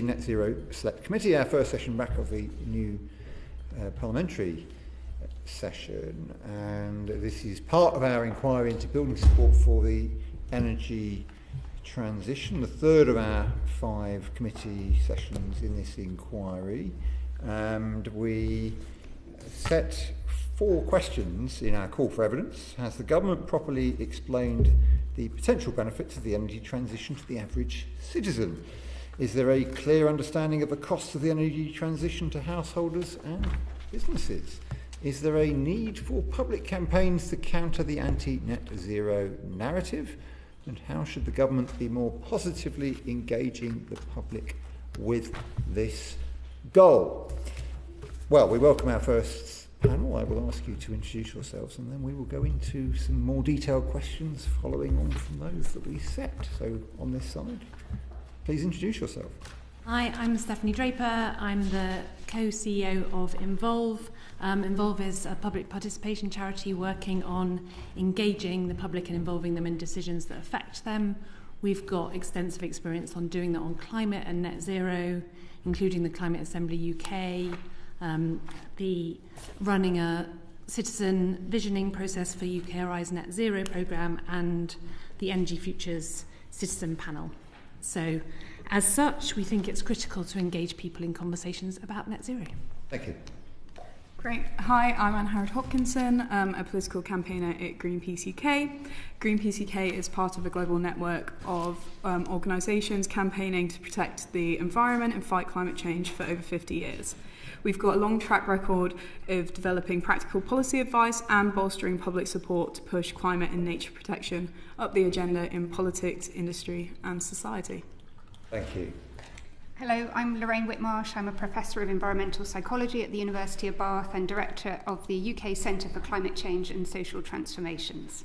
Net Zero Select Committee, our first session back of the new parliamentary session, and this is part of our inquiry into building support for the energy transition, the third of our 5 committee sessions in this inquiry, and we set 4 questions in our call for evidence. Has the government properly explained the potential benefits of the energy transition to the average citizen? Is there a clear understanding of the costs of the energy transition to householders and businesses? Is there a need for public campaigns to counter the anti-net zero narrative? And how should the government be more positively engaging the public with this goal? Well, we welcome our first panel. I will ask you to introduce yourselves, and then we will go into some more detailed questions following on from those that we set. So on this side, please introduce yourself. Hi, I'm Stephanie Draper. I'm the co-CEO of Involve. Involve is a public participation charity working on engaging the public and involving them in decisions that affect them. We've got extensive experience on doing that on climate and net zero, including the Climate Assembly UK, running a citizen visioning process for UKRI's net zero programme, and the Energy Futures citizen panel. So, as such, we think it's critical to engage people in conversations about net zero. Thank you. Great. Hi, I'm Anne Howard-Hopkinson, a political campaigner at Greenpeace UK. Greenpeace UK is part of a global network of organisations campaigning to protect the environment and fight climate change for over 50 years. We've got a long track record of developing practical policy advice and bolstering public support to push climate and nature protection up the agenda in politics, industry and society. Thank you. Hello, I'm Lorraine Whitmarsh. I'm a Professor of Environmental Psychology at the University of Bath and Director of the UK Centre for Climate Change and Social Transformations.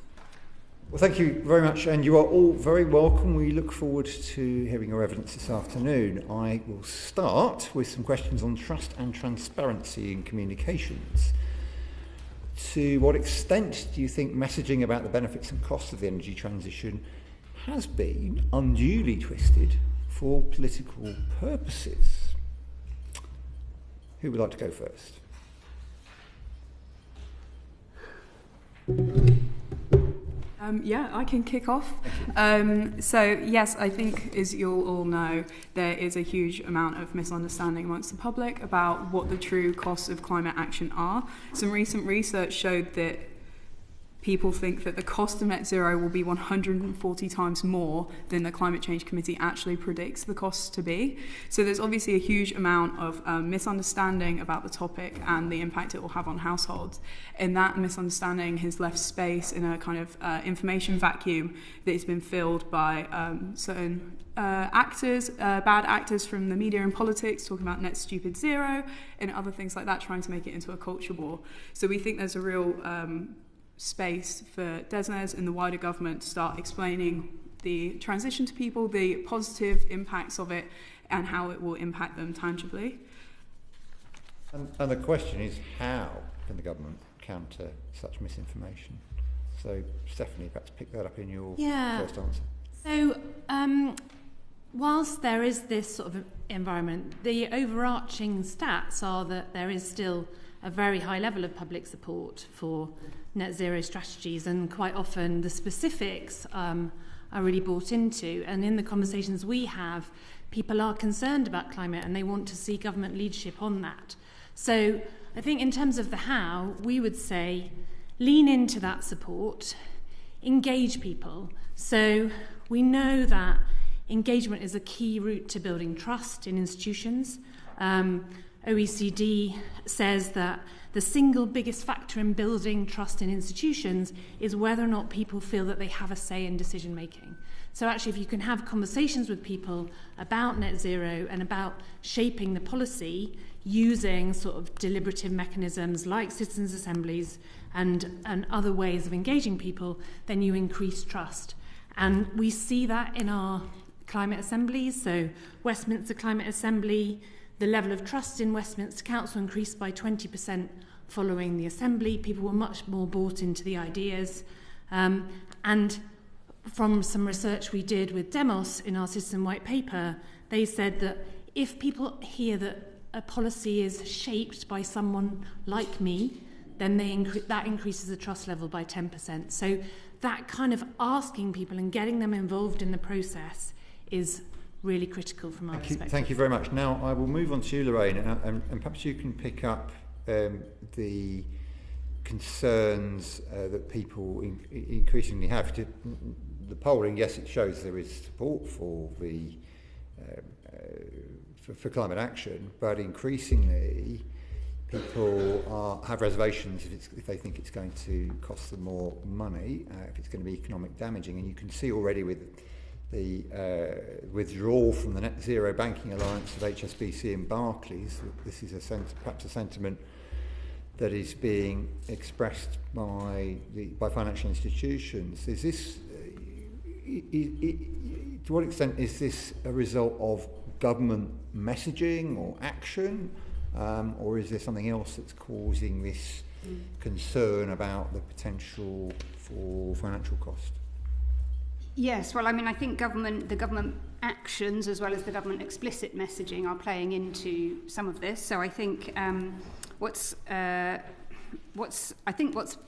Well, thank you very much, and you are all very welcome. We look forward to hearing your evidence this afternoon. I will start with some questions on trust and transparency in communications. To what extent do you think messaging about the benefits and costs of the energy transition has been unduly twisted for political purposes? Who would like to go first? Yeah, I can kick off. So yes, I think, as you'll all know, there is a huge amount of misunderstanding amongst the public about what the true costs of climate action are. Some recent research showed that people think that the cost of net zero will be 140 times more than the Climate Change Committee actually predicts the costs to be. So there's obviously a huge amount of misunderstanding about the topic and the impact it will have on households. And that misunderstanding has left space in a kind of information vacuum that has been filled by certain actors, bad actors from the media and politics, talking about net stupid zero and other things like that, trying to make it into a culture war. So we think there's a real space for DESNZ and the wider government to start explaining the transition to people, the positive impacts of it, and how it will impact them tangibly. And the question is, how can the government counter such misinformation? So, Stephanie, perhaps pick that up in your first answer. So, whilst there is this sort of environment, the overarching stats are that there is still a very high level of public support for net zero strategies, and quite often the specifics are really bought into. And in the conversations we have, people are concerned about climate and they want to see government leadership on that. So I think in terms of the how, we would say lean into that support, engage people. So we know that engagement is a key route to building trust in institutions. OECD says that the single biggest factor in building trust in institutions is whether or not people feel that they have a say in decision making. So actually, if you can have conversations with people about net zero and about shaping the policy using sort of deliberative mechanisms like citizens' assemblies and other ways of engaging people, then you increase trust. And we see that in our climate assemblies. So Westminster Climate Assembly, the level of trust in Westminster Council increased by 20% following the Assembly. People were much more bought into the ideas. And from some research we did with Demos in our Citizen White Paper, they said that if people hear that a policy is shaped by someone like me, then that increases the trust level by 10%. So that kind of asking people and getting them involved in the process is really critical from our perspective. Thank you very much. Now I will move on to you, Lorraine, and perhaps you can pick up the concerns that people increasingly have. The polling, yes, it shows there is support for the for climate action, but increasingly people have reservations if they think it's going to cost them more money, if it's going to be economic damaging. And you can see already with the withdrawal from the Net Zero Banking Alliance of HSBC and Barclays, that this is perhaps a sentiment that is being expressed by financial institutions. Is this, to what extent is this a result of government messaging or action, or is there something else that's causing this concern about the potential for financial cost? Yes, well, I mean, I think the government actions as well as the government explicit messaging are playing into some of this. So I think what's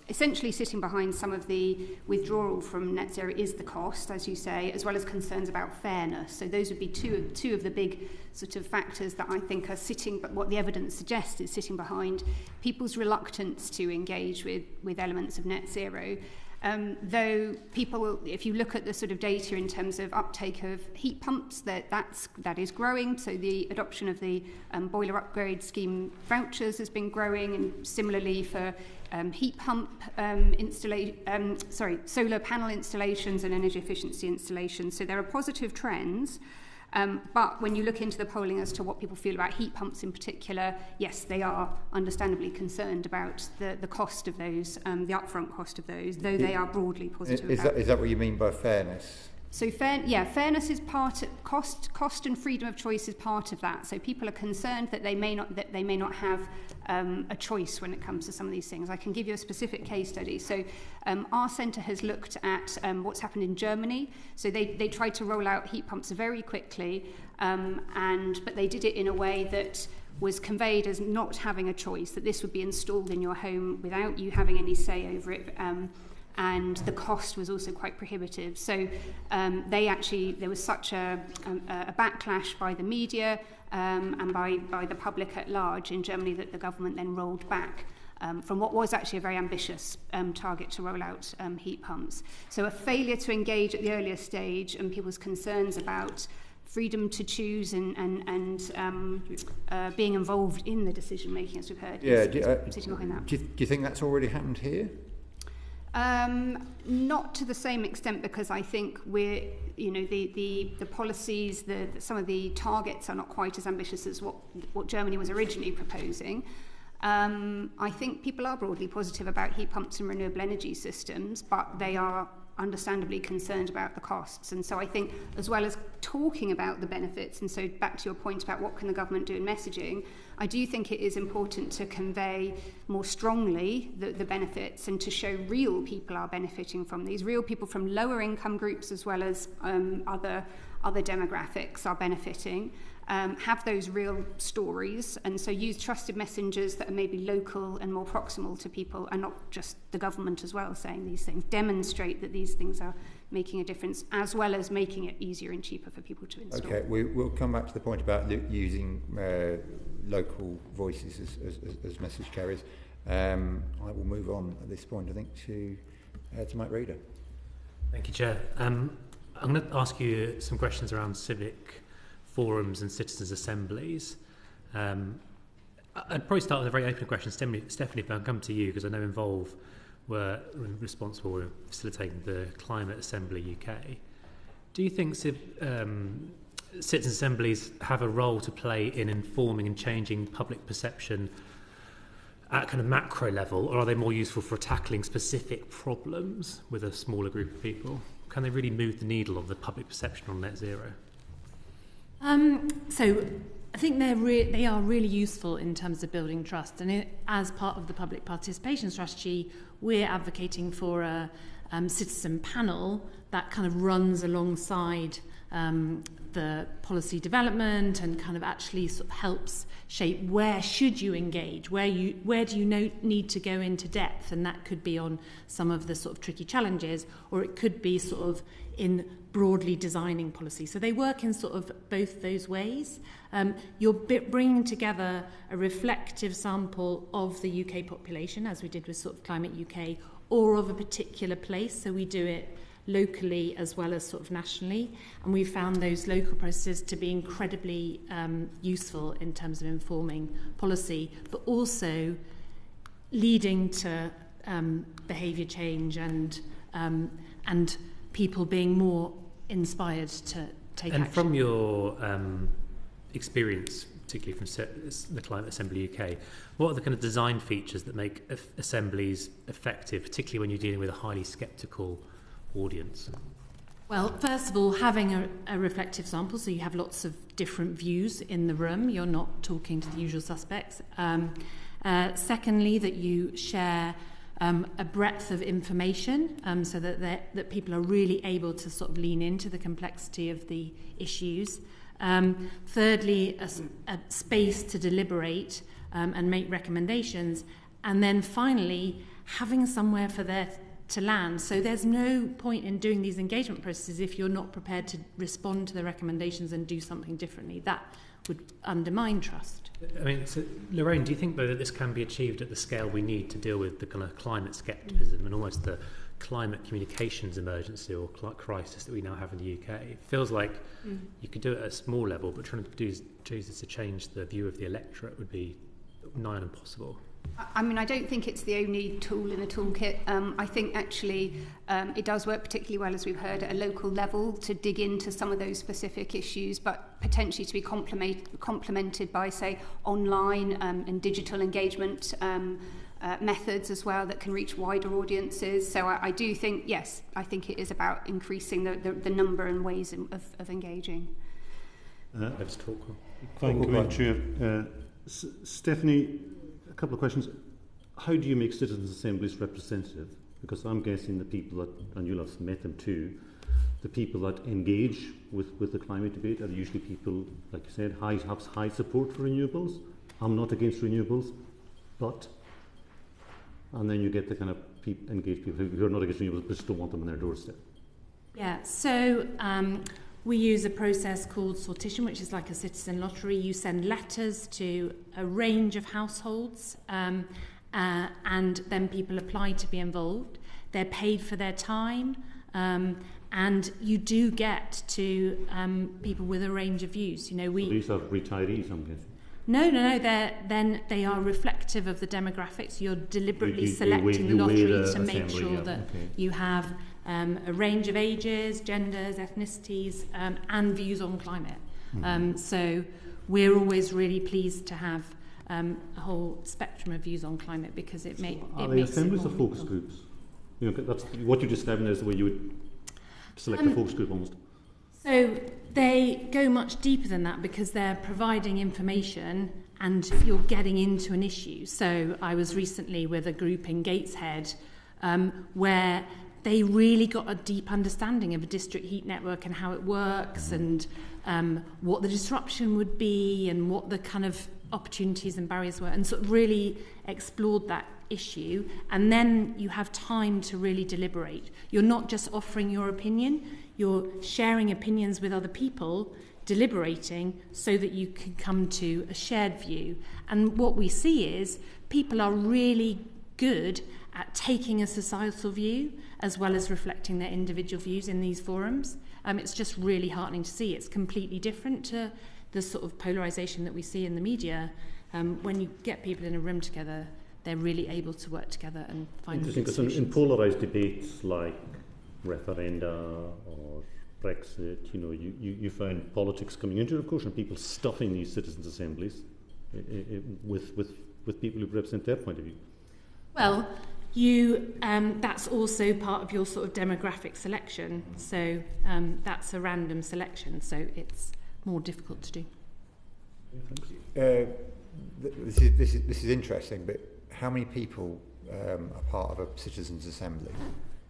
essentially sitting behind some of the withdrawal from net zero is the cost, as you say, as well as concerns about fairness. So those would be two of the big sort of factors that I think are sitting, but what the evidence suggests is sitting behind people's reluctance to engage with elements of net zero. Though people, if you look at the sort of data in terms of uptake of heat pumps, that is growing. So the adoption of the boiler upgrade scheme vouchers has been growing, and similarly for heat pump solar panel installations and energy efficiency installations. So there are positive trends. But when you look into the polling as to what people feel about heat pumps in particular, yes, they are understandably concerned about the cost of those, the upfront cost of those, though they are broadly positive. Is that what you mean by fairness? So fairness is part of cost and freedom of choice is part of that. So people are concerned that they may not have a choice when it comes to some of these things. I can give you a specific case study. So our centre has looked at what's happened in Germany. So they tried to roll out heat pumps very quickly, but they did it in a way that was conveyed as not having a choice, that this would be installed in your home without you having any say over it. And the cost was also quite prohibitive. So there was such a backlash by the media and by the public at large in Germany that the government then rolled back from what was actually a very ambitious target to roll out heat pumps. So a failure to engage at the earlier stage and people's concerns about freedom to choose and being involved in the decision making, as we've heard, is sitting behind that. Do you think that's already happened here? Not to the same extent, because I think the policies, some of the targets are not quite as ambitious as what Germany was originally proposing. I think people are broadly positive about heat pumps and renewable energy systems, but they are understandably concerned about the costs. And so I think, as well as talking about the benefits, and so back to your point about what can the government do in messaging, I do think it is important to convey more strongly the benefits and to show real people are benefiting from these, real people from lower income groups as well as other demographics are benefiting. Have those real stories, and so use trusted messengers that are maybe local and more proximal to people, and not just the government as well saying these things. Demonstrate that these things are making a difference, as well as making it easier and cheaper for people to install. Okay, we'll come back to the point about using local voices as message carriers. I will move on at this point, I think, to Mike Reader. Thank you, Chair. I'm going to ask you some questions around civic forums and citizens' assemblies. I'd probably start with a very open question. Stephanie, if I can come to you, because I know Involve were responsible for facilitating the Climate Assembly UK. Do you think citizen assemblies have a role to play in informing and changing public perception at kind of macro level, or are they more useful for tackling specific problems with a smaller group of people? Can they really move the needle of the public perception on net zero? So I think they are really useful in terms of building trust, and as part of the public participation strategy, we're advocating for a citizen panel that kind of runs alongside the policy development and kind of actually sort of helps shape where should you engage, where do you need to go into depth, and that could be on some of the sort of tricky challenges, or it could be sort of in broadly designing policy. So they work in sort of both those ways. You're bringing together a reflective sample of the UK population, as we did with sort of Climate UK, or of a particular place. So we do it locally as well as sort of nationally, and we found those local processes to be incredibly useful in terms of informing policy, but also leading to behaviour change and people being more inspired to take action. And from your experience, particularly from the Climate Assembly UK, what are the kind of design features that make assemblies effective, particularly when you're dealing with a highly sceptical audience? Well, first of all, having a reflective sample, so you have lots of different views in the room. You're not talking to the usual suspects. Secondly, that you share a breadth of information, so that people are really able to sort of lean into the complexity of the issues. Thirdly, a space to deliberate and make recommendations. And then finally, having somewhere for their to land. So there's no point in doing these engagement processes if you're not prepared to respond to the recommendations and do something differently. That would undermine trust. I mean, so Lorraine, do you think, though, that this can be achieved at the scale we need to deal with the kind of climate scepticism and almost the climate communications emergency or crisis that we now have in the UK? It feels like you could do it at a small level, but trying to choose to change the view of the electorate would be nigh on impossible. I mean, I don't think it's the only tool in the toolkit. I think actually it does work particularly well, as we've heard, at a local level to dig into some of those specific issues, but potentially to be complemented by, say, online and digital engagement methods as well that can reach wider audiences. So I do think, yes, I think it is about increasing the number and ways of engaging. Let's talk. Thank you, Chair. Stephanie, a couple of questions. How do you make citizens' assemblies representative? Because I'm guessing the people that, and you'll have met them too, the people that engage with the climate debate are usually people, like you said, have high support for renewables. I'm not against renewables, but... And then you get the kind of engaged people who are not against renewables but still want them on their doorstep. Yeah, so we use a process called sortition, which is like a citizen lottery. You send letters to a range of households and then people apply to be involved. They're paid for their time and you do get to people with a range of views. You know, so these are retirees, I'm guessing. No. They are reflective of the demographics. You're deliberately selecting the lottery to make sure that you have a range of ages, genders, ethnicities, and views on climate. So we're always really pleased to have a whole spectrum of views on climate because it makes it more assemblies or focus groups? You know, that's what you're describing as the way you would select a focus group almost. So they go much deeper than that because they're providing information and you're getting into an issue. So I was recently with a group in Gateshead where they really got a deep understanding of a district heat network and how it works and what the disruption would be and what the kind of opportunities and barriers were, and sort of really explored that issue. And then you have time to really deliberate. You're not just offering your opinion, you're sharing opinions with other people, deliberating so that you can come to a shared view. And what we see is people are really good at taking a societal view as well as reflecting their individual views in these forums. It's just really heartening to see. It's completely different to the sort of polarisation that we see in the media. When you get people in a room together, they're really able to work together and find good solutions. In polarised debates like referenda or Brexit, you know, you find politics coming into it, of course, and people stuffing these citizens' assemblies with people who represent their point of view. Well, that's also part of your sort of demographic selection. So that's a random selection. So it's more difficult to do. This is interesting. But how many people are part of a citizens' assembly?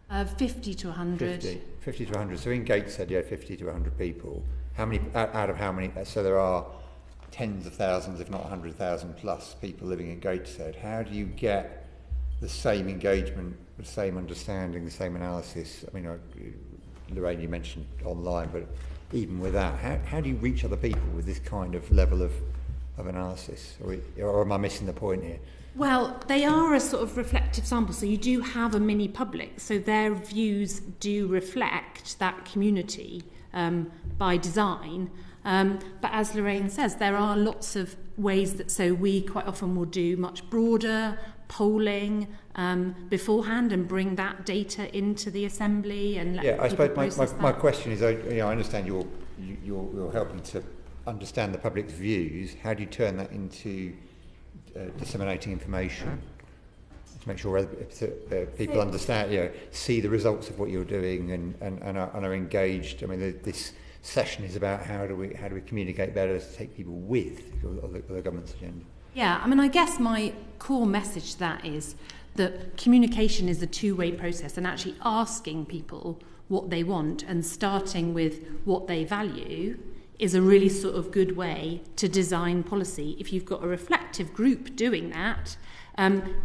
50 to 100. 50 to 100. So in Gateshead, you had 50 to 100 people. How many, out of how many? So there are tens of thousands, if not 100,000 plus people living in Gateshead. How do you get the same engagement, the same understanding, the same analysis? I mean, Lorraine, you mentioned online, but even with that, how do you reach other people with this kind of level of analysis? Or am I missing the point here? Well, they are a sort of reflective sample, so you do have a mini public, so their views do reflect that community by design. But as Lorraine says, there are lots of ways that, so we quite often will do much broader polling beforehand and bring that data into the assembly and let people I suppose process my that. question is, I understand you're helping to understand the public's views. How do you turn that into disseminating information to make sure people understand, see the results of what you're doing and are engaged? I mean, this session is about how do we communicate better to take people with the government's agenda. Yeah, I mean, I guess my core message to that is that communication is a two-way process, and actually asking people what they want and starting with what they value is a really sort of good way to design policy. If you've got a reflective group doing that,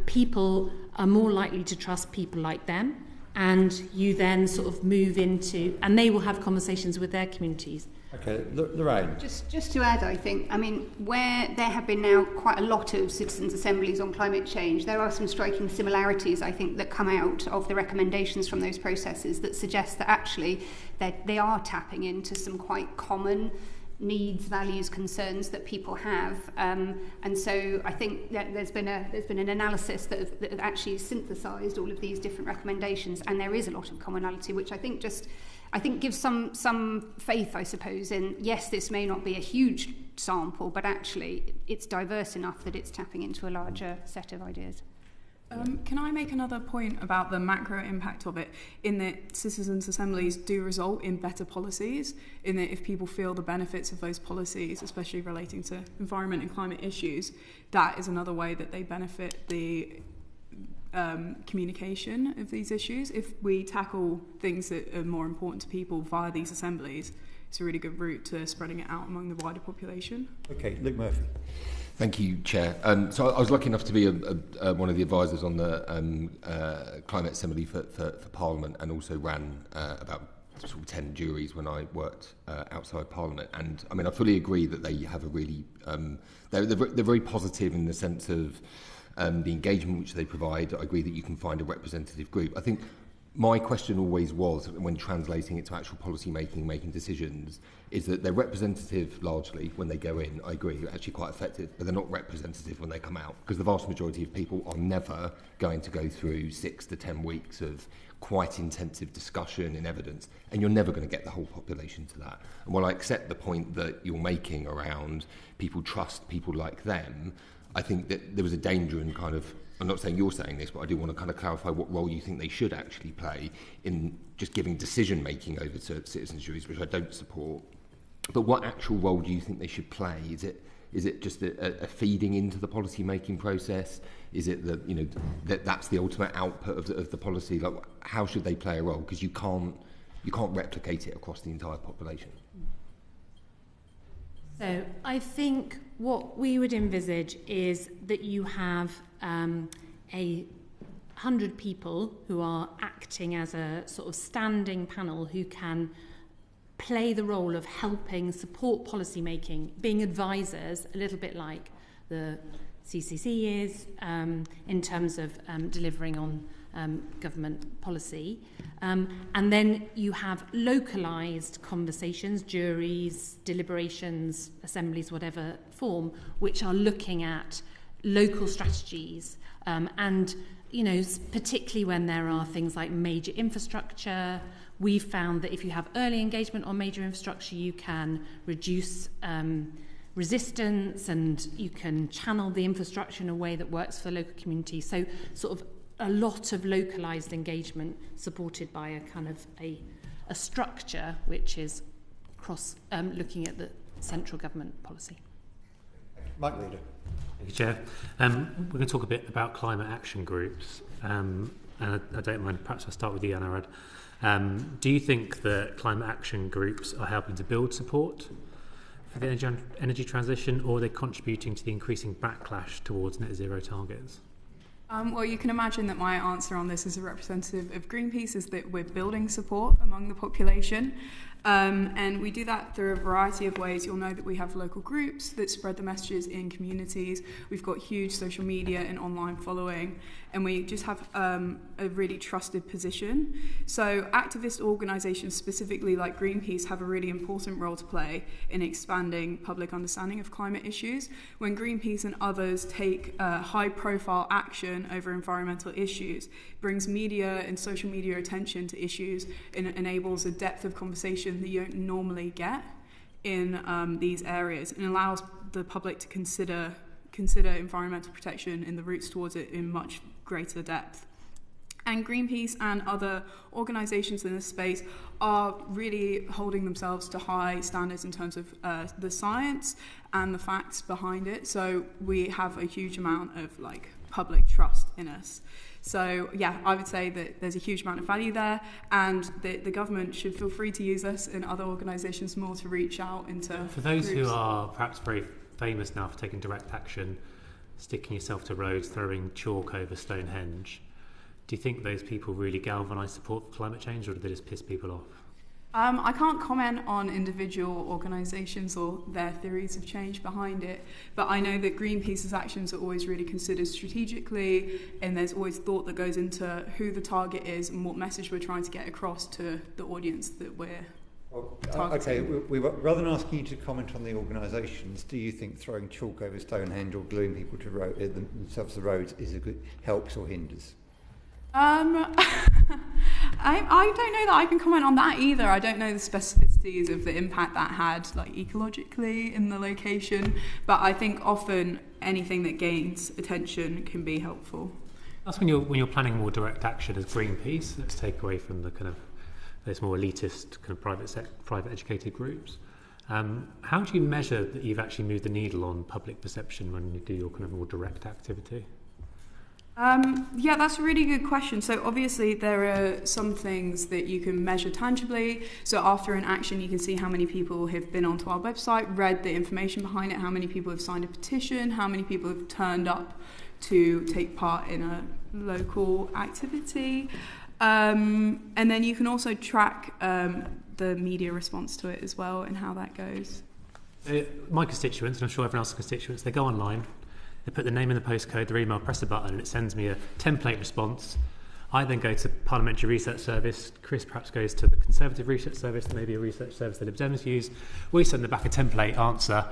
people are more likely to trust people like them, and you then sort of move into, and they will have conversations with their communities. Okay, Lorraine. Just to add, I think, I mean, where there have been now quite a lot of citizens' assemblies on climate change, there are some striking similarities, I think, that come out of the recommendations from those processes that suggest that actually they are tapping into some quite common needs, values, concerns that people have, and so I think that there's been an analysis that have actually synthesised all of these different recommendations, and there is a lot of commonality, which I think gives some faith, I suppose, in, yes, this may not be a huge sample, but actually it's diverse enough that it's tapping into a larger set of ideas. Can I make another point about the macro impact of it, in that citizens' assemblies do result in better policies, in that if people feel the benefits of those policies, especially relating to environment and climate issues, that is another way that they benefit the communication of these issues. If we tackle things that are more important to people via these assemblies, it's a really good route to spreading it out among the wider population. Okay, Luke Murphy. Thank you, Chair. So I was lucky enough to be one of the advisors on the Climate Assembly for Parliament, and also ran about sort of 10 juries when I worked outside Parliament. And I mean, I fully agree that they have a really, they're very positive in the sense of the engagement which they provide. I agree that you can find a representative group. I think my question always was, when translating it to actual policy making decisions, is that they're representative largely when they go in. I agree, they're actually quite effective, but they're not representative when they come out, because the vast majority of people are never going to go through 6 to 10 weeks of quite intensive discussion and evidence, and you're never going to get the whole population to that. And while I accept the point that you're making around people trust people like them, I think that there was a danger in kind of, I'm not saying you're saying this, but I do want to kind of clarify what role you think they should actually play in just giving decision-making over to citizens' juries, which I don't support. But what actual role do you think they should play? Is it just a feeding into the policy-making process? Is it that's the ultimate output of the policy? Like, how should they play a role? Because you can't replicate it across the entire population. So I think what we would envisage is that you have 100 people who are acting as a sort of standing panel who can play the role of helping support policy making, being advisors, a little bit like the CCC is in terms of delivering on government policy. And then you have localised conversations, juries, deliberations, assemblies, whatever form, which are looking at local strategies and, particularly when there are things like major infrastructure. We've found that if you have early engagement on major infrastructure, you can reduce resistance and you can channel the infrastructure in a way that works for the local community. So sort of a lot of localised engagement supported by a kind of a structure which is looking at the central government policy. Mike Leader. Thank you, Chair. We're going to talk a bit about climate action groups. And and I don't mind, perhaps I'll start with you, Anurad. Do you think that climate action groups are helping to build support for the energy transition, or are they contributing to the increasing backlash towards net zero targets? Well, you can imagine that my answer on this as a representative of Greenpeace is that we're building support among the population. And we do that through a variety of ways. You'll know that we have local groups that spread the messages in communities. We've got huge social media and online following, and we just have a really trusted position. So activist organisations, specifically like Greenpeace, have a really important role to play in expanding public understanding of climate issues. When Greenpeace and others take high-profile action over environmental issues, it brings media and social media attention to issues and enables a depth of conversation that you don't normally get in these areas, and allows the public to consider environmental protection and the routes towards it in much greater depth. And Greenpeace and other organisations in this space are really holding themselves to high standards in terms of the science and the facts behind it. So we have a huge amount of public trust in us. So yeah, I would say that there's a huge amount of value there, and the government should feel free to use us and other organisations more to reach out into For those groups. who are perhaps very famous now for taking direct action, sticking yourself to roads, throwing chalk over Stonehenge, do you think those people really galvanise support for climate change, or do they just piss people off? I can't comment on individual organisations or their theories of change behind it, but I know that Greenpeace's actions are always really considered strategically, and there's always thought that goes into who the target is and what message we're trying to get across to the audience that we're targeting. Okay, rather than asking you to comment on the organisations, do you think throwing chalk over Stonehenge or gluing people to themselves to roads helps or hinders? I don't know that I can comment on that either. I don't know the specificities of the impact that had ecologically in the location, but I think often anything that gains attention can be helpful. That's when you're planning more direct action as Greenpeace. Let's take away from the kind of those more elitist kind of private educated groups. How do you measure that you've actually moved the needle on public perception when you do your kind of more direct activity? Yeah, that's a really good question. So obviously there are some things that you can measure tangibly. So after an action, you can see how many people have been onto our website, read the information behind it, how many people have signed a petition, how many people have turned up to take part in a local activity. And then you can also track the media response to it as well and how that goes. My constituents, and I'm sure everyone else's constituents, they go online, they put the name and the postcode, their email, press a button, and it sends me a template response. I then go to Parliamentary Research Service. Chris perhaps goes to the Conservative Research Service, maybe a research service the Lib Dems use. We send them back a template answer.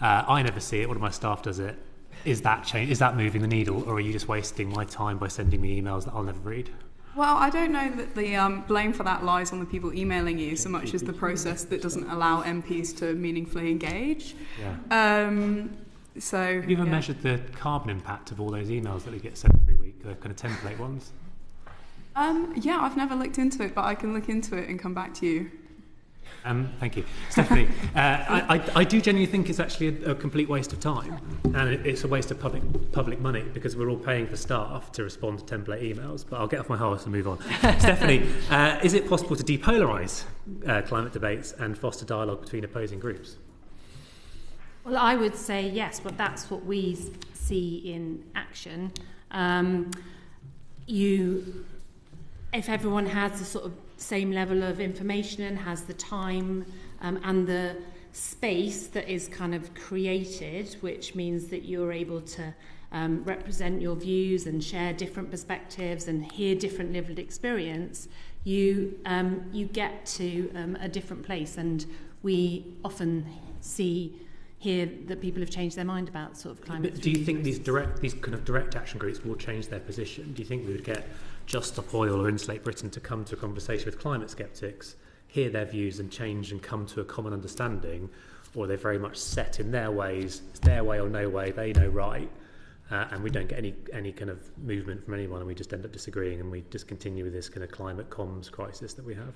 I never see it. One of my staff does it. Is that moving the needle, or are you just wasting my time by sending me emails that I'll never read? Well, I don't know that the blame for that lies on the people emailing you so much as the process that doesn't allow MPs to meaningfully engage. Yeah. Have you ever measured the carbon impact of all those emails that we get sent every week, the kind of template ones? Yeah, I've never looked into it, but I can look into it and come back to you. Thank you. Stephanie, I do genuinely think it's actually a complete waste of time, and it's a waste of public money, because we're all paying for staff to respond to template emails, but I'll get off my horse and move on. Stephanie, is it possible to depolarise climate debates and foster dialogue between opposing groups? Well, I would say yes, but that's what we see in action. If everyone has the sort of same level of information and has the time and the space that is kind of created, which means that you're able to represent your views and share different perspectives and hear different lived experience, you get to a different place. And we often hear that people have changed their mind about sort of climate. But do you think these kind of direct action groups will change their position? Do you think we would get Just Stop Oil or Insulate Britain to come to a conversation with climate skeptics, hear their views and change and come to a common understanding, or they're very much set in their ways, it's their way or no way, they know right, and we don't get any kind of movement from anyone, and we just end up disagreeing, and we just continue with this kind of climate comms crisis that we have?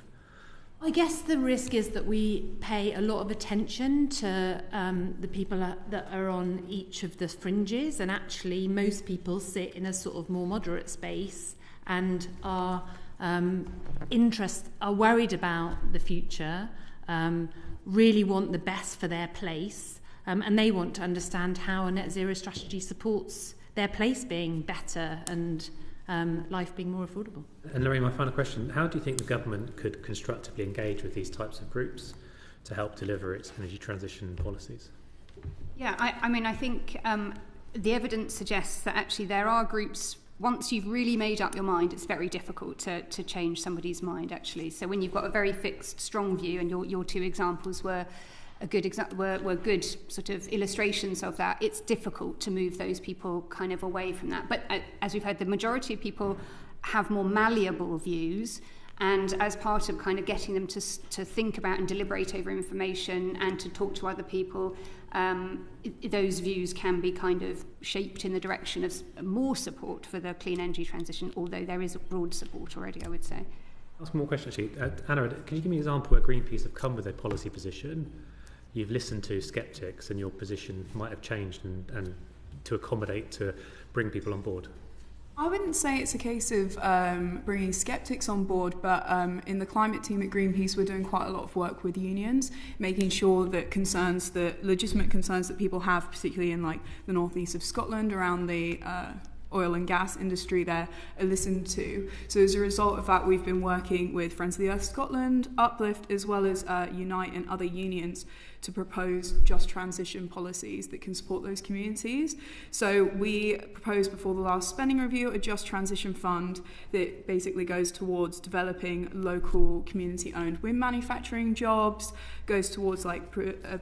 I guess the risk is that we pay a lot of attention to the people that are on each of the fringes, and actually most people sit in a sort of more moderate space and are worried about the future, really want the best for their place, and they want to understand how a net zero strategy supports their place being better and life being more affordable. And Lorraine, my final question, how do you think the government could constructively engage with these types of groups to help deliver its energy transition policies? Yeah, I think the evidence suggests that actually there are groups, once you've really made up your mind, it's very difficult to change somebody's mind, actually. So when you've got a very fixed, strong view, and your two examples were were good sort of illustrations of that, it's difficult to move those people kind of away from that. But as we've heard, the majority of people have more malleable views, and as part of kind of getting them to think about and deliberate over information and to talk to other people, those views can be kind of shaped in the direction of more support for the clean energy transition, although there is broad support already, I would say. I'll ask one more question, actually. Anna, can you give me an example where Greenpeace have come with a policy position, you've listened to sceptics, and your position might have changed and to accommodate, to bring people on board? I wouldn't say it's a case of bringing sceptics on board, but in the climate team at Greenpeace, we're doing quite a lot of work with unions, making sure that legitimate concerns that people have, particularly in like the northeast of Scotland, around the oil and gas industry there, are listened to. So as a result of that, we've been working with Friends of the Earth Scotland, Uplift, as well as Unite and other unions to propose just transition policies that can support those communities. So we proposed before the last spending review a just transition fund that basically goes towards developing local community-owned wind manufacturing jobs, goes towards like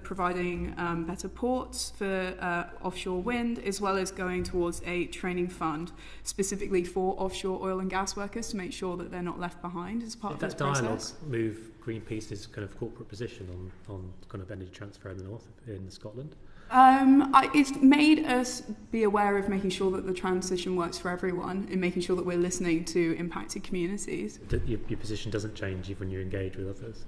providing better ports for offshore wind, as well as going towards a training fund specifically for offshore oil and gas workers to make sure that they're not left behind as part of this process. Did that dialogue move Greenpeace's kind of corporate position on kind of energy transfer in the north, in Scotland? It's made us be aware of making sure that the transition works for everyone and making sure that we're listening to impacted communities. Your position doesn't change even when you engage with others?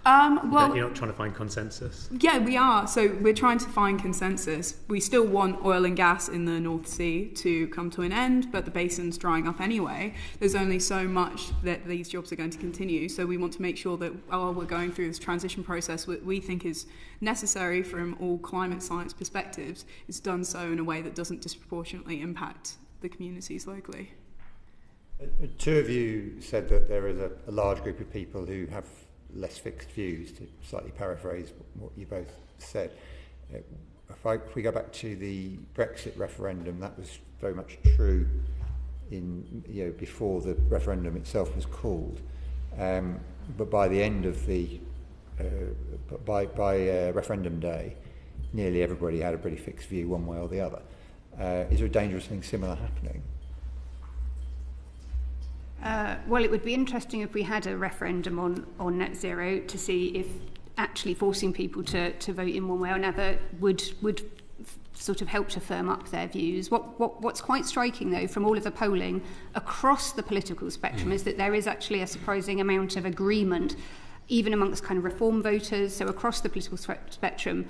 Well, you're not trying to find consensus? Yeah, we are. So we're trying to find consensus. We still want oil and gas in the North Sea to come to an end, but the basin's drying up anyway. There's only so much that these jobs are going to continue. So we want to make sure that while we're going through this transition process, what we think is necessary from all climate science perspectives is done so in a way that doesn't disproportionately impact the communities locally. Two of you said that there is a large group of people who have less fixed views, to slightly paraphrase what you both said. If we go back to the Brexit referendum, that was very much true before the referendum itself was called. But by the end of the by referendum day, nearly everybody had a pretty fixed view one way or the other. Is there a dangerous thing similar happening? Well, it would be interesting if we had a referendum on net zero to see if actually forcing people to vote in one way or another would sort of help to firm up their views. What's quite striking, though, from all of the polling across the political spectrum is that there is actually a surprising amount of agreement, even amongst kind of reform voters, so across the political spectrum,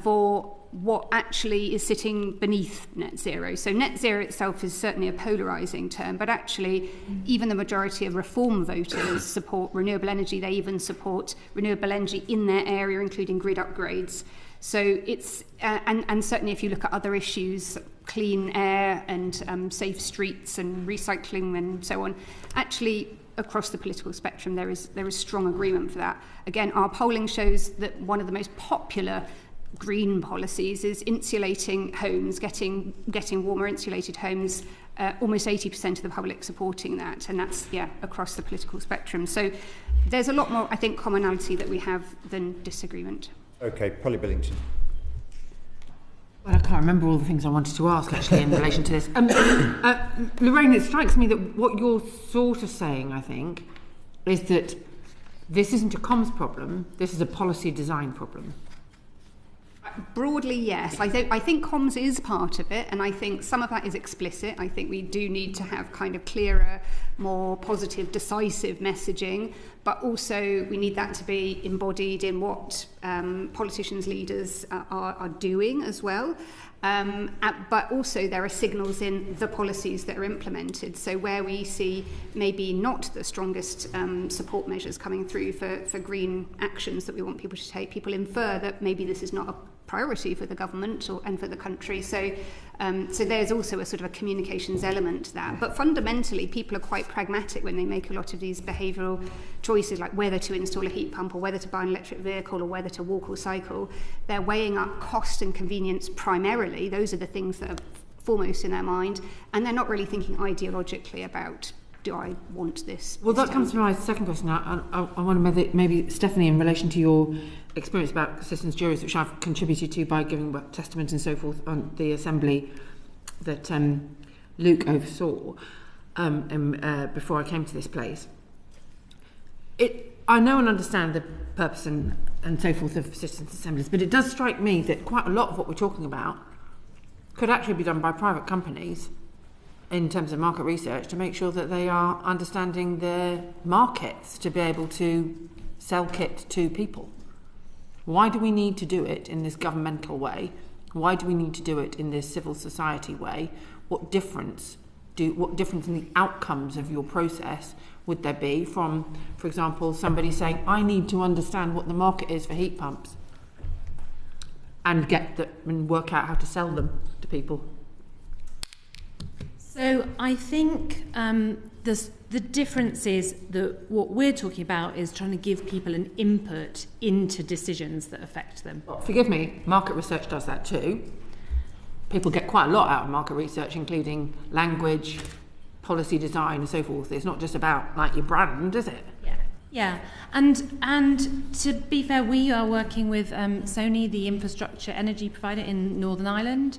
for what actually is sitting beneath net zero. So net zero itself is certainly a polarising term, but actually even the majority of reform voters support renewable energy. They even support renewable energy in their area, including grid upgrades. So it's, and certainly if you look at other issues, clean air and safe streets and recycling and so on, actually across the political spectrum there is strong agreement for that. Again, our polling shows that one of the most popular green policies is insulating homes, getting warmer insulated homes, almost 80% of the public supporting that, and that's across the political spectrum. So there's a lot more, I think, commonality that we have than disagreement. Okay, Polly Billington. Well, I can't remember all the things I wanted to ask, actually, in relation to this. Lorraine, it strikes me that what you're sort of saying, I think, is that this isn't a comms problem, this is a policy design problem. Broadly, yes. I think comms is part of it, and I think some of that is explicit. I think we do need to have kind of clearer, more positive, decisive messaging, but also we need that to be embodied in what politicians, leaders are doing as well. But also there are signals in the policies that are implemented. So where we see maybe not the strongest support measures coming through for green actions that we want people to take, people infer that maybe this is not a priority for the government and for the country. So there's also a sort of a communications element to that. But fundamentally, people are quite pragmatic when they make a lot of these behavioural choices, like whether to install a heat pump or whether to buy an electric vehicle or whether to walk or cycle. They're weighing up cost and convenience primarily. Those are the things that are foremost in their mind. And they're not really thinking ideologically about, do I want this? Well, that comes to my second question. I want to maybe, Stephanie, in relation to your experience about citizens' juries, which I've contributed to by giving testament and so forth on the assembly that Luke oversaw before I came to this place. I know and understand the purpose and so forth of citizens' assemblies, but it does strike me that quite a lot of what we're talking about could actually be done by private companies in terms of market research to make sure that they are understanding their markets to be able to sell kit to people. Why do we need to do it in this governmental way? Why do we need to do it in this civil society way? What difference in the outcomes of your process would there be from, for example, somebody saying, I need to understand what the market is for heat pumps and work out how to sell them to people? So I think the difference is that what we're talking about is trying to give people an input into decisions that affect them. Forgive me, market research does that too. People get quite a lot out of market research, including language, policy design and so forth. It's not just about like your brand, is it? Yeah. And to be fair, we are working with Sony, the infrastructure energy provider in Northern Ireland,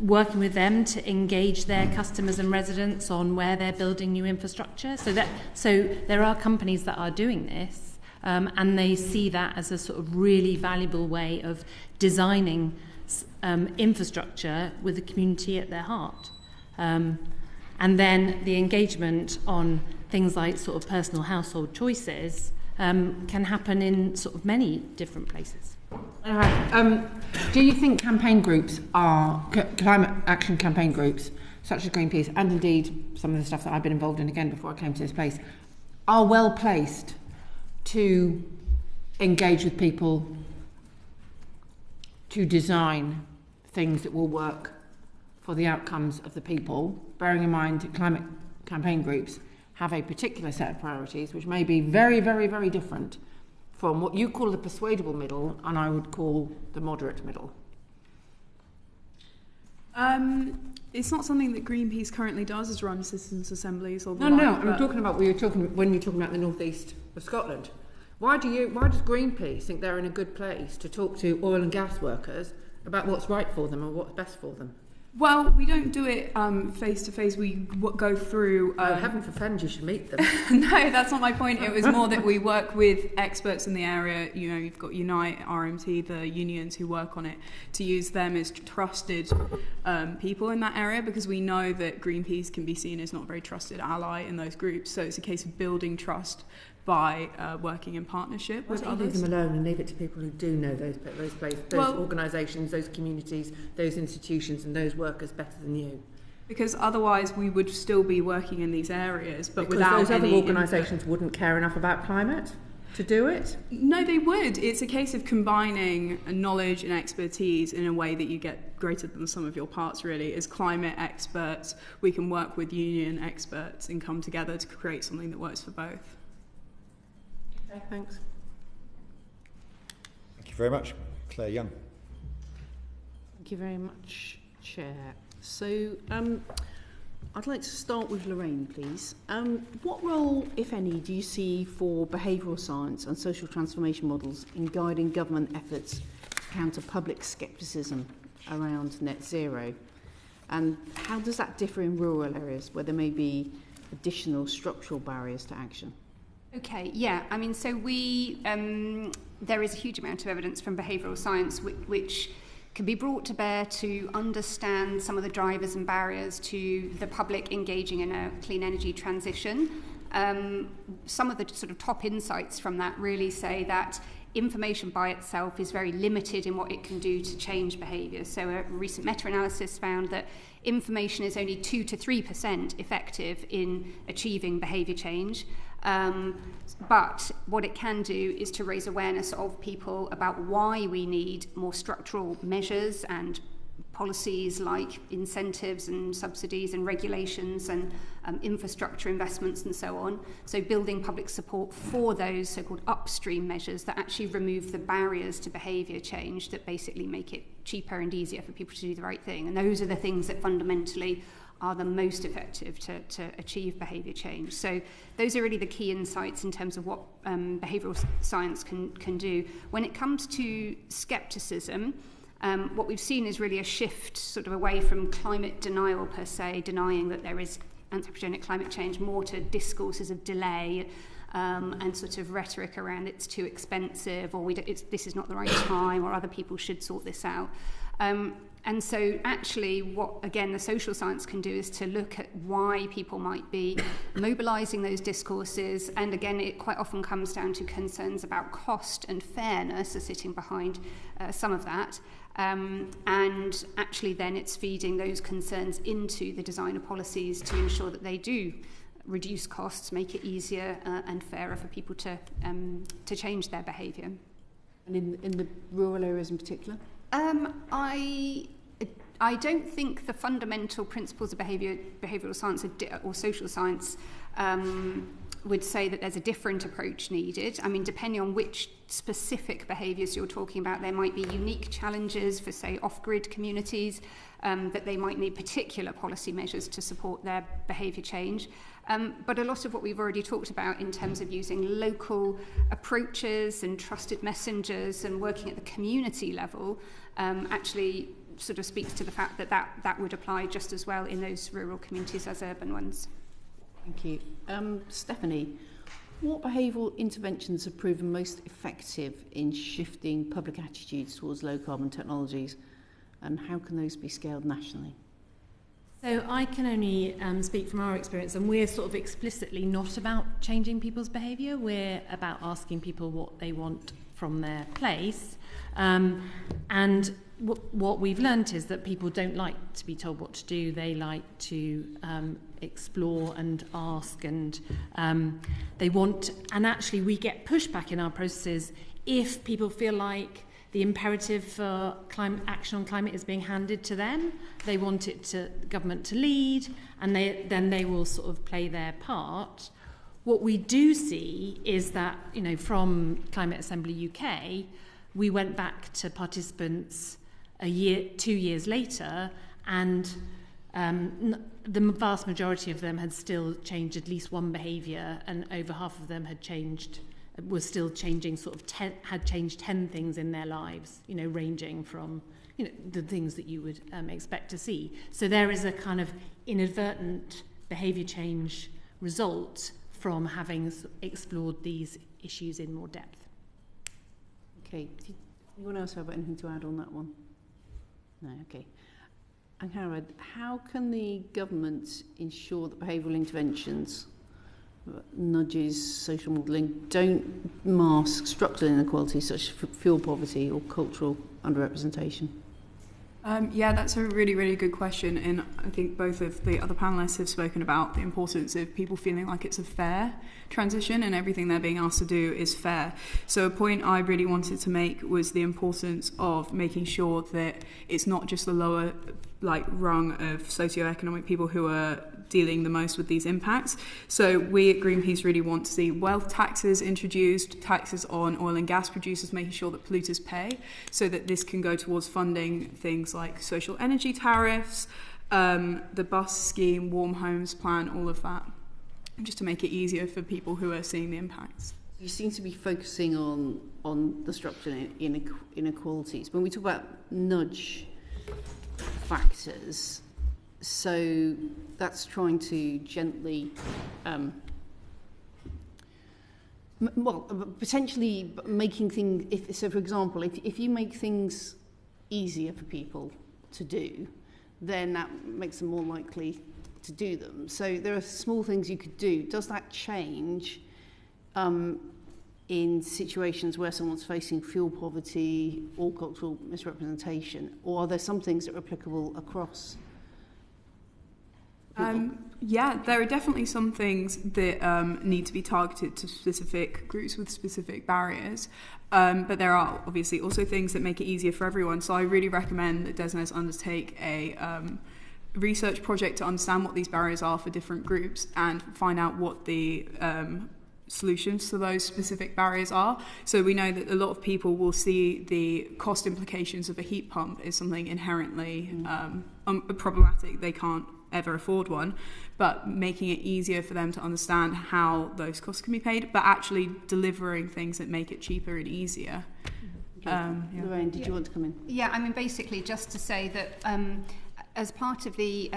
working with them to engage their customers and residents on where they're building new infrastructure. So there are companies that are doing this, and they see that as a sort of really valuable way of designing infrastructure with the community at their heart. And then the engagement on things like sort of personal household choices can happen in sort of many different places. All right. Do you think campaign groups climate action campaign groups, such as Greenpeace, and indeed some of the stuff that I've been involved in again before I came to this place, are well placed to engage with people to design things that will work for the outcomes of the people, bearing in mind climate campaign groups have a particular set of priorities which may be very, very, very different from what you call the persuadable middle and I would call the moderate middle? It's not something that Greenpeace currently does, is run citizens' assemblies or the I'm talking about when you're talking about the northeast of Scotland. Why does Greenpeace think they're in a good place to talk to oil and gas workers about what's right for them and what's best for them? Well, we don't do it face to face. We go through. Heaven forfend, you should meet them. No, that's not my point. It was more that we work with experts in the area. You know, you've got Unite, RMT, the unions who work on it, to use them as trusted people in that area, because we know that Greenpeace can be seen as not a very trusted ally in those groups. So it's a case of building trust by working in partnership with others. Leave them alone and leave it to people who do know those places, those organisations, those communities, those institutions and those workers better than you. Because otherwise we would still be working in these areas, but because without those other any organisations wouldn't care enough about climate to do it? No, they would. It's a case of combining knowledge and expertise in a way that you get greater than the sum of your parts, really. As climate experts, we can work with union experts and come together to create something that works for both. Okay, thanks. Thank you very much. Claire Young. Thank you very much, Chair. So I'd like to start with Lorraine, please. What role, if any, do you see for behavioural science and social transformation models in guiding government efforts to counter public scepticism around net zero? And how does that differ in rural areas where there may be additional structural barriers to action? Okay, yeah, I mean, so there is a huge amount of evidence from behavioural science which can be brought to bear to understand some of the drivers and barriers to the public engaging in a clean energy transition. Some of the sort of top insights from that really say that information by itself is very limited in what it can do to change behaviour. So a recent meta-analysis found that information is only 2 to 3% effective in achieving behaviour change. But what it can do is to raise awareness of people about why we need more structural measures and policies like incentives and subsidies and regulations and infrastructure investments and so on. So building public support for those so-called upstream measures that actually remove the barriers to behaviour change that basically make it cheaper and easier for people to do the right thing. And those are the things that fundamentally are the most effective to achieve behaviour change. So those are really the key insights in terms of what behavioural science can do. When it comes to scepticism, what we've seen is really a shift sort of away from climate denial per se, denying that there is anthropogenic climate change, more to discourses of delay and sort of rhetoric around it's too expensive, or this is not the right time, or other people should sort this out. And so actually what, again, the social science can do is to look at why people might be mobilising those discourses. And again, it quite often comes down to concerns about cost and fairness are sitting behind some of that. And actually then it's feeding those concerns into the design of policies to ensure that they do reduce costs, make it easier and fairer for people to change their behaviour. And in the rural areas in particular? I don't think the fundamental principles of behavioural science or social science would say that there's a different approach needed. I mean, depending on which specific behaviours you're talking about, there might be unique challenges for, say, off-grid communities, that they might need particular policy measures to support their behaviour change. But a lot of what we've already talked about in terms of using local approaches and trusted messengers and working at the community level actually sort of speaks to the fact that would apply just as well in those rural communities as urban ones. Thank you. Stephanie, what behavioural interventions have proven most effective in shifting public attitudes towards low-carbon technologies, and how can those be scaled nationally? So I can only speak from our experience, and we're sort of explicitly not about changing people's behaviour. We're about asking people what they want from their place. And what we've learnt is that people don't like to be told what to do. They like to explore and ask, and they want, and actually we get pushback in our processes if people feel like the imperative for action on climate is being handed to them. They want government to lead, and then they will sort of play their part. What we do see is that, from Climate Assembly UK, we went back to participants 2 years later, and the vast majority of them had still changed at least one behaviour, and over half of them was still changing had changed 10 things in their lives, ranging from, the things that you would expect to see. So there is a kind of inadvertent behaviour change result from having explored these issues in more depth. Okay. Anyone else have anything to add on that one? No, okay. Angharad, how can the government ensure that behavioural interventions, nudges, social modelling, don't mask structural inequalities such as fuel poverty or cultural underrepresentation? Yeah, that's a really, really good question, and I think both of the other panellists have spoken about the importance of people feeling like it's a fair transition and everything they're being asked to do is fair. So a point I really wanted to make was the importance of making sure that it's not just the lower rung of socioeconomic people who are dealing the most with these impacts. So we at Greenpeace really want to see wealth taxes introduced, taxes on oil and gas producers, making sure that polluters pay, so that this can go towards funding things like social energy tariffs, the bus scheme, warm homes plan, all of that, just to make it easier for people who are seeing the impacts. You seem to be focusing on the structural inequalities. When we talk about nudge factors, so that's trying to gently, potentially making things, so for example, if you make things easier for people to do, then that makes them more likely to do them. So there are small things you could do. Does that change in situations where someone's facing fuel poverty or cultural misrepresentation, or are there some things that are applicable across? Yeah, there are definitely some things that need to be targeted to specific groups with specific barriers, but there are obviously also things that make it easier for everyone. So I really recommend that DESNZ undertake a research project to understand what these barriers are for different groups and find out what the solutions to those specific barriers are. So we know that a lot of people will see the cost implications of a heat pump as something inherently problematic. They can't ever afford one, but making it easier for them to understand how those costs can be paid, but actually delivering things that make it cheaper and easier. Lorraine, did you want to come in? Yeah, I mean, basically just to say that as part of the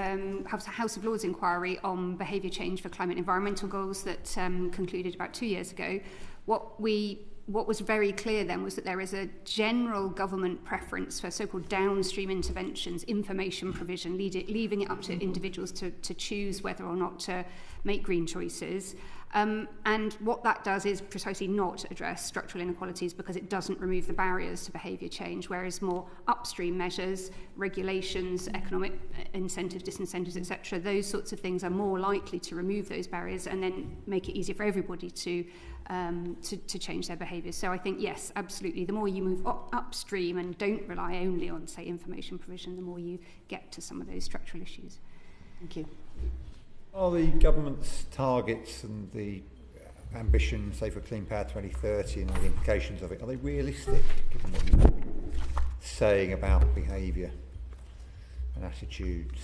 House of Lords inquiry on behaviour change for climate and environmental goals that concluded about 2 years ago, what was very clear then was that there is a general government preference for so-called downstream interventions, information provision, leaving it up to individuals to choose whether or not to make green choices. And what that does is precisely not address structural inequalities because it doesn't remove the barriers to behaviour change, whereas more upstream measures, regulations, economic incentives, disincentives, etc., those sorts of things are more likely to remove those barriers and then make it easier for everybody to change their behaviours. So I think, yes, absolutely, the more you move upstream and don't rely only on, say, information provision, the more you get to some of those structural issues. Thank you. Are the government's targets and the ambition, say, for Clean Power 2030 and all the implications of it, are they realistic, given what you're saying about behaviour and attitudes?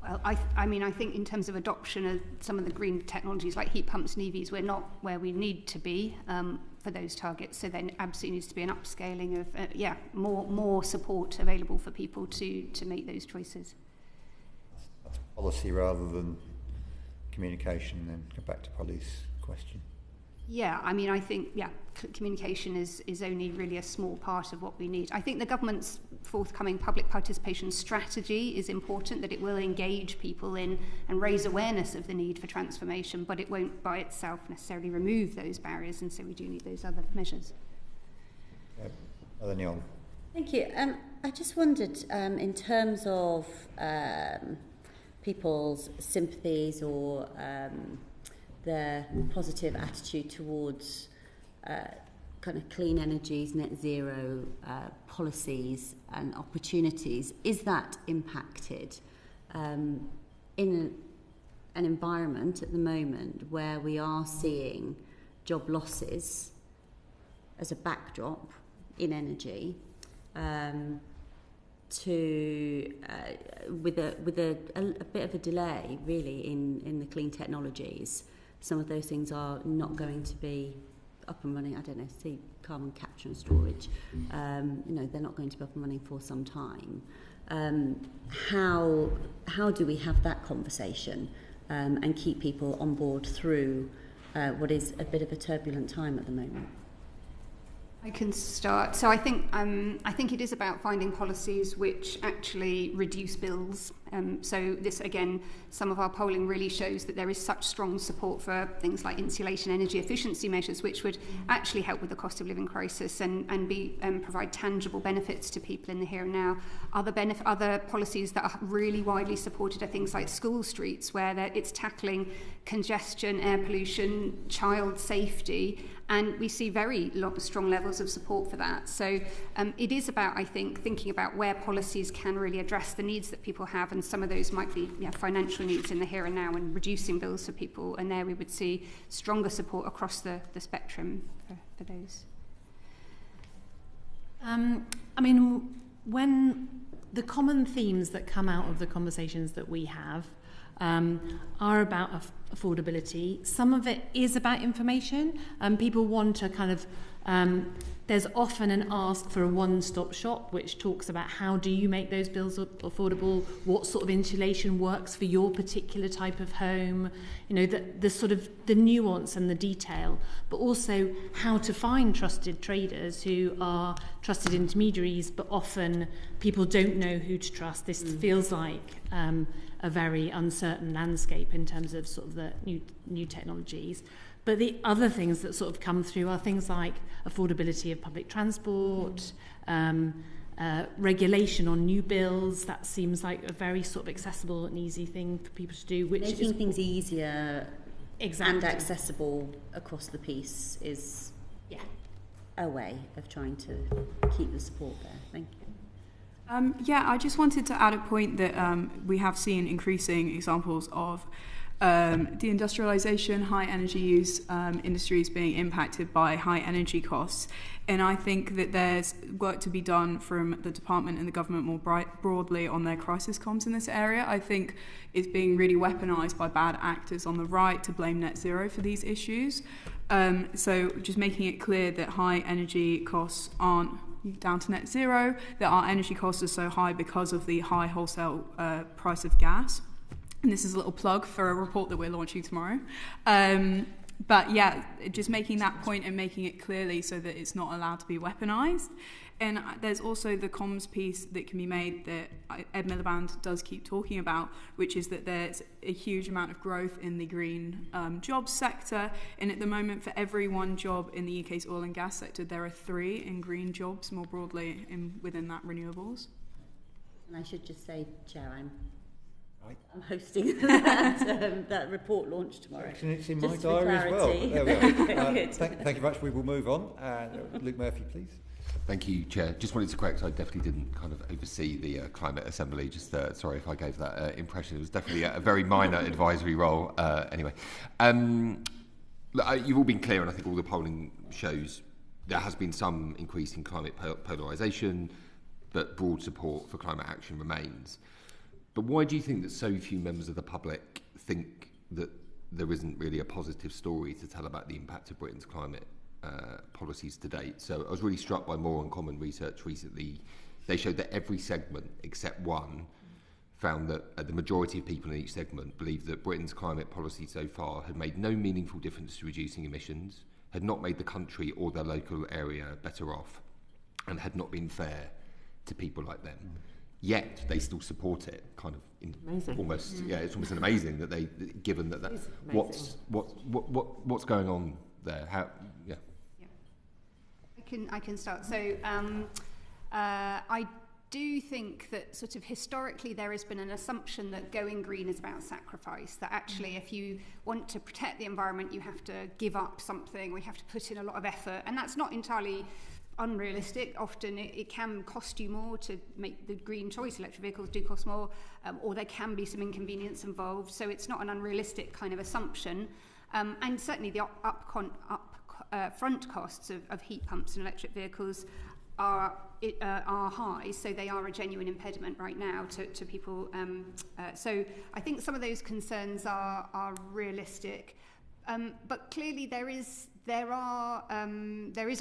Well, I mean, I think in terms of adoption of some of the green technologies like heat pumps and EVs, we're not where we need to be for those targets. So there absolutely needs to be an upscaling of, more support available for people to make those choices. That's policy rather than communication. Then go back to Polly's question. Yeah, I mean, I think, communication is only really a small part of what we need. I think the government's forthcoming public participation strategy is important, that it will engage people in and raise awareness of the need for transformation, but it won't by itself necessarily remove those barriers, and so we do need those other measures. Thank you. I just wondered, in terms of people's sympathies or their positive attitude towards kind of clean energies, net zero policies and opportunities, is that impacted in an environment at the moment where we are seeing job losses as a backdrop in energy, with a bit of a delay really in the clean technologies? Some of those things are not going to be up and running. I don't know, see carbon capture and storage. They're not going to be up and running for some time. How do we have that conversation and keep people on board through what is a bit of a turbulent time at the moment? I can start. So I think it is about finding policies which actually reduce bills. So this, again, some of our polling really shows that there is such strong support for things like insulation, energy efficiency measures, which would actually help with the cost of living crisis and provide tangible benefits to people in the here and now. Other policies that are really widely supported are things like school streets, where it's tackling congestion, air pollution, child safety, and we see very strong levels of support for that. So it is about, I think, thinking about where policies can really address the needs that people have, and some of those might be financial needs in the here and now and reducing bills for people, and there we would see stronger support across the spectrum for those. I mean, when the common themes that come out of the conversations that we have are about affordability. Some of it is about information. People want to kind of, there's often an ask for a one-stop shop which talks about how do you make those bills affordable, what sort of insulation works for your particular type of home, the sort of the nuance and the detail, but also how to find trusted traders who are trusted intermediaries, but often people don't know who to trust. This feels like a very uncertain landscape in terms of sort of the new technologies. But the other things that sort of come through are things like affordability of public transport, regulation on new builds. That seems like a very sort of accessible and easy thing for people to do. Making things easier exactly. and accessible across the piece is a way of trying to keep the support there. Thank you. I just wanted to add a point that we have seen increasing examples of deindustrialization, high energy use industries being impacted by high energy costs. And I think that there's work to be done from the department and the government more broadly on their crisis comms in this area. I think it's being really weaponized by bad actors on the right to blame net zero for these issues. So just making it clear that high energy costs aren't down to net zero, that our energy costs are so high because of the high wholesale price of gas. And this is a little plug for a report that we're launching tomorrow. But yeah, just making that point and making it clearly so that it's not allowed to be weaponized. And there's also the comms piece that can be made that Ed Miliband does keep talking about, which is that there's a huge amount of growth in the green jobs sector. And at the moment, for every one job in the UK's oil and gas sector, there are 3 in green jobs more broadly within that renewables. And I should just say, Chair, I'm hosting that report launch tomorrow. It's in my diary as well. There we are. Thank you very much. We will move on. Luke Murphy, please. Thank you, Chair. Just wanted to correct, I definitely didn't kind of oversee the Climate Assembly. Just sorry if I gave that impression. It was definitely a very minor advisory role. Anyway, you've all been clear, and I think all the polling shows there has been some increase in climate polarisation, but broad support for climate action remains. But why do you think that so few members of the public think that there isn't really a positive story to tell about the impact of Britain's climate policies to date? So I was really struck by More in Common research recently. They showed that every segment except one found that the majority of people in each segment believed that Britain's climate policy so far had made no meaningful difference to reducing emissions, had not made the country or their local area better off, and had not been fair to people like them. Yet they still support it, kind of almost. Yeah, it's almost amazing that they, given that what's going on there. I can start. So I do think that sort of historically there has been an assumption that going green is about sacrifice, that actually if you want to protect the environment you have to give up something, we have to put in a lot of effort, and that's not entirely unrealistic. Often it can cost you more to make the green choice. Electric vehicles do cost more, or there can be some inconvenience involved, so it's not an unrealistic kind of assumption. And certainly the front costs of heat pumps and electric vehicles are high, so they are a genuine impediment right now to people. So I think some of those concerns are realistic, but clearly there is a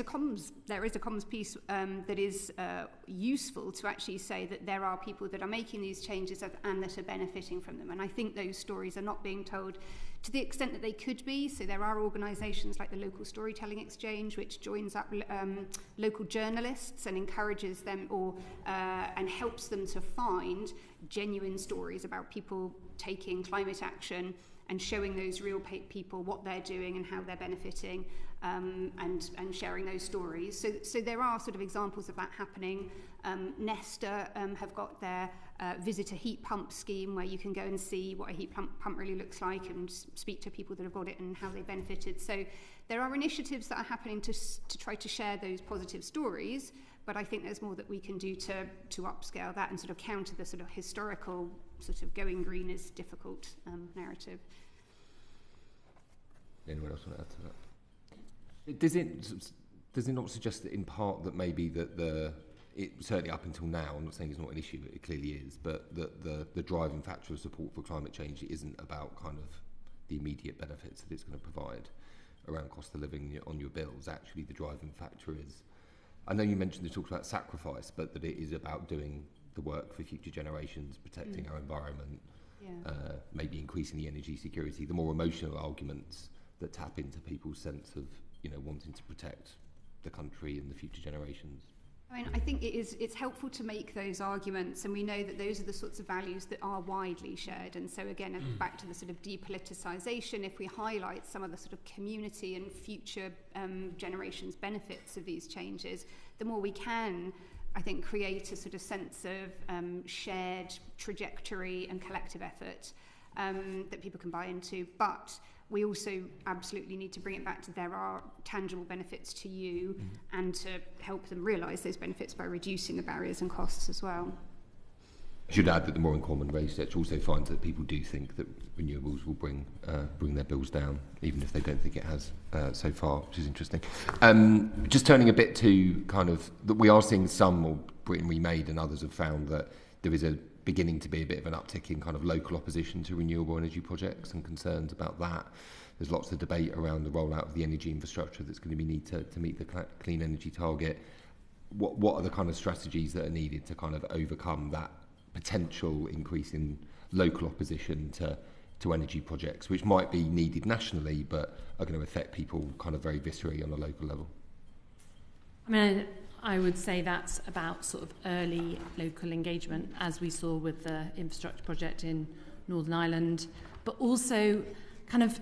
comms piece that is useful to actually say that there are people that are making these changes and that are benefiting from them. And I think those stories are not being told to the extent that they could be. So there are organisations like the Local Storytelling Exchange, which joins up local journalists and encourages them and helps them to find genuine stories about people taking climate action and showing those real people what they're doing and how they're benefiting, and sharing those stories. So there are sort of examples of that happening. Nesta have got their visitor heat pump scheme, where you can go and see what a heat pump really looks like and speak to people that have got it and how they benefited. So there are initiatives that are happening to try to share those positive stories, but I think there's more that we can do to upscale that and sort of counter the sort of historical sort of going green is difficult narrative. Anyone else want to add to that? Does it not suggest that in part that maybe that certainly up until now, I'm not saying it's not an issue, it clearly is, but that the driving factor of support for climate change isn't about kind of the immediate benefits that it's going to provide around cost of living on your bills. Actually, the driving factor is, I know you mentioned you talked about sacrifice, but that it is about doing the work for future generations, protecting our environment, maybe increasing the energy security, the more emotional arguments that tap into people's sense of, wanting to protect the country and the future generations. I mean, I think it's helpful to make those arguments, and we know that those are the sorts of values that are widely shared. And so again, back to the sort of depoliticisation, if we highlight some of the sort of community and future generations' benefits of these changes, the more we can, I think, create a sort of sense of shared trajectory and collective effort that people can buy into. But we also absolutely need to bring it back to there are tangible benefits to you and to help them realise those benefits by reducing the barriers and costs as well. I should add that the More in Common research also finds that people do think that renewables will bring their bills down, even if they don't think it has so far, which is interesting. Just turning a bit to kind of that we are seeing some, or Britain Remade and others have found that there is beginning to be a bit of an uptick in kind of local opposition to renewable energy projects and concerns about that. There's lots of debate around the rollout of the energy infrastructure that's going to be needed to meet the clean energy target. What are the kind of strategies that are needed to kind of overcome that potential increase in local opposition to energy projects, which might be needed nationally but are going to affect people kind of very viscerally on a local level? I mean, I would say that's about sort of early local engagement, as we saw with the infrastructure project in Northern Ireland, but also kind of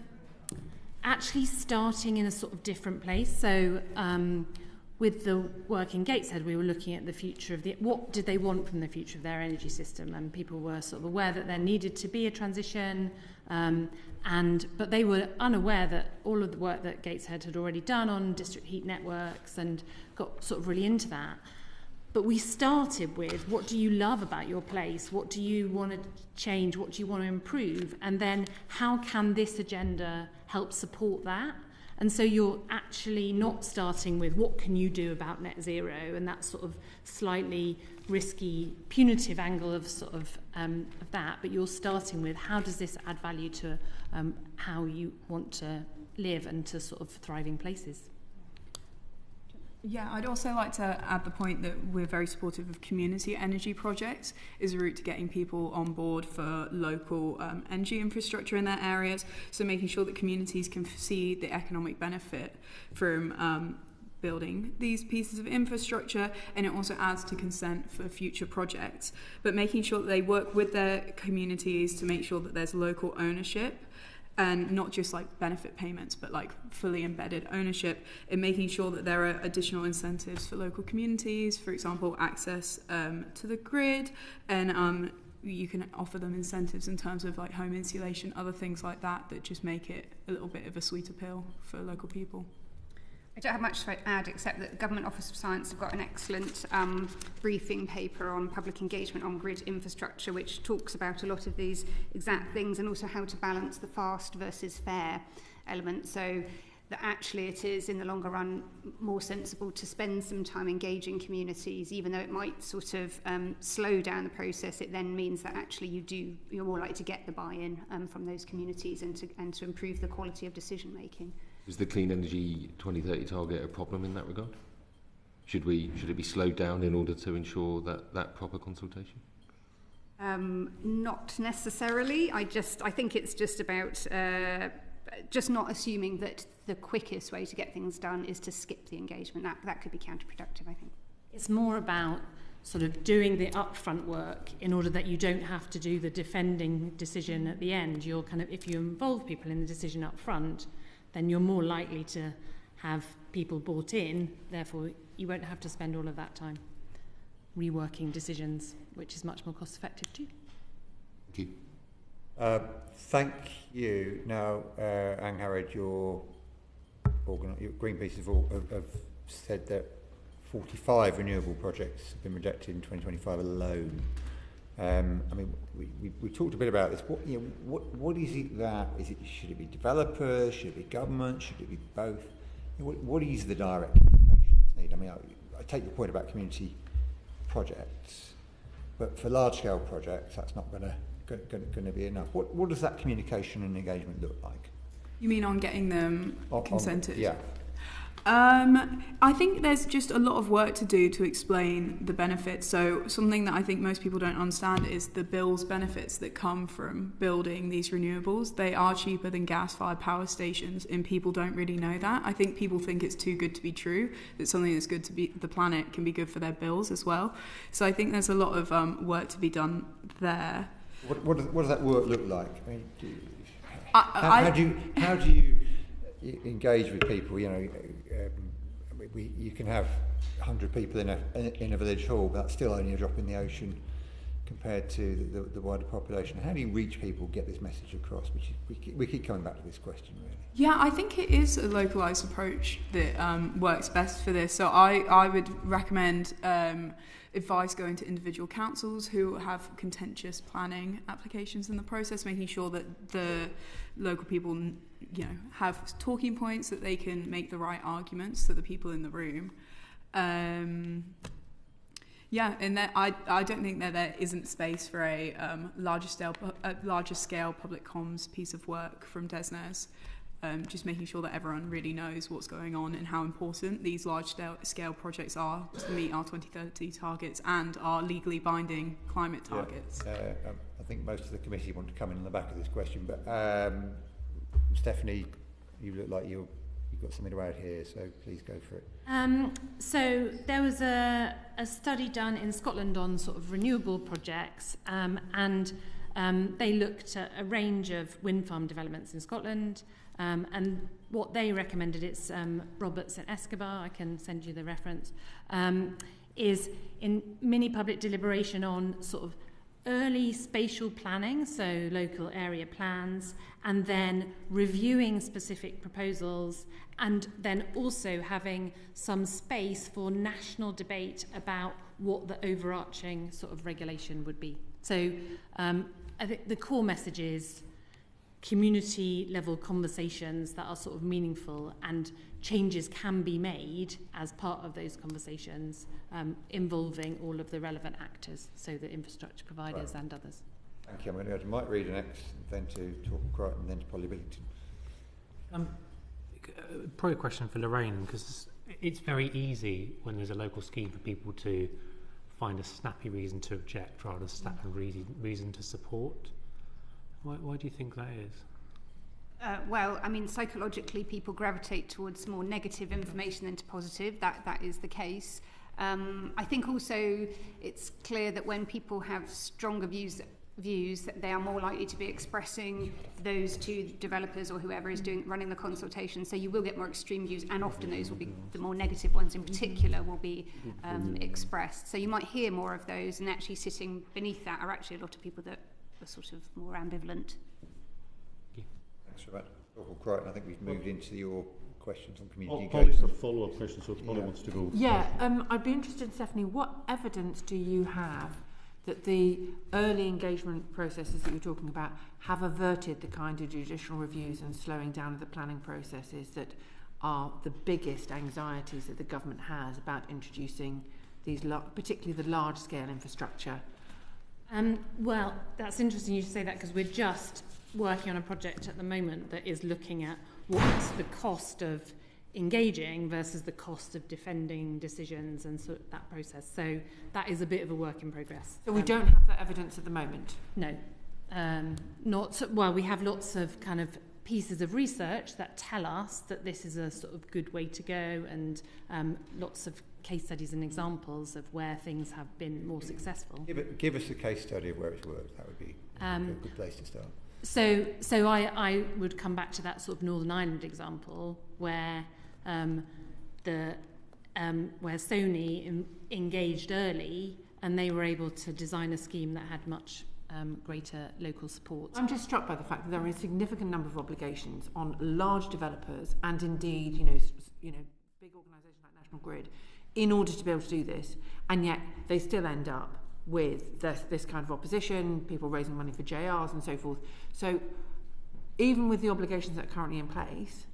actually starting in a sort of different place. So with the work in Gateshead, we were looking at the future of what did they want from the future of their energy system, and people were sort of aware that there needed to be a transition, but they were unaware that all of the work that Gateshead had already done on district heat networks and got sort of really into that. But we started with, what do you love about your place? What do you want to change? What do you want to improve? And then how can this agenda help support that? And so you're actually not starting with what can you do about net zero and that sort of slightly risky, punitive angle of sort of that, but you're starting with how does this add value to how you want to live and to sort of thriving places. Yeah, I'd also like to add the point that we're very supportive of community energy projects as a route to getting people on board for local energy infrastructure in their areas. So making sure that communities can see the economic benefit from building these pieces of infrastructure, and it also adds to consent for future projects. But making sure that they work with their communities to make sure that there's local ownership, and not just like benefit payments, but like fully embedded ownership, and making sure that there are additional incentives for local communities, for example, access to the grid, and you can offer them incentives in terms of like home insulation, other things like that just make it a little bit of a sweeter pill for local people. I don't have much to add except that the Government Office of Science have got an excellent briefing paper on public engagement on grid infrastructure, which talks about a lot of these exact things and also how to balance the fast versus fair element. So that actually it is, in the longer run, more sensible to spend some time engaging communities, even though it might sort of slow down the process. It then means that actually you're more likely to get the buy-in from those communities and to improve the quality of decision making. Is the clean energy 2030 target a problem in that regard? Should it be slowed down in order to ensure that proper consultation? Not necessarily. I think it's just about just not assuming that the quickest way to get things done is to skip the engagement. That could be counterproductive, I think. It's more about sort of doing the upfront work in order that you don't have to do the defending decision at the end. You're kind of, if you involve people in the decision up front, then you're more likely to have people bought in, therefore you won't have to spend all of that time reworking decisions, which is much more cost effective too. Thank you. Thank you. Now, Anne Harrod, your Greenpeace have said that 45 renewable projects have been rejected in 2025 alone. I mean, we talked a bit about this. What is it that should it be developers? Should it be government? Should it be both? What is the direct communication that's needed? I mean, I take your point about community projects, but for large-scale projects, that's not going to be enough. What does that communication and engagement look like? You mean on getting them consented? Yeah. I think there's just a lot of work to do to explain the benefits. So something that I think most people don't understand is the bills benefits that come from building these renewables. They are cheaper than gas-fired power stations, and people don't really know that. I think people think it's too good to be true, that something that's good to be the planet can be good for their bills as well. So I think there's a lot of work to be done there. What does that work look like? I mean, how do you engage with people? You know, you can have 100 people in a village hall, but that's still only a drop in the ocean compared to the wider population. How do you reach people, get this message across? Which we keep coming back to this question, really. Yeah, I think it is a localised approach that works best for this. So I would recommend advice going to individual councils who have contentious planning applications in the process, making sure that the local people, you know, have talking points, that they can make the right arguments to the people in the room. Yeah, and that I don't think that there isn't space for a larger scale public comms piece of work from DESNZ. Just making sure that everyone really knows what's going on and how important these large-scale projects are to meet our 2030 targets and our legally binding climate targets. Yeah, I think most of the committee want to come in on the back of this question, but Stephanie, you look like you've got something to add here, so please go for it. So there was a study done in Scotland on sort of renewable projects, and they looked at a range of wind farm developments in Scotland. And what they recommended, it's Roberts and Escobar, I can send you the reference, is in mini public deliberation on sort of early spatial planning, so local area plans, and then reviewing specific proposals, and then also having some space for national debate about what the overarching sort of regulation would be. So I think the core message is community level conversations that are sort of meaningful, and changes can be made as part of those conversations, involving all of the relevant actors, so the infrastructure providers and others. Thank you. I'm going to go to Mike Reader next, then to Torquil Crichton, then to Polly Billington. Probably a question for Lorraine, because it's very easy when there's a local scheme for people to find a snappy reason to object rather than a snappy reason to support. Why do you think that is? Well, I mean, psychologically, people gravitate towards more negative information than to positive. That is the case. I think also it's clear that when people have stronger views that they are more likely to be expressing those to developers or whoever is running the consultation. So you will get more extreme views, and often those will be the more negative ones in particular will be expressed. So you might hear more of those, and actually sitting beneath that are actually a lot of people that are sort of more ambivalent. Thanks for that. Torquil Crichton, I think we've moved into your questions on community engagement. Polly's a follow-up question, so Polly wants to go. Yeah, I'd be interested, Stephanie, what evidence do you have that the early engagement processes that you're talking about have averted the kind of judicial reviews and slowing down of the planning processes that are the biggest anxieties that the government has about introducing these, particularly the large-scale infrastructure? Well, that's interesting you say that, because we're just working on a project at the moment that is looking at what's the cost of engaging versus the cost of defending decisions and sort of that process. So that is a bit of a work in progress. So we don't have that evidence at the moment? No. Well, we have lots of kind of pieces of research that tell us that this is a sort of good way to go, and lots of case studies and examples of where things have been more successful. Give us a case study of where it's worked. That would be a good place to start. So I would come back to that sort of Northern Ireland example where where Sony engaged early, and they were able to design a scheme that had much greater local support. I'm just struck by the fact that there are a significant number of obligations on large developers, and indeed, big organisations like National Grid, in order to be able to do this, and yet they still end up with this kind of opposition, people raising money for JRs and so forth. So even with the obligations that are currently in place,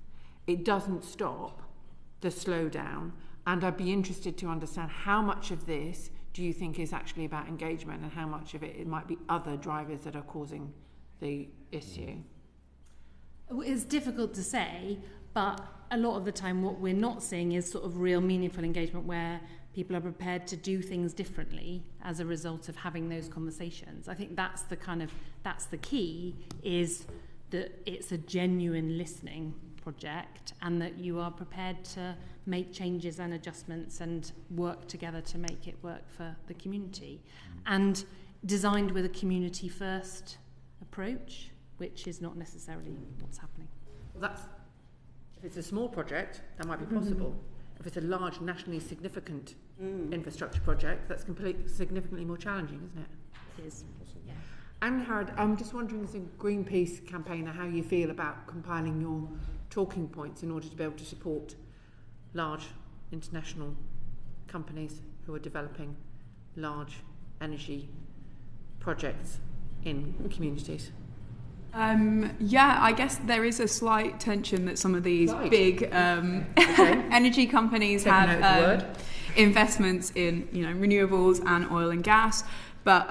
it doesn't stop the slowdown. And I'd be interested to understand how much of this do you think is actually about engagement, and how much of it might be other drivers that are causing the issue? It's difficult to say, But a lot of the time what we're not seeing is sort of real meaningful engagement where people are prepared to do things differently as a result of having those conversations. I think that's the key, is that it's a genuine listening project and that you are prepared to make changes and adjustments and work together to make it work for the community. And designed with a community first approach, which is not necessarily what's happening. Well, if it's a small project, that might be possible. If it's a large, nationally significant infrastructure project, that's significantly more challenging, isn't it? It is. Yeah. And Harrod, I'm just wondering, as a Greenpeace campaigner, how you feel about compiling your talking points in order to be able to support large international companies who are developing large energy projects in communities. I guess there is a slight tension that some of these big energy companies have investments in, renewables and oil and gas, but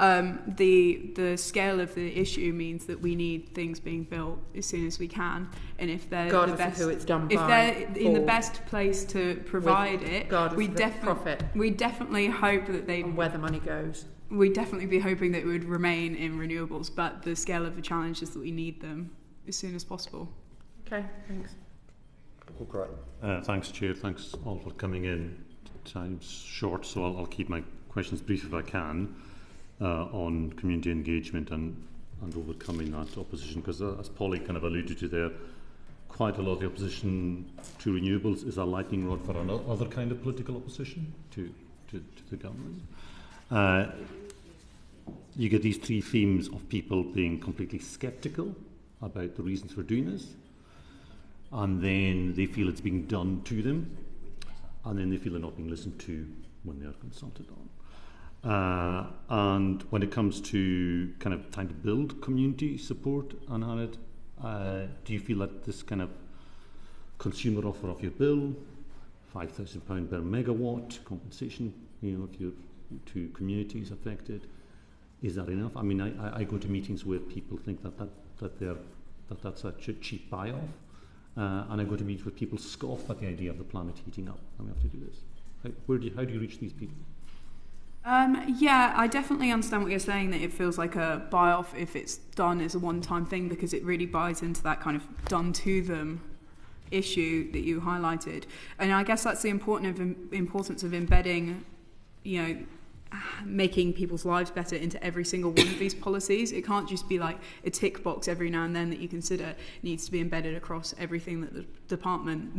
the scale of the issue means that we need things being built as soon as we can, and if they're the best, who it's done if by, they're in the best place to provide it, we definitely hope that they and where the money goes. We'd definitely be hoping that it would remain in renewables, but the scale of the challenge is that we need them as soon as possible. Okay, thanks. Thanks, Chair. Thanks all for coming in. Time's short, so I'll keep my questions brief if I can on community engagement and overcoming that opposition, because as Polly kind of alluded to there, quite a lot of the opposition to renewables is a lightning rod for another kind of political opposition to the government. You get these three themes of people being completely sceptical about the reasons for doing this, and then they feel it's being done to them, and then they feel they're not being listened to when they are consulted on. And when it comes to kind of trying to build community support on it, do you feel that this kind of consumer offer of your bill, £5,000 per megawatt compensation, if you're to communities affected, is that enough? I mean, I go to meetings where people think that's a cheap buy-off, and I go to meetings where people scoff at the idea of the planet heating up, and we have to do this. How do you reach these people? I definitely understand what you're saying, that it feels like a buy-off if it's done as a one-time thing, because it really buys into that kind of done-to-them issue that you highlighted. And I guess that's the importance of embedding, making people's lives better into every single one of these policies. It can't just be like a tick box every now and then that you consider. It needs to be embedded across everything that the department,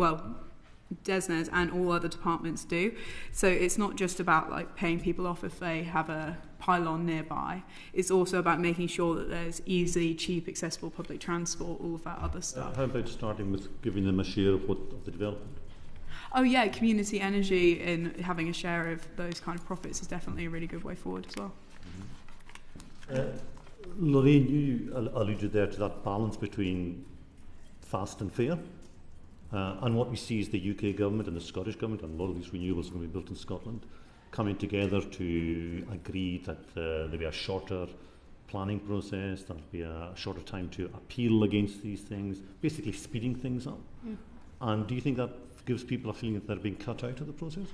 DESNZ and all other departments do. So it's not just about like paying people off if they have a pylon nearby. It's also about making sure that there's easy, cheap, accessible public transport, all of that other stuff. How about starting with giving them a share of the development? Oh yeah, community energy and having a share of those kind of profits is definitely a really good way forward as well. Lorraine, you alluded there to that balance between fast and fair. And what we see is the UK government and the Scottish government, and a lot of these renewables are going to be built in Scotland, coming together to agree that there'll be a shorter planning process, there'll be a shorter time to appeal against these things, basically speeding things up. And do you think that gives people a feeling that they're being cut out of the process?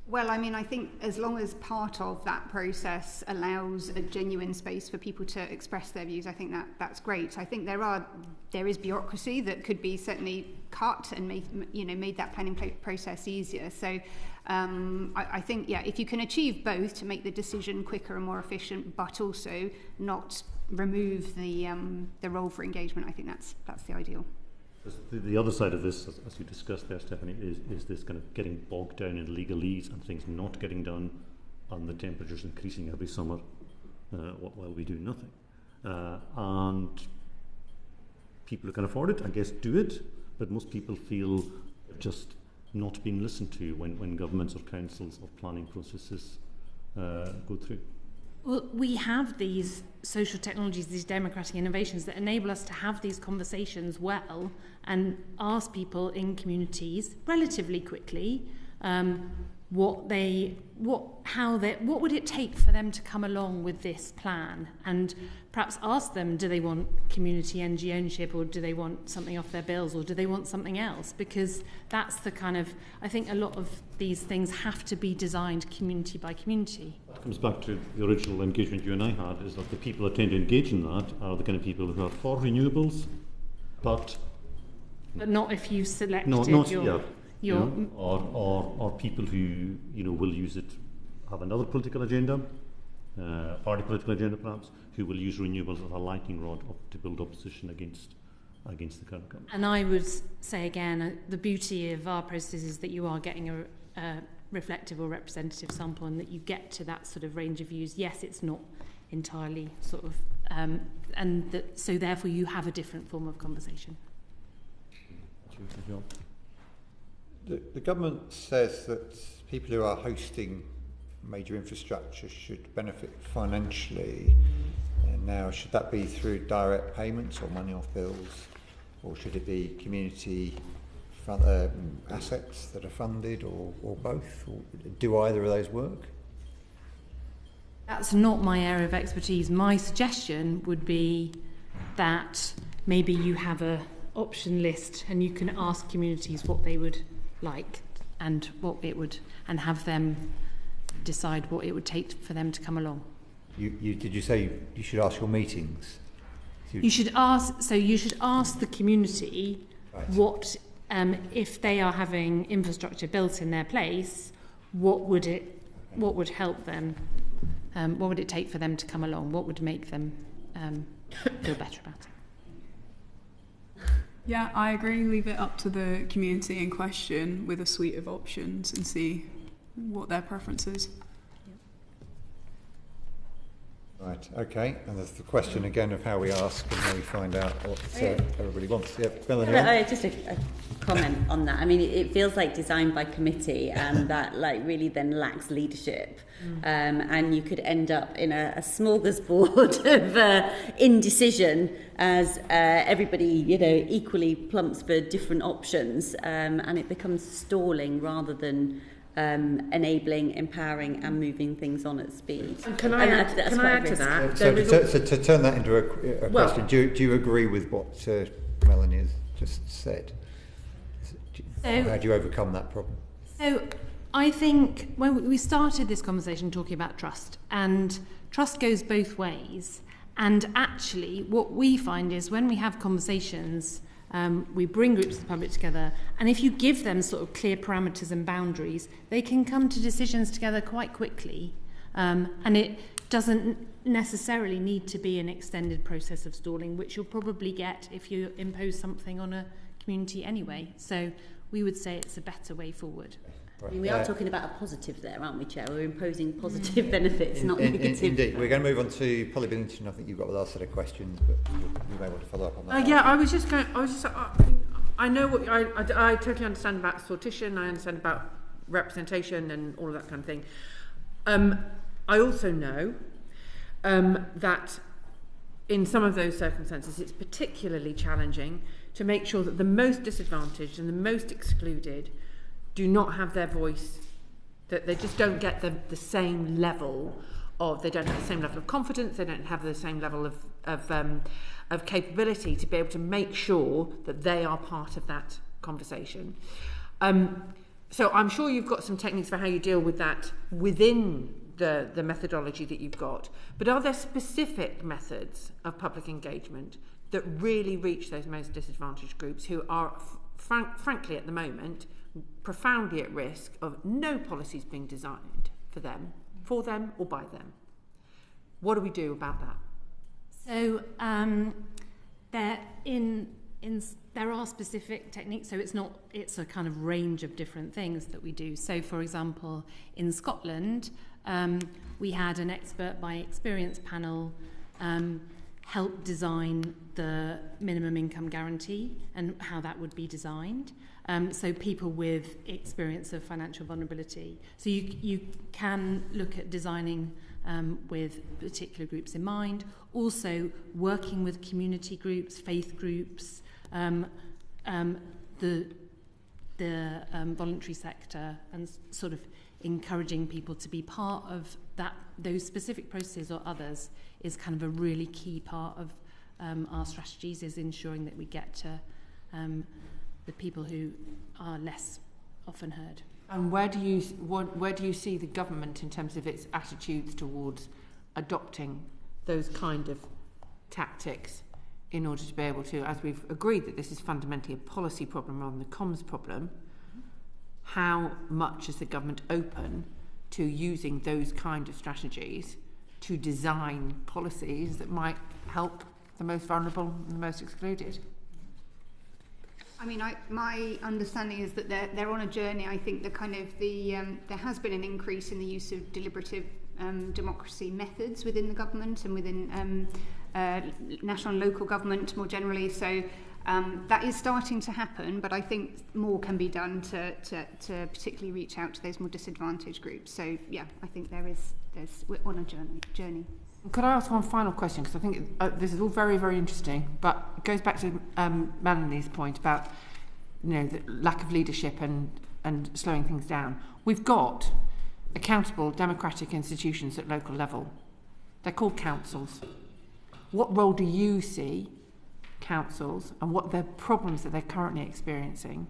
Well, I mean, I think as long as part of that process allows a genuine space for people to express their views, I think that's great. I think there is bureaucracy that could be certainly cut and made that planning process easier. So I think, if you can achieve both to make the decision quicker and more efficient, but also not remove the role for engagement, I think that's the ideal. The other side of this, as you discussed there, Stephanie, is this kind of getting bogged down in legalese and things not getting done, and the temperatures increasing every summer while we do nothing. And people who can afford it, I guess, do it, but most people feel just not being listened to when governments or councils or planning processes go through. Well, we have these social technologies, these democratic innovations that enable us to have these conversations and ask people in communities relatively quickly what would it take for them to come along with this plan, and perhaps ask them, do they want community energy ownership, or do they want something off their bills, or do they want something else? Because that's the kind of, I think a lot of these things have to be designed community by community. That comes back to the original engagement you and I had, is that the people that tend to engage in that are the kind of people who are for renewables, but not if you selected or people who will use it, have another political agenda, party political agenda perhaps, who will use renewables as a lightning rod to build opposition against the current government. And I would say again, the beauty of our process is that you are getting a reflective or representative sample, and that you get to that sort of range of views. Yes, it's not entirely sort of, so therefore you have a different form of conversation. The government says that people who are hosting major infrastructure should benefit financially. And now, should that be through direct payments or money off bills, or should it be community assets that are funded, or both? Or do either of those work? That's not my area of expertise. My suggestion would be that maybe you have a option list and you can ask communities what they would like and what it would, and have them decide what it would take for them to come along. Did you say you should ask your meetings? You should ask the community, right, what if they are having infrastructure built in their place, what would help them? What would it take for them to come along? What would make them feel better about it? Yeah, I agree. Leave it up to the community in question with a suite of options and see what their preference is. Right, okay. And there's the question again of how we ask and how we find out what everybody wants. Yeah, Melanie? Just a comment on that. I mean, it feels like designed by committee, and that really then lacks leadership. And you could end up in a smorgasbord of indecision as everybody, equally plumps for different options, and it becomes stalling rather than enabling, empowering, and moving things on at speed. Can I add to that? So to turn that into a question, do you agree with what Melanie has just said? How do you overcome that problem? So I think when we started this conversation talking about trust, and trust goes both ways. And actually, what we find is when we have conversations, we bring groups of the public together, and if you give them sort of clear parameters and boundaries, they can come to decisions together quite quickly. And it doesn't necessarily need to be an extended process of stalling, which you'll probably get if you impose something on a community anyway. So we would say it's a better way forward. I mean, we are talking about a positive there, aren't we, Chair? We're imposing positive benefits, not negative. Indeed. We're going to move on to Polly Billington. I think you've got the last set of questions, but you may want to follow up on that. I know what I totally understand about sortition. I understand about representation and all of that kind of thing. I also know that in some of those circumstances, it's particularly challenging to make sure that the most disadvantaged and the most excluded do not have their voice, that they just don't get the same level of, they don't have the same level of confidence, they don't have the same level of capability to be able to make sure that they are part of that conversation. So I'm sure you've got some techniques for how you deal with that within the methodology that you've got, but are there specific methods of public engagement that really reach those most disadvantaged groups who are, frankly at the moment, profoundly at risk of no policies being designed for them or by them? What do we do about that? So there are specific techniques, so it's a kind of range of different things that we do. So for example, in Scotland, we had an expert by experience panel help design the minimum income guarantee and how that would be designed. So people with experience of financial vulnerability. So you can look at designing with particular groups in mind. Also working with community groups, faith groups, the voluntary sector, and sort of encouraging people to be part of those specific processes or others is kind of a really key part of our strategies, is ensuring that we get to the people who are less often heard. And where do you see the government in terms of its attitudes towards adopting those kind of tactics in order to be able to, as we've agreed that this is fundamentally a policy problem rather than a comms problem, how much is the government open to using those kind of strategies to design policies that might help the most vulnerable and the most excluded? I mean, my understanding is that they're on a journey. I think there has been an increase in the use of deliberative democracy methods within the government and within national and local government more generally. So that is starting to happen, but I think more can be done to particularly reach out to those more disadvantaged groups. So yeah, I think we're on a journey. Could I ask one final question? Because I think this is all very, very interesting, but it goes back to Melanie's point about, the lack of leadership and slowing things down. We've got accountable democratic institutions at local level. They're called councils. What role do you see councils, and what are the problems that they're currently experiencing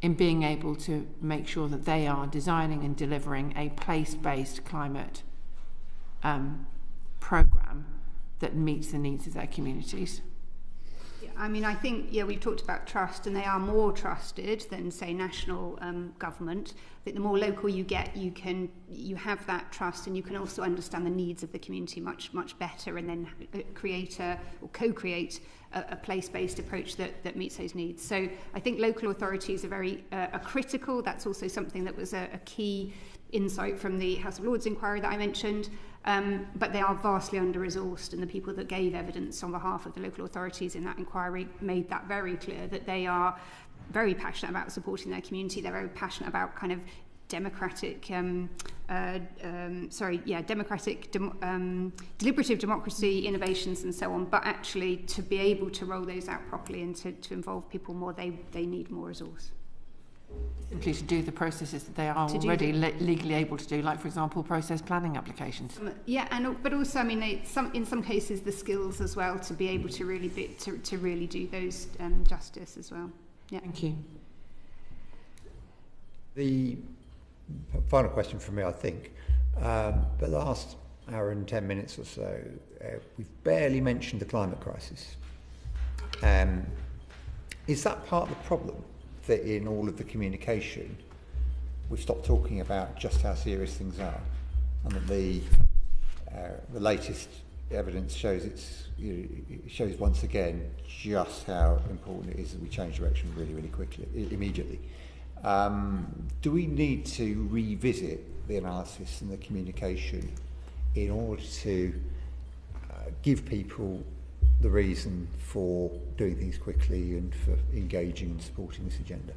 in being able to make sure that they are designing and delivering a place-based climate programme that meets the needs of their communities? Yeah, I mean, I think, we've talked about trust, and they are more trusted than, say, national government. I think the more local you get, you have that trust, and you can also understand the needs of the community much, much better, and then co-create a place-based approach that meets those needs. So I think local authorities are critical. That's also something that was a key insight from the House of Lords inquiry that I mentioned, but they are vastly under-resourced, and the people that gave evidence on behalf of the local authorities in that inquiry made that very clear, that they are very passionate about supporting their community. They're very passionate about kind of deliberative democracy, innovations and so on, but actually to be able to roll those out properly and to involve people more, they need more resource. Simply to do the processes that they are already legally able to do, like, for example, process planning applications. But also, I mean, in some cases, the skills as well to be able to really do those justice as well. Yeah. Thank you. The final question from me, I think. The last hour and 10 minutes or so, we've barely mentioned the climate crisis. Is that part of the problem? That in all of the communication, we've stopped talking about just how serious things are, and that the latest evidence shows it shows once again just how important it is that we change direction really, really quickly, immediately. Do we need to revisit the analysis and the communication in order to give people the reason for doing things quickly and for engaging and supporting this agenda?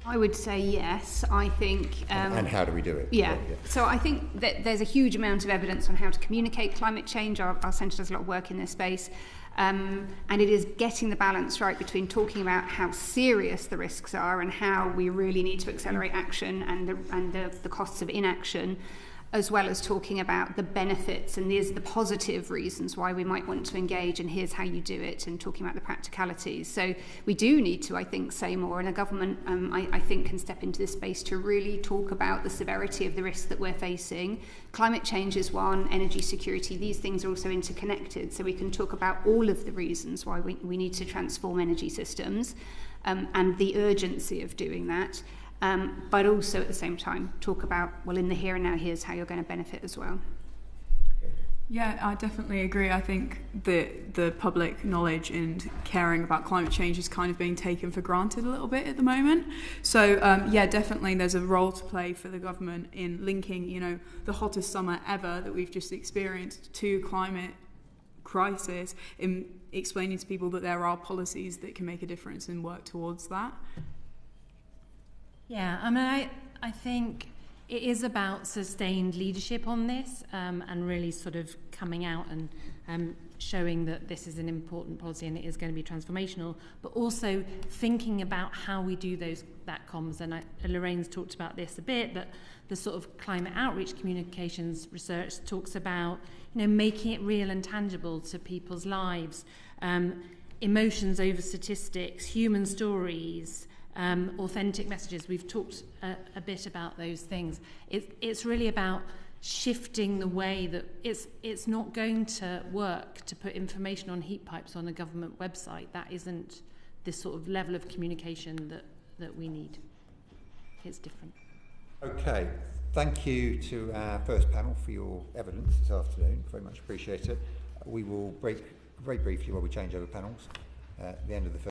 I would say yes. I think... and how do we do it? Yeah. So I think that there's a huge amount of evidence on how to communicate climate change. Our centre does a lot of work in this space. And it is getting the balance right between talking about how serious the risks are and how we really need to accelerate action and the costs of inaction, as well as talking about the benefits and these are the positive reasons why we might want to engage, and here's how you do it, and talking about the practicalities. So we do need to, I think, say more, and the government, I think, can step into this space to really talk about the severity of the risks that we're facing. Climate change is one, energy security, these things are also interconnected, so we can talk about all of the reasons why we need to transform energy systems, and the urgency of doing that. But also at the same time talk about, well, in the here and now, here's how you're going to benefit as well. Yeah, I definitely agree. I think that the public knowledge and caring about climate change is kind of being taken for granted a little bit at the moment. So, definitely there's a role to play for the government in linking, the hottest summer ever that we've just experienced to climate crisis, in explaining to people that there are policies that can make a difference and work towards that. Yeah, I mean, I think it is about sustained leadership on this, and really sort of coming out and showing that this is an important policy and it is going to be transformational, but also thinking about how we do that comms. And Lorraine's talked about this a bit, but the sort of climate outreach communications research talks about, making it real and tangible to people's lives, emotions over statistics, human stories, authentic messages. We've talked a bit about those things. It's really about shifting the way that it's not going to work to put information on heat pipes on a government website. That isn't the sort of level of communication that we need. It's different. Okay, thank you to our first panel for your evidence this afternoon. Very much appreciate it. We will break very briefly while we change over panels at the end of the first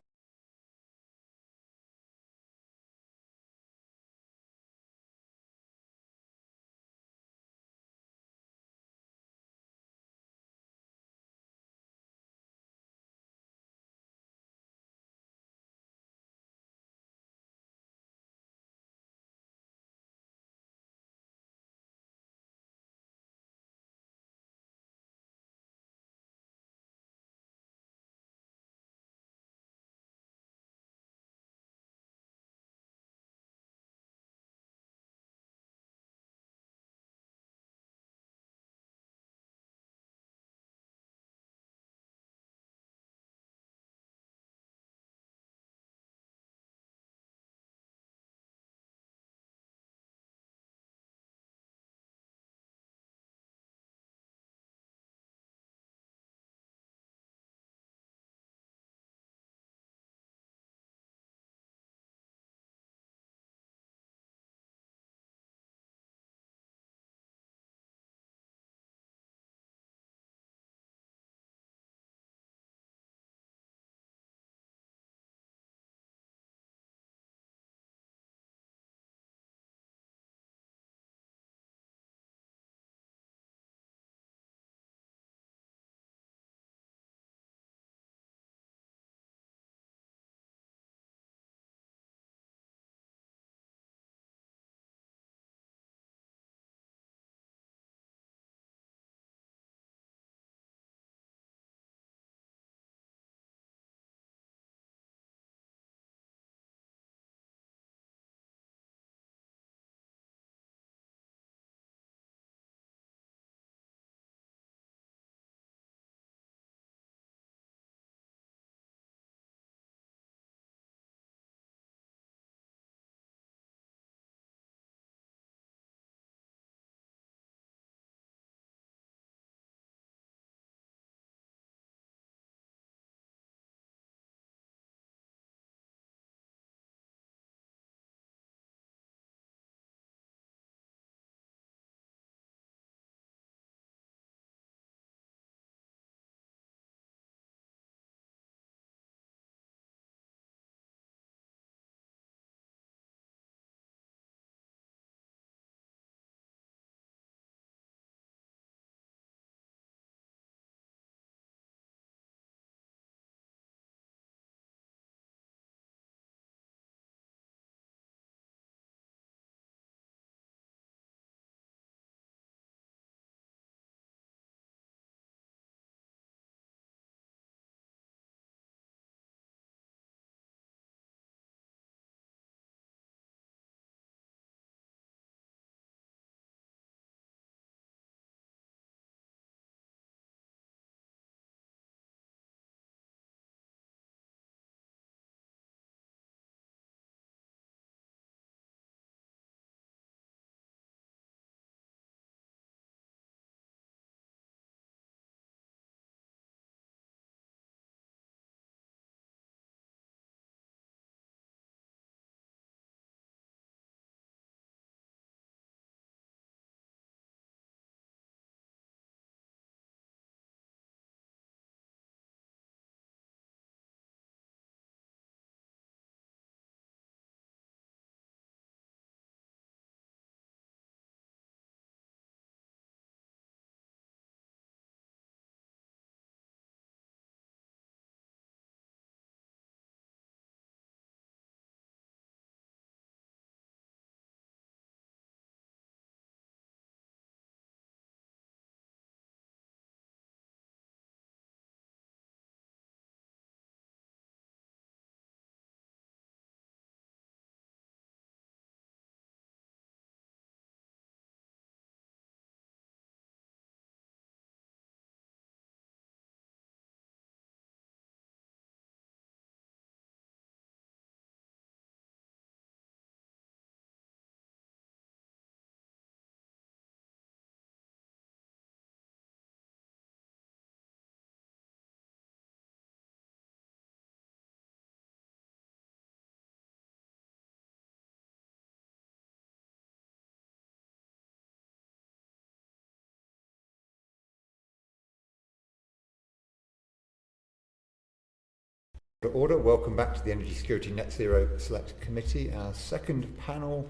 Order. Welcome back to the Energy Security Net Zero Select Committee, our second panel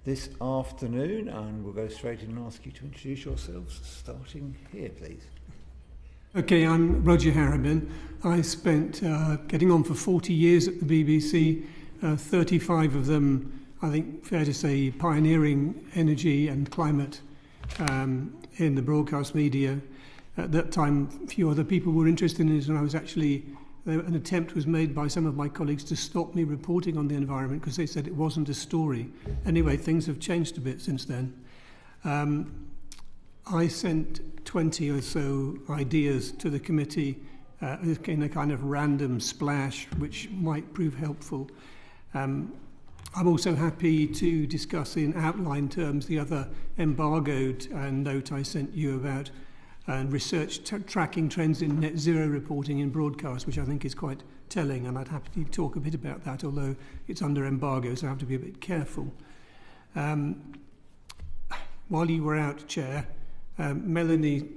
this afternoon, and we'll go straight in and ask you to introduce yourselves, starting here, please. Okay, I'm Roger Harriman. I spent getting on for 40 years at the BBC, 35 of them, I think, fair to say, pioneering energy and climate in the broadcast media. At that time, a few other people were interested in it, and I was actually... an attempt was made by some of my colleagues to stop me reporting on the environment because they said it wasn't a story. Anyway, things have changed a bit since then. I sent 20 or so ideas to the committee in a kind of random splash, which might prove helpful. I'm also happy to discuss in outline terms the other embargoed note I sent you about and research tracking trends in net zero reporting in broadcast, which I think is quite telling, and I'd happily talk a bit about that, although it's under embargo, so I have to be a bit careful. While you were out, Chair, Melanie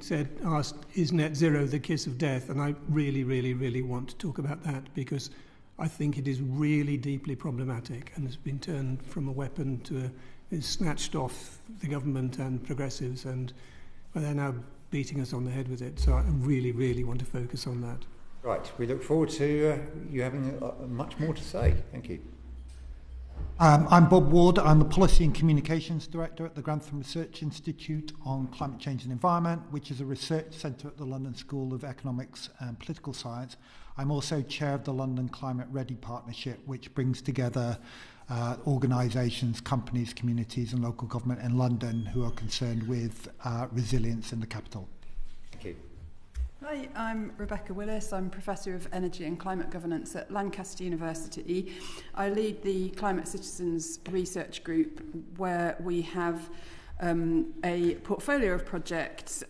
asked, is net zero the kiss of death? And I really want to talk about that because I think it is really deeply problematic and has been turned from a weapon to is snatched off the government and progressives, and they're now beating us on the head with it. So I really want to focus on that. Right, we look forward to you having much more to say. Thank you. I'm Bob Ward. I'm the Policy and Communications Director at the Grantham Research Institute on Climate Change and Environment, which is a research centre at the London School of Economics and Political Science. I'm also chair of the London Climate Ready Partnership, which brings together organisations, companies, communities and local government in London who are concerned with resilience in the capital. Thank you. Hi, I'm Rebecca Willis. I'm Professor of Energy and Climate Governance at Lancaster University. I lead the Climate Citizens Research Group, where we have a portfolio of projects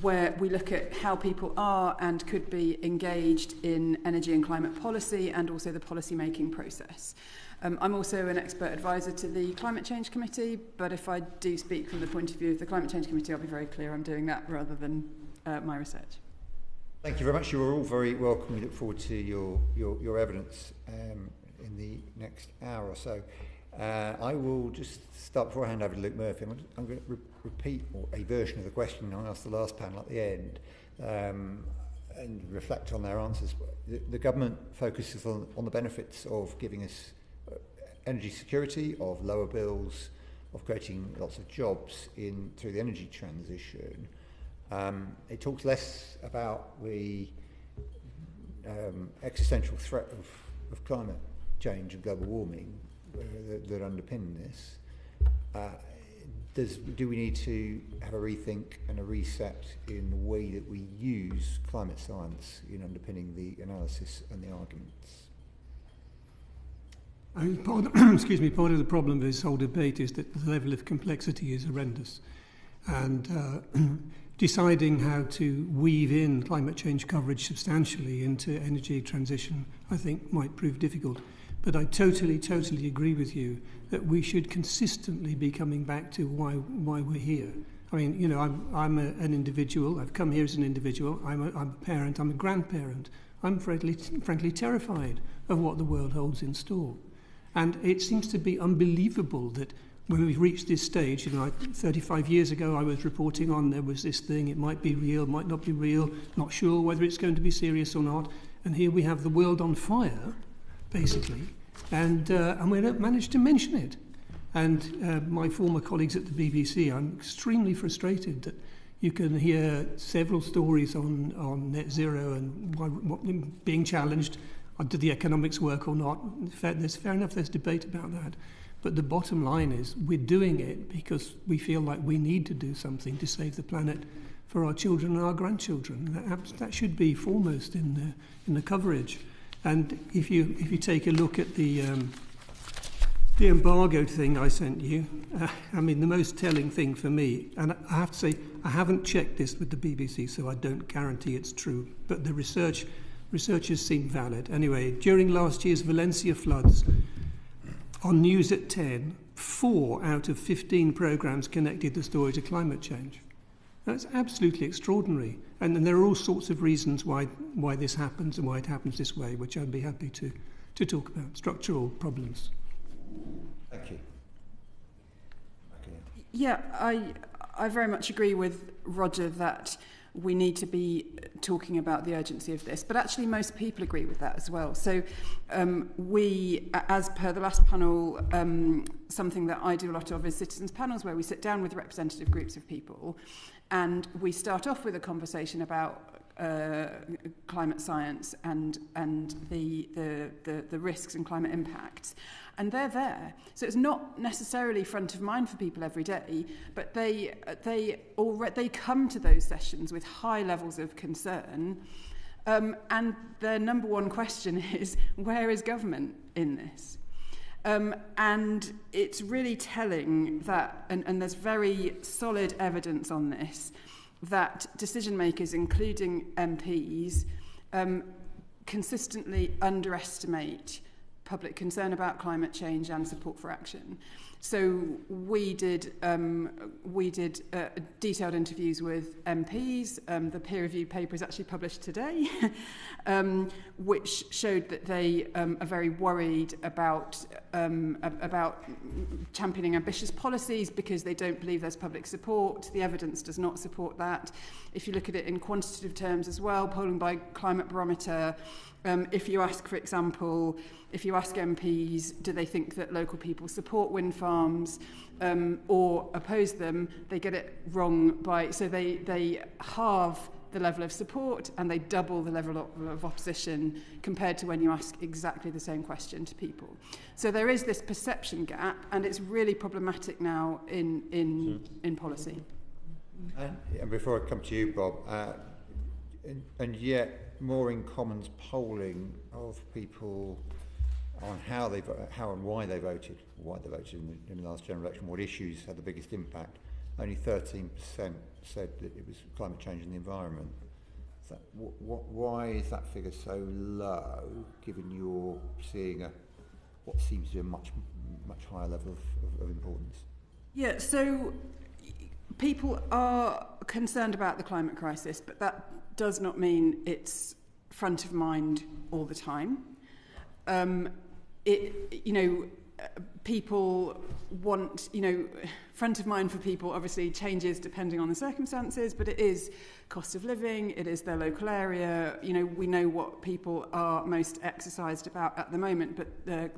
where we look at how people are and could be engaged in energy and climate policy and also the policy making process. I'm also an expert advisor to the Climate Change Committee, but if I do speak from the point of view of the Climate Change Committee, I'll be very clear I'm doing that rather than my research. Thank you very much. You are all very welcome. We look forward to your evidence in the next hour or so. I will just start before I hand over to Luke Murphy. I'm going to repeat a version of the question I asked the last panel at the end and reflect on their answers. The government focuses on the benefits of giving us energy security, of lower bills, of creating lots of jobs through the energy transition. It talks less about the existential threat of climate change and global warming that underpin this. Do we need to have a rethink and a reset in the way that we use climate science in underpinning the analysis and the arguments? Part of the problem of this whole debate is that the level of complexity is horrendous. And deciding how to weave in climate change coverage substantially into energy transition, I think, might prove difficult. But I totally agree with you that we should consistently be coming back to why we're here. I mean, you know, I'm an individual. I've come here as an individual. I'm a parent. I'm a grandparent. I'm frankly terrified of what the world holds in store. And it seems to be unbelievable that when we've reached this stage, you know, 35 years ago I was reporting on there was this thing, it might be real, might not be real, not sure whether it's going to be serious or not. And here we have the world on fire, basically, and we don't manage to mention it. And my former colleagues at the BBC, I'm extremely frustrated that you can hear several stories on net zero and what being challenged. Did the economics work or not? Fair enough, there's debate about that. But the bottom line is we're doing it because we feel like we need to do something to save the planet for our children and our grandchildren. That should be foremost in the coverage. And if you take a look at the embargoed thing I sent you, I mean, the most telling thing for me, and I have to say, I haven't checked this with the BBC, so I don't guarantee it's true, but the researchers seem valid. Anyway, during last year's Valencia floods, on News at 10, 4 out of 15 programmes connected the story to climate change. That's absolutely extraordinary. And there are all sorts of reasons why this happens and why it happens this way, which I'd be happy to talk about, structural problems. Thank you. Okay. Yeah, I very much agree with Roger that we need to be talking about the urgency of this, but actually most people agree with that as well. So we, as per the last panel, something that I do a lot of is citizens panels where we sit down with representative groups of people and we start off with a conversation about climate science and the risks and climate impacts. And they're there. So it's not necessarily front of mind for people every day, but they come to those sessions with high levels of concern. And their number one question is, where is government in this? And it's really telling that, and there's very solid evidence on this, that decision makers, including MPs, consistently underestimate public concern about climate change and support for action. So we did detailed interviews with MPs. The peer-reviewed paper is actually published today, which showed that they are very worried about championing ambitious policies because they don't believe there's public support. The evidence does not support that. If you look at it in quantitative terms as well, polling by Climate Barometer, if you ask, for example, if you ask MPs, do they think that local people support wind farms or oppose them, they get it wrong by, so they halve the level of support and they double the level of opposition compared to when you ask exactly the same question to people. So there is this perception gap and it's really problematic now in policy. And before I come to you, Bob, and yet more in Commons polling of people on how and why they voted in the last general election, what issues had the biggest impact. Only 13% said that it was climate change and the environment. So why is that figure so low, given you're seeing what seems to be a much higher level of importance? Yeah, so people are concerned about the climate crisis, but that does not mean it's front of mind all the time. People want, front of mind for people obviously changes depending on the circumstances, but it is cost of living, it is their local area, we know what people are most exercised about at the moment, but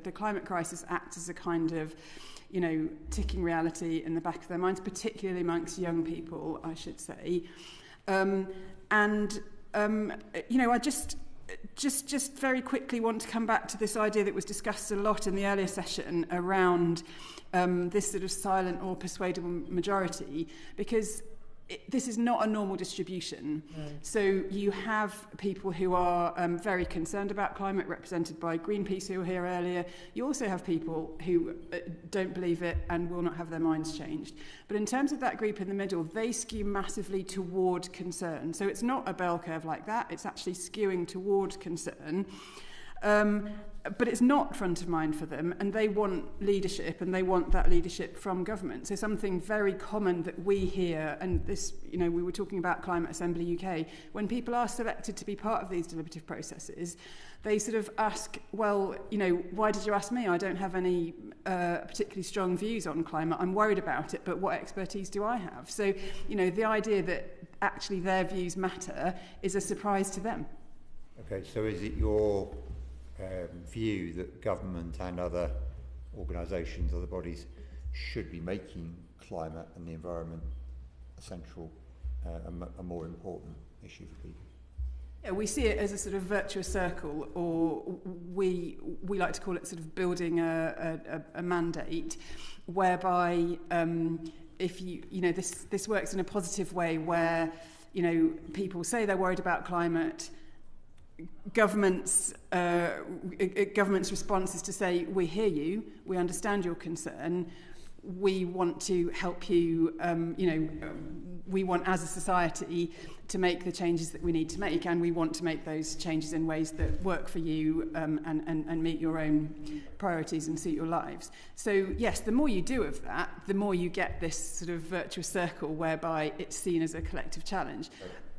the climate crisis acts as a kind of, ticking reality in the back of their minds, particularly amongst young people, I should say. I just very quickly want to come back to this idea that was discussed a lot in the earlier session around this sort of silent or persuadable majority, because this is not a normal distribution. No. So you have people who are very concerned about climate, represented by Greenpeace, who were here earlier. You also have people who don't believe it and will not have their minds changed. But in terms of that group in the middle, they skew massively toward concern. So it's not a bell curve like that. It's actually skewing toward concern. But it's not front of mind for them, and they want leadership, and they want that leadership from government. So something very common that we hear, and this, we were talking about Climate Assembly UK, when people are selected to be part of these deliberative processes, they sort of ask, well, why did you ask me? I don't have any particularly strong views on climate. I'm worried about it, but what expertise do I have? So, the idea that actually their views matter is a surprise to them. Okay, so is it your view that government and other organisations, other bodies, should be making climate and the environment a central, a more important issue for people? Yeah, we see it as a sort of virtuous circle, or we like to call it sort of building a mandate, whereby if this works in a positive way, where people say they're worried about climate. Government's response is to say, we hear you, we understand your concern, we want to help you, we want as a society to make the changes that we need to make, and we want to make those changes in ways that work for you and meet your own priorities and suit your lives. So yes, the more you do of that, the more you get this sort of virtuous circle whereby it's seen as a collective challenge.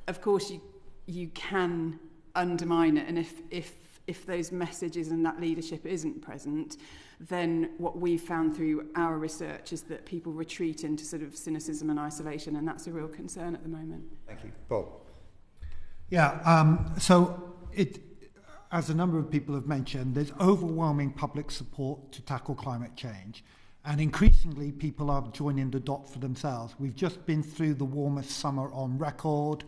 Of course, you can undermine it, and if those messages and that leadership isn't present, then what we've found through our research is that people retreat into sort of cynicism and isolation, and that's a real concern at the moment. Thank you. Bob? Yeah, so as a number of people have mentioned, there's overwhelming public support to tackle climate change, and increasingly people are joining the dots for themselves. We've just been through the warmest summer on record.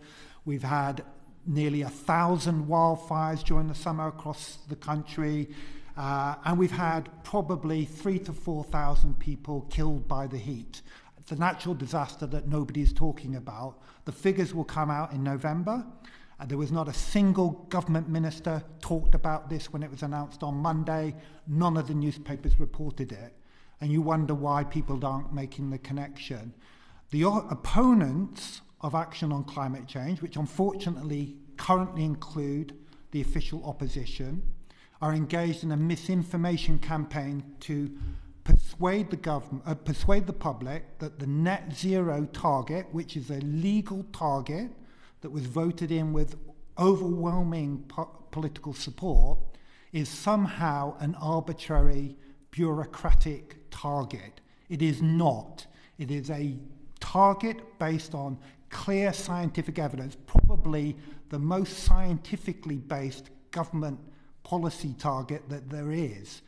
We've had nearly 1,000 wildfires during the summer across the country. And we've had probably 3,000 to 4,000 people killed by the heat. It's a natural disaster that nobody's talking about. The figures will come out in November. There was not a single government minister talked about this when it was announced on Monday. None of the newspapers reported it. And you wonder why people aren't making the connection. The opponents of action on climate change, which unfortunately currently include the official opposition, are engaged in a misinformation campaign to persuade the public that the net zero target, which is a legal target that was voted in with overwhelming political support, is somehow an arbitrary bureaucratic target. It is not. It is a target based on clear scientific evidence, probably the most scientifically based government policy target that there is.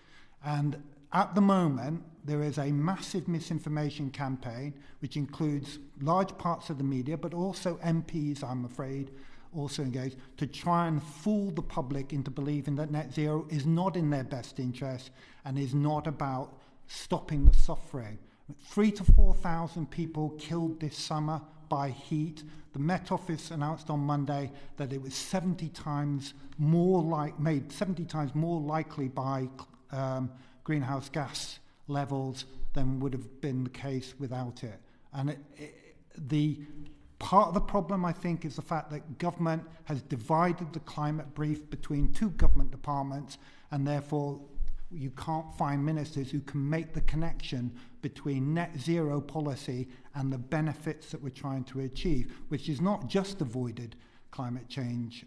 And at the moment, there is a massive misinformation campaign, which includes large parts of the media, but also MPs, I'm afraid, also engaged, to try and fool the public into believing that net zero is not in their best interest and is not about stopping the suffering. 3,000 to 4,000 people killed this summer by heat. The Met Office announced on Monday that it was 70 times more made 70 times more likely by greenhouse gas levels than would have been the case without it. And the part of the problem, I think, is the fact that government has divided the climate brief between two government departments, and therefore you can't find ministers who can make the connection between net zero policy and the benefits that we're trying to achieve, which is not just avoided climate change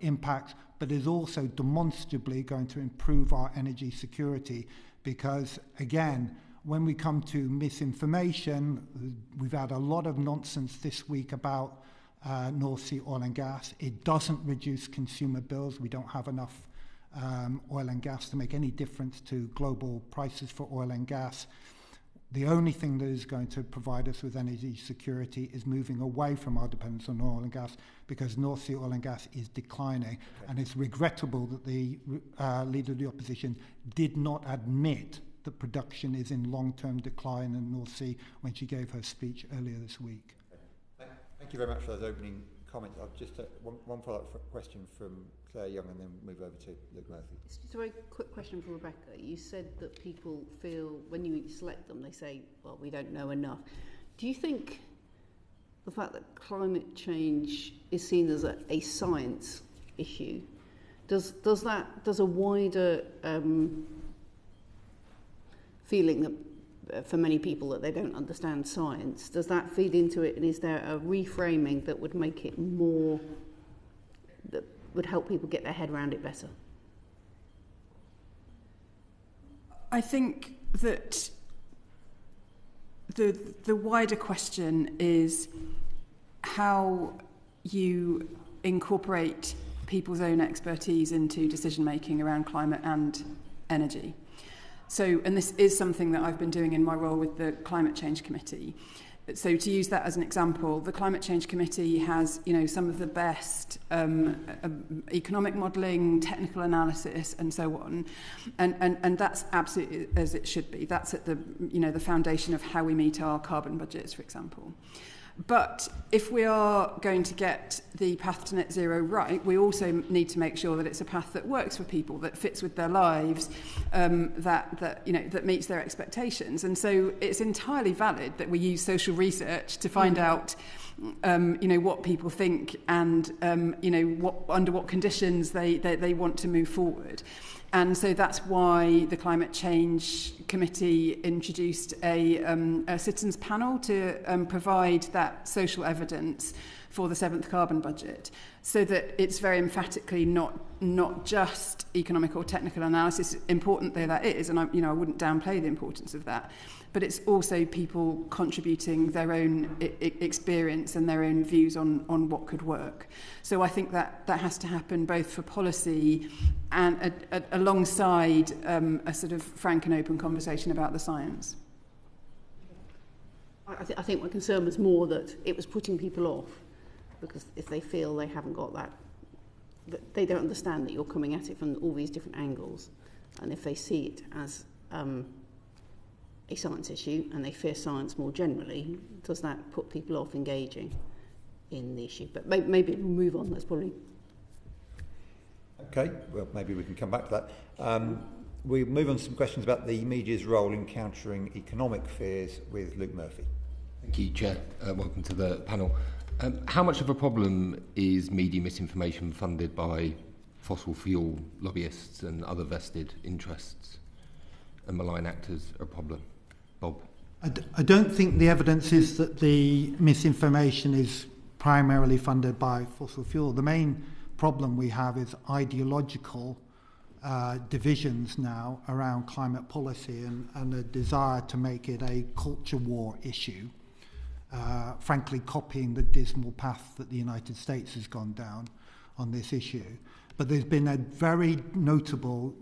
impacts, but is also demonstrably going to improve our energy security. Because, again, when we come to misinformation, we've had a lot of nonsense this week about North Sea oil and gas. It doesn't reduce consumer bills. We don't have enough oil and gas to make any difference to global prices for oil and gas. The only thing that is going to provide us with energy security is moving away from our dependence on oil and gas, because North Sea oil and gas is declining. Okay. And it's regrettable that the leader of the opposition did not admit that production is in long-term decline in the North Sea when she gave her speech earlier this week. Okay. Thank you very much for those opening comments. I've just one follow-up question from Claire Young and then move over to Luke Murphy. Just a very quick question for Rebecca. You said that people feel, when you select them, they say, well, we don't know enough. Do you think the fact that climate change is seen as a science issue, does a wider feeling that for many people that they don't understand science, does that feed into it, and is there a reframing that would make it more, that would help people get their head around it better? I think that the wider question is how you incorporate people's own expertise into decision making around climate and energy. So, and this is something that I've been doing in my role with the Climate Change Committee. So to use that as an example, the Climate Change Committee has, some of the best economic modelling, technical analysis, and so on, and that's absolutely as it should be. That's at the the foundation of how we meet our carbon budgets, for example. But if we are going to get the path to net zero right, we also need to make sure that it's a path that works for people, that fits with their lives, that meets their expectations. And so it's entirely valid that we use social research to find out what people think and under what conditions they want to move forward. And so that's why the Climate Change Committee introduced a citizens panel to provide that social evidence for the 7th carbon budget, so that it's very emphatically not just economic or technical analysis, important though that is, and I wouldn't downplay the importance of that, but it's also people contributing their own experience and their own views on what could work. So I think that has to happen both for policy and alongside a sort of frank and open conversation about the science. I think my concern was more that it was putting people off, because if they feel they haven't got that they don't understand that you're coming at it from all these different angles, and if they see it as a science issue and they fear science more generally, does that put people off engaging in the issue? But maybe we'll move on. That's probably okay. Well, maybe we can come back to that. We move on to some questions about the media's role in countering economic fears with Luke Murphy. Thank you, Chair. Welcome to the panel. How much of a problem is media misinformation funded by fossil fuel lobbyists and other vested interests and malign actors a problem? Bob? I don't think the evidence is that the misinformation is primarily funded by fossil fuel. The main problem we have is ideological divisions now around climate policy and a desire to make it a culture war issue. Frankly, copying the dismal path that the United States has gone down on this issue. But there's been a very notable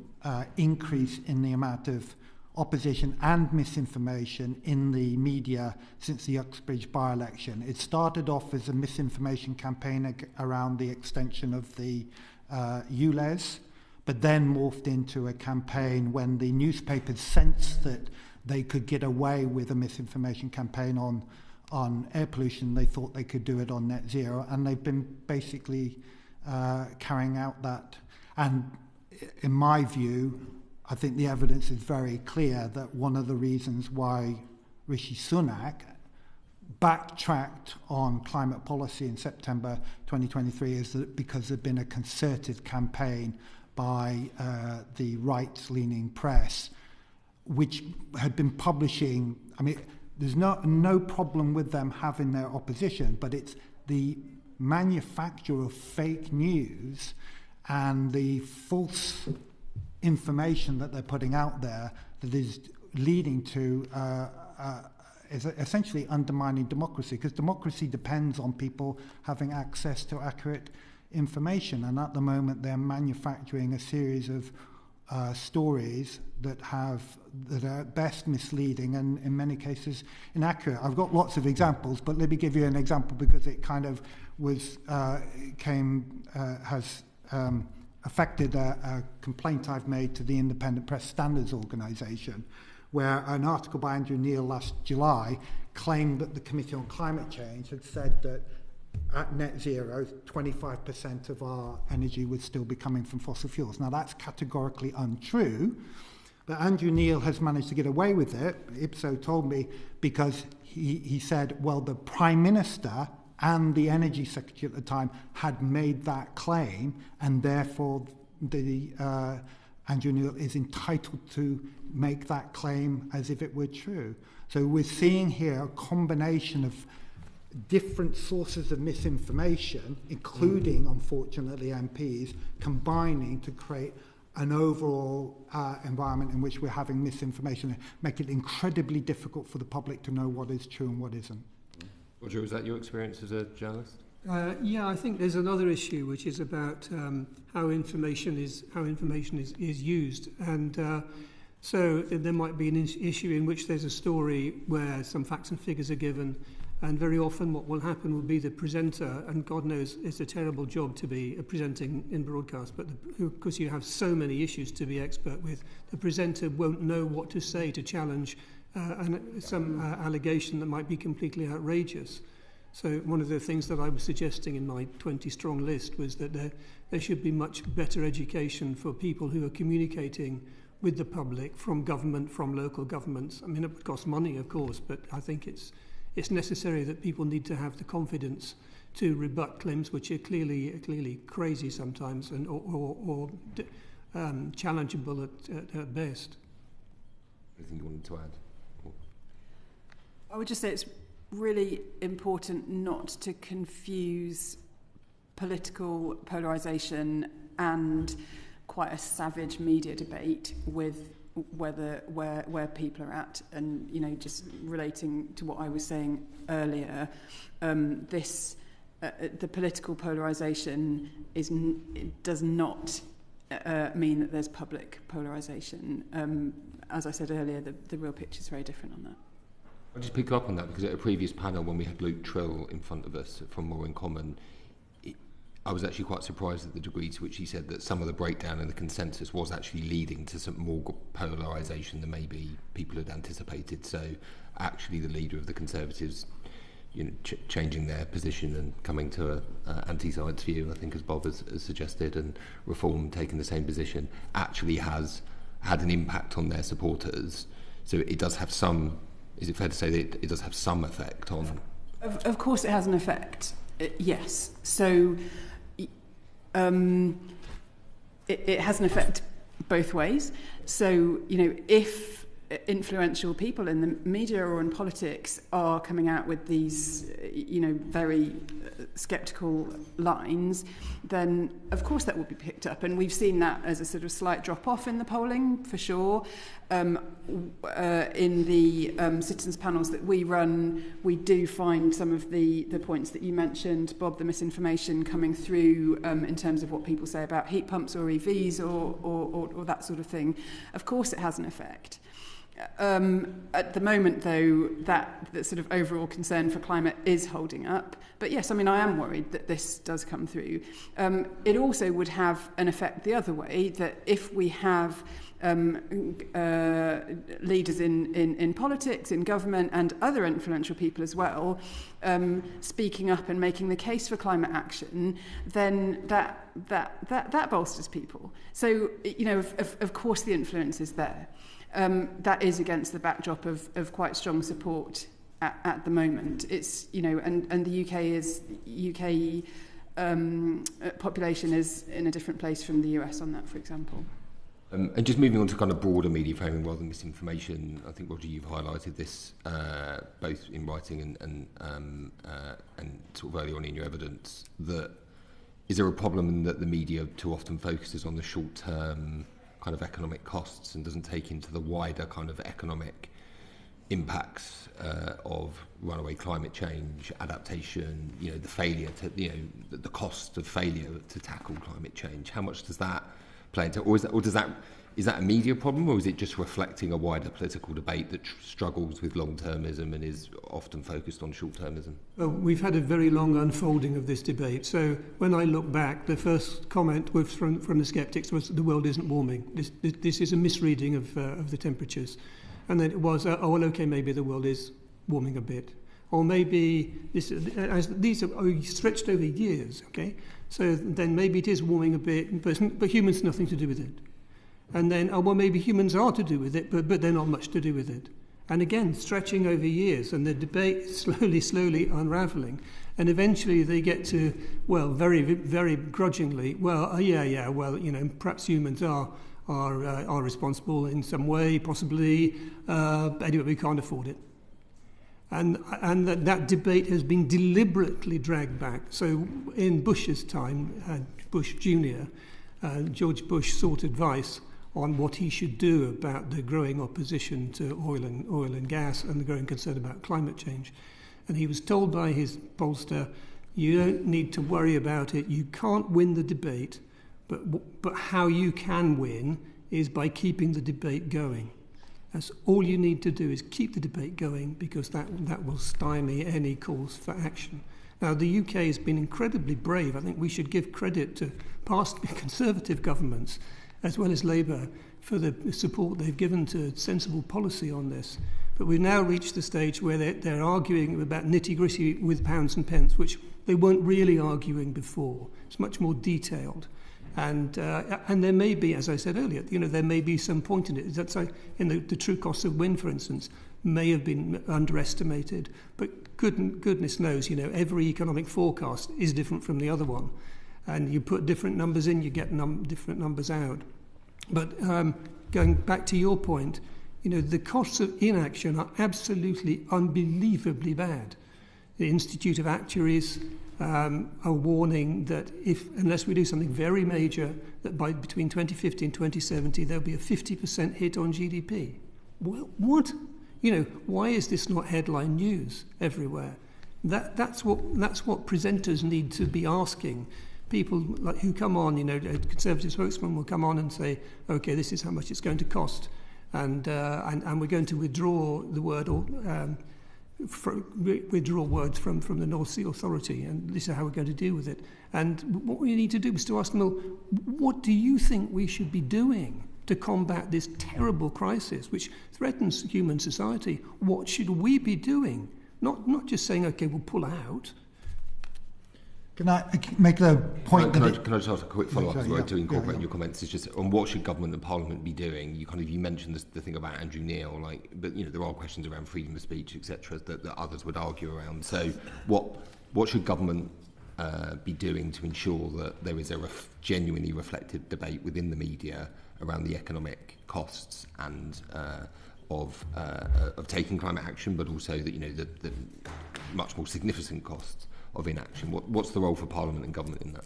increase in the amount of opposition and misinformation in the media since the Uxbridge by-election. It started off as a misinformation campaign around the extension of the ULEZ, but then morphed into a campaign when the newspapers sensed that they could get away with a misinformation campaign on air pollution. They thought they could do it on net zero, and they've been basically carrying out that. And in my view, I think the evidence is very clear that one of the reasons why Rishi Sunak backtracked on climate policy in September 2023 is that because there'd been a concerted campaign by the right-leaning press, which had been publishing, there's no problem with them having their opposition, but it's the manufacture of fake news and the false information that they're putting out there that is leading to is essentially undermining democracy, because democracy depends on people having access to accurate information, and at the moment they're manufacturing a series of stories that are at best misleading and in many cases inaccurate. I've got lots of examples, but let me give you an example because it kind of has affected a complaint I've made to the Independent Press Standards Organisation, where an article by Andrew Neil last July claimed that the Committee on Climate Change had said that at net zero, 25% of our energy would still be coming from fossil fuels. Now, that's categorically untrue, but Andrew Neil has managed to get away with it, Ipso told me, because he said, well, the Prime Minister and the Energy Secretary at the time had made that claim, and therefore Andrew Neil is entitled to make that claim as if it were true. So we're seeing here a combination of different sources of misinformation, including, unfortunately, MPs, combining to create an overall environment in which we're having misinformation, make it incredibly difficult for the public to know what is true and what isn't. Roger, was that your experience as a journalist? Yeah, I think there's another issue which is about how information is used, and so there might be an issue in which there's a story where some facts and figures are given. And very often what will happen will be the presenter, and God knows it's a terrible job to be presenting in broadcast, but because you have so many issues to be expert with, the presenter won't know what to say to challenge some allegation that might be completely outrageous. So one of the things that I was suggesting in my 20-strong list was that there should be much better education for people who are communicating with the public from government, from local governments. I mean, it would cost money, of course, but I think it's necessary that people need to have the confidence to rebut claims which are clearly crazy sometimes and or challengeable at best. Anything you wanted to add? I would just say it's really important not to confuse political polarisation and quite a savage media debate with where people are at. And, you know, just relating to what I was saying earlier, the political polarisation does not mean that there's public polarisation. As I said earlier, the real picture is very different on that. I'll just pick up on that because at a previous panel when we had Luke Trill in front of us from More in Common, I was actually quite surprised at the degree to which he said that some of the breakdown in the consensus was actually leading to some more polarisation than maybe people had anticipated. So actually the leader of the Conservatives, you know, changing their position and coming to an anti-science view, I think, as Bob has suggested, and Reform taking the same position, actually has had an impact on their supporters. So it does have some, is it fair to say that it does have some effect on... Of course it has an effect, yes. So it has an effect both ways. So, you know, if influential people in the media or in politics are coming out with these, you know, very sceptical lines, then of course that will be picked up. And we've seen that as a sort of slight drop-off in the polling, for sure. In the citizens panels that we run, we do find some of the points that you mentioned, Bob, the misinformation coming through in terms of what people say about heat pumps or EVs or that sort of thing. Of course it has an effect. At the moment, though, that sort of overall concern for climate is holding up. But yes, I mean, I am worried that this does come through. It also would have an effect the other way, that if we have leaders in politics, in government, and other influential people as well, speaking up and making the case for climate action, then that bolsters people. So, you know, of course the influence is there. That is against the backdrop of quite strong support at the moment. It's, you know, and the UK population is in a different place from the US on that, for example. And just moving on to kind of broader media framing rather than misinformation, I think, Roger, you've highlighted this both in writing and sort of early on in your evidence, that is there a problem in that the media too often focuses on the short-term kind of economic costs and doesn't take into the wider kind of economic impacts of runaway climate change, adaptation, you know, the failure to, you know, the cost of failure to tackle climate change? How much does that play into, or is that a media problem, or is it just reflecting a wider political debate that struggles with long-termism and is often focused on short-termism? Well, we've had a very long unfolding of this debate. So when I look back, the first comment was from the sceptics was the world isn't warming. This is a misreading of the temperatures. And then it was, oh, well, okay, maybe the world is warming a bit. Or maybe these are stretched over years, okay? So then maybe it is warming a bit, but humans nothing to do with it. And then, oh, well, maybe humans are to do with it, but they're not much to do with it. And again, stretching over years, and the debate slowly unravelling. And eventually they get to, well, very, very grudgingly, well, well, you know, perhaps humans are responsible in some way, possibly, but anyway, we can't afford it. And that debate has been deliberately dragged back. So in Bush's time, Bush Jr., George Bush sought advice on what he should do about the growing opposition to oil and gas and the growing concern about climate change. And he was told by his pollster, you don't need to worry about it, you can't win the debate, but how you can win is by keeping the debate going. That's all you need to do, is keep the debate going, because that will stymie any calls for action. Now, the UK has been incredibly brave. I think we should give credit to past Conservative governments, as well as Labour, for the support they've given to sensible policy on this. But we've now reached the stage where they're arguing about nitty-gritty with pounds and pence, which they weren't really arguing before. It's much more detailed. And there may be, as I said earlier, there may be some point in it. That's the true cost of wind, for instance, may have been underestimated. But goodness knows, every economic forecast is different from the other one. And you put different numbers in, you get different numbers out. But going back to your point, the costs of inaction are absolutely unbelievably bad. The Institute of Actuaries are warning that unless we do something very major, that between 2050 and 2070 there'll be a 50% hit on GDP. Well, what? Why is this not headline news everywhere? That's what presenters need to be asking. People who come on, a Conservative spokesman will come on and say, okay, this is how much it's going to cost. And we're going to withdraw the word withdraw words from the North Sea Authority, and this is how we're going to deal with it. And what we need to do is to ask them, well, what do you think we should be doing to combat this terrible crisis which threatens human society? What should we be doing? Not just saying, okay, we'll pull out. Can I make the point? Can I just ask a quick follow-up as well to incorporate in your comments? It's just on what should government and Parliament be doing. You mentioned the thing about Andrew Neil, but there are questions around freedom of speech, etc., that others would argue around. So what should government be doing to ensure that there is a genuinely reflective debate within the media around the economic costs and of taking climate action, but also that the much more significant costs of inaction? What's the role for Parliament and government in that?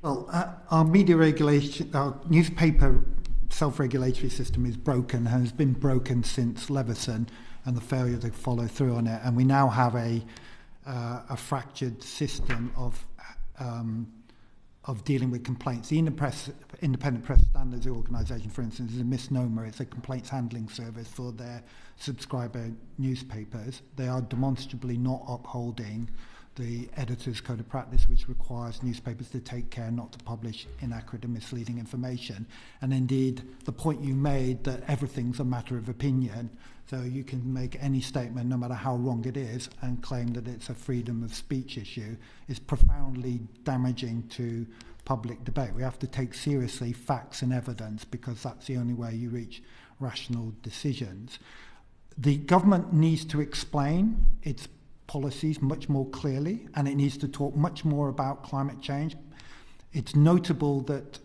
Well, our media regulation, our newspaper self-regulatory system is broken, has been broken since Leveson and the failure to follow through on it. And we now have a fractured system of dealing with complaints. The Independent Press Standards Organisation, for instance, is a misnomer. It's a complaints handling service for their subscriber newspapers. They are demonstrably not upholding the Editor's Code of Practice, which requires newspapers to take care not to publish inaccurate and misleading information. And indeed, the point you made that everything's a matter of opinion, so you can make any statement, no matter how wrong it is, and claim that it's a freedom of speech issue, is profoundly damaging to public debate. We have to take seriously facts and evidence, because that's the only way you reach rational decisions. The government needs to explain its policies much more clearly, and it needs to talk much more about climate change. It's notable that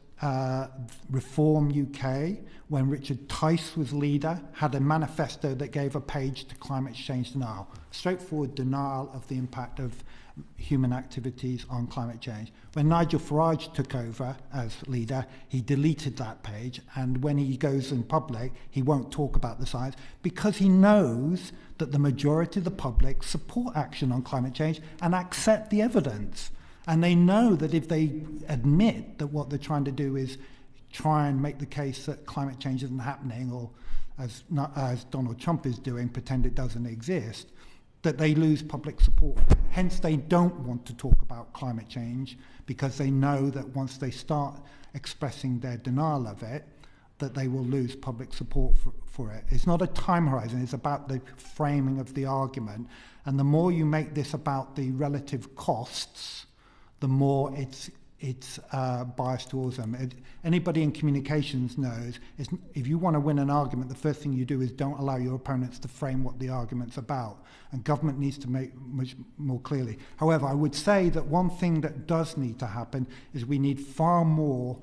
Reform UK, when Richard Tice was leader, had a manifesto that gave a page to climate change denial, straightforward denial of the impact of human activities on climate change. When Nigel Farage took over as leader, he deleted that page, and when he goes in public, he won't talk about the science, because he knows that the majority of the public support action on climate change and accept the evidence. And they know that if they admit that what they're trying to do is try and make the case that climate change isn't happening, or as Donald Trump is doing, pretend it doesn't exist, that they lose public support. Hence, they don't want to talk about climate change, because they know that once they start expressing their denial of it, that they will lose public support for it. It's not a time horizon, it's about the framing of the argument. And the more you make this about the relative costs, the more it's biased towards them. Anybody in communications knows, if you want to win an argument, the first thing you do is don't allow your opponents to frame what the argument's about. And government needs to make much more clearly. However, I would say that one thing that does need to happen is we need far more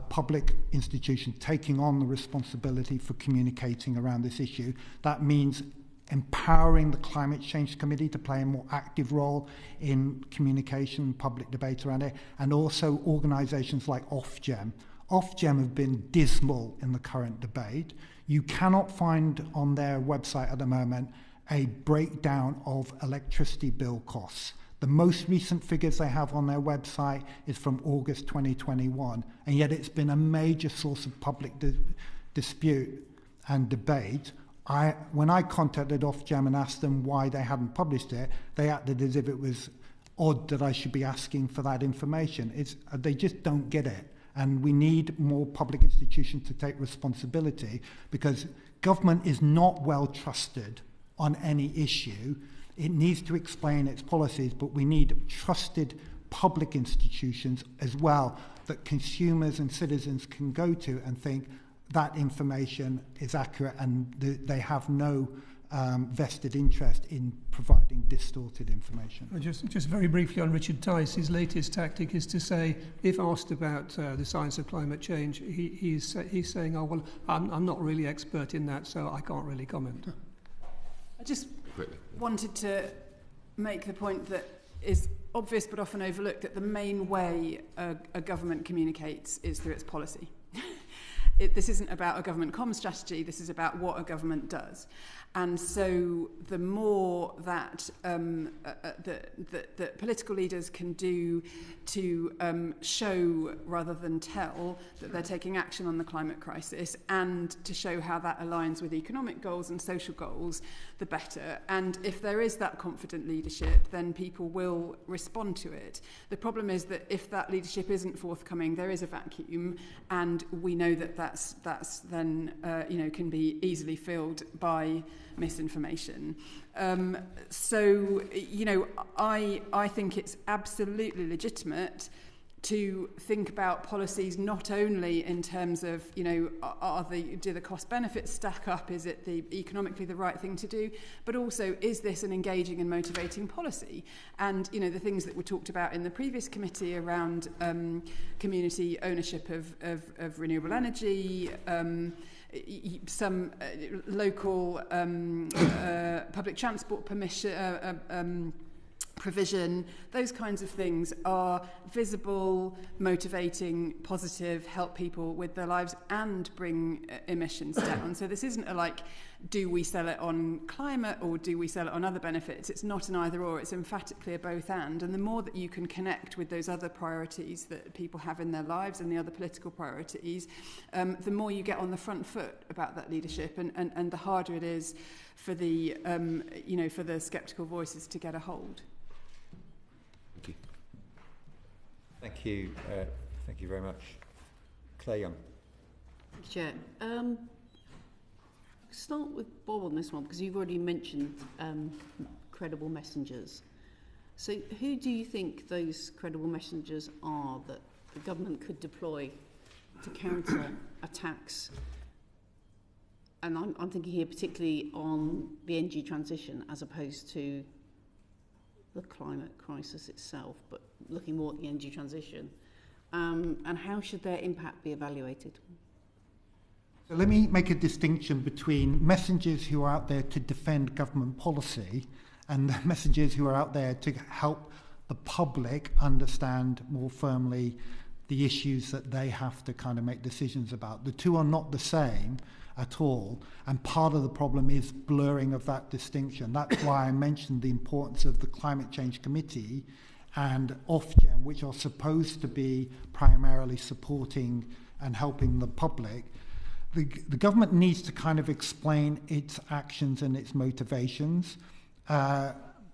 public institutions taking on the responsibility for communicating around this issue. That means empowering the Climate Change Committee to play a more active role in communication and public debate around it, and also organisations like Ofgem. Ofgem have been dismal in the current debate. You cannot find on their website at the moment a breakdown of electricity bill costs. The most recent figures they have on their website is from August 2021, and yet it's been a major source of public dispute and debate. When I contacted Ofgem and asked them why they hadn't published it, they acted as if it was odd that I should be asking for that information. They just don't get it. And we need more public institutions to take responsibility, because government is not well trusted on any issue. It needs to explain its policies, but we need trusted public institutions as well that consumers and citizens can go to and think that information is accurate, and they have no vested interest in providing distorted information. Just very briefly on Richard Tice, his latest tactic is to say, if asked about the science of climate change, he's saying, oh, well, I'm not really expert in that, so I can't really comment. I just wanted to make the point that is obvious but often overlooked, that the main way a government communicates is through its policy. This isn't about a government comms strategy, this is about what a government does. And so the more that that political leaders can do to show rather than tell that they're taking action on the climate crisis, and to show how that aligns with economic goals and social goals, the better. And if there is that confident leadership, then people will respond to it. The problem is that if that leadership isn't forthcoming, there is a vacuum, and we know that that's then can be easily filled by misinformation. So I think it's absolutely legitimate to think about policies not only in terms of, do the cost benefits stack up, is it economically the right thing to do, but also, is this an engaging and motivating policy? And the things that were talked about in the previous committee around community ownership of renewable energy, some local public transport provision, those kinds of things are visible, motivating, positive, help people with their lives and bring emissions down. So this isn't do we sell it on climate or do we sell it on other benefits? It's not an either or, it's emphatically a both and the more that you can connect with those other priorities that people have in their lives and the other political priorities, the more you get on the front foot about that leadership, and the harder it is for the for the sceptical voices to get a hold. Thank you. Thank you very much. Claire Young. Thank you, Chair. I'll start with Bob on this one, because you've already mentioned credible messengers. So who do you think those credible messengers are that the government could deploy to counter attacks? And I'm thinking here particularly on the energy transition as opposed to the climate crisis itself, but looking more at the energy transition. And how should their impact be evaluated? So let me make a distinction between messengers who are out there to defend government policy and the messengers who are out there to help the public understand more firmly the issues that they have to kind of make decisions about. The two are not the same at all, and part of the problem is blurring of that distinction. That's why I mentioned the importance of the Climate Change Committee and Ofgem, which are supposed to be primarily supporting and helping the public. The government needs to kind of explain its actions and its motivations.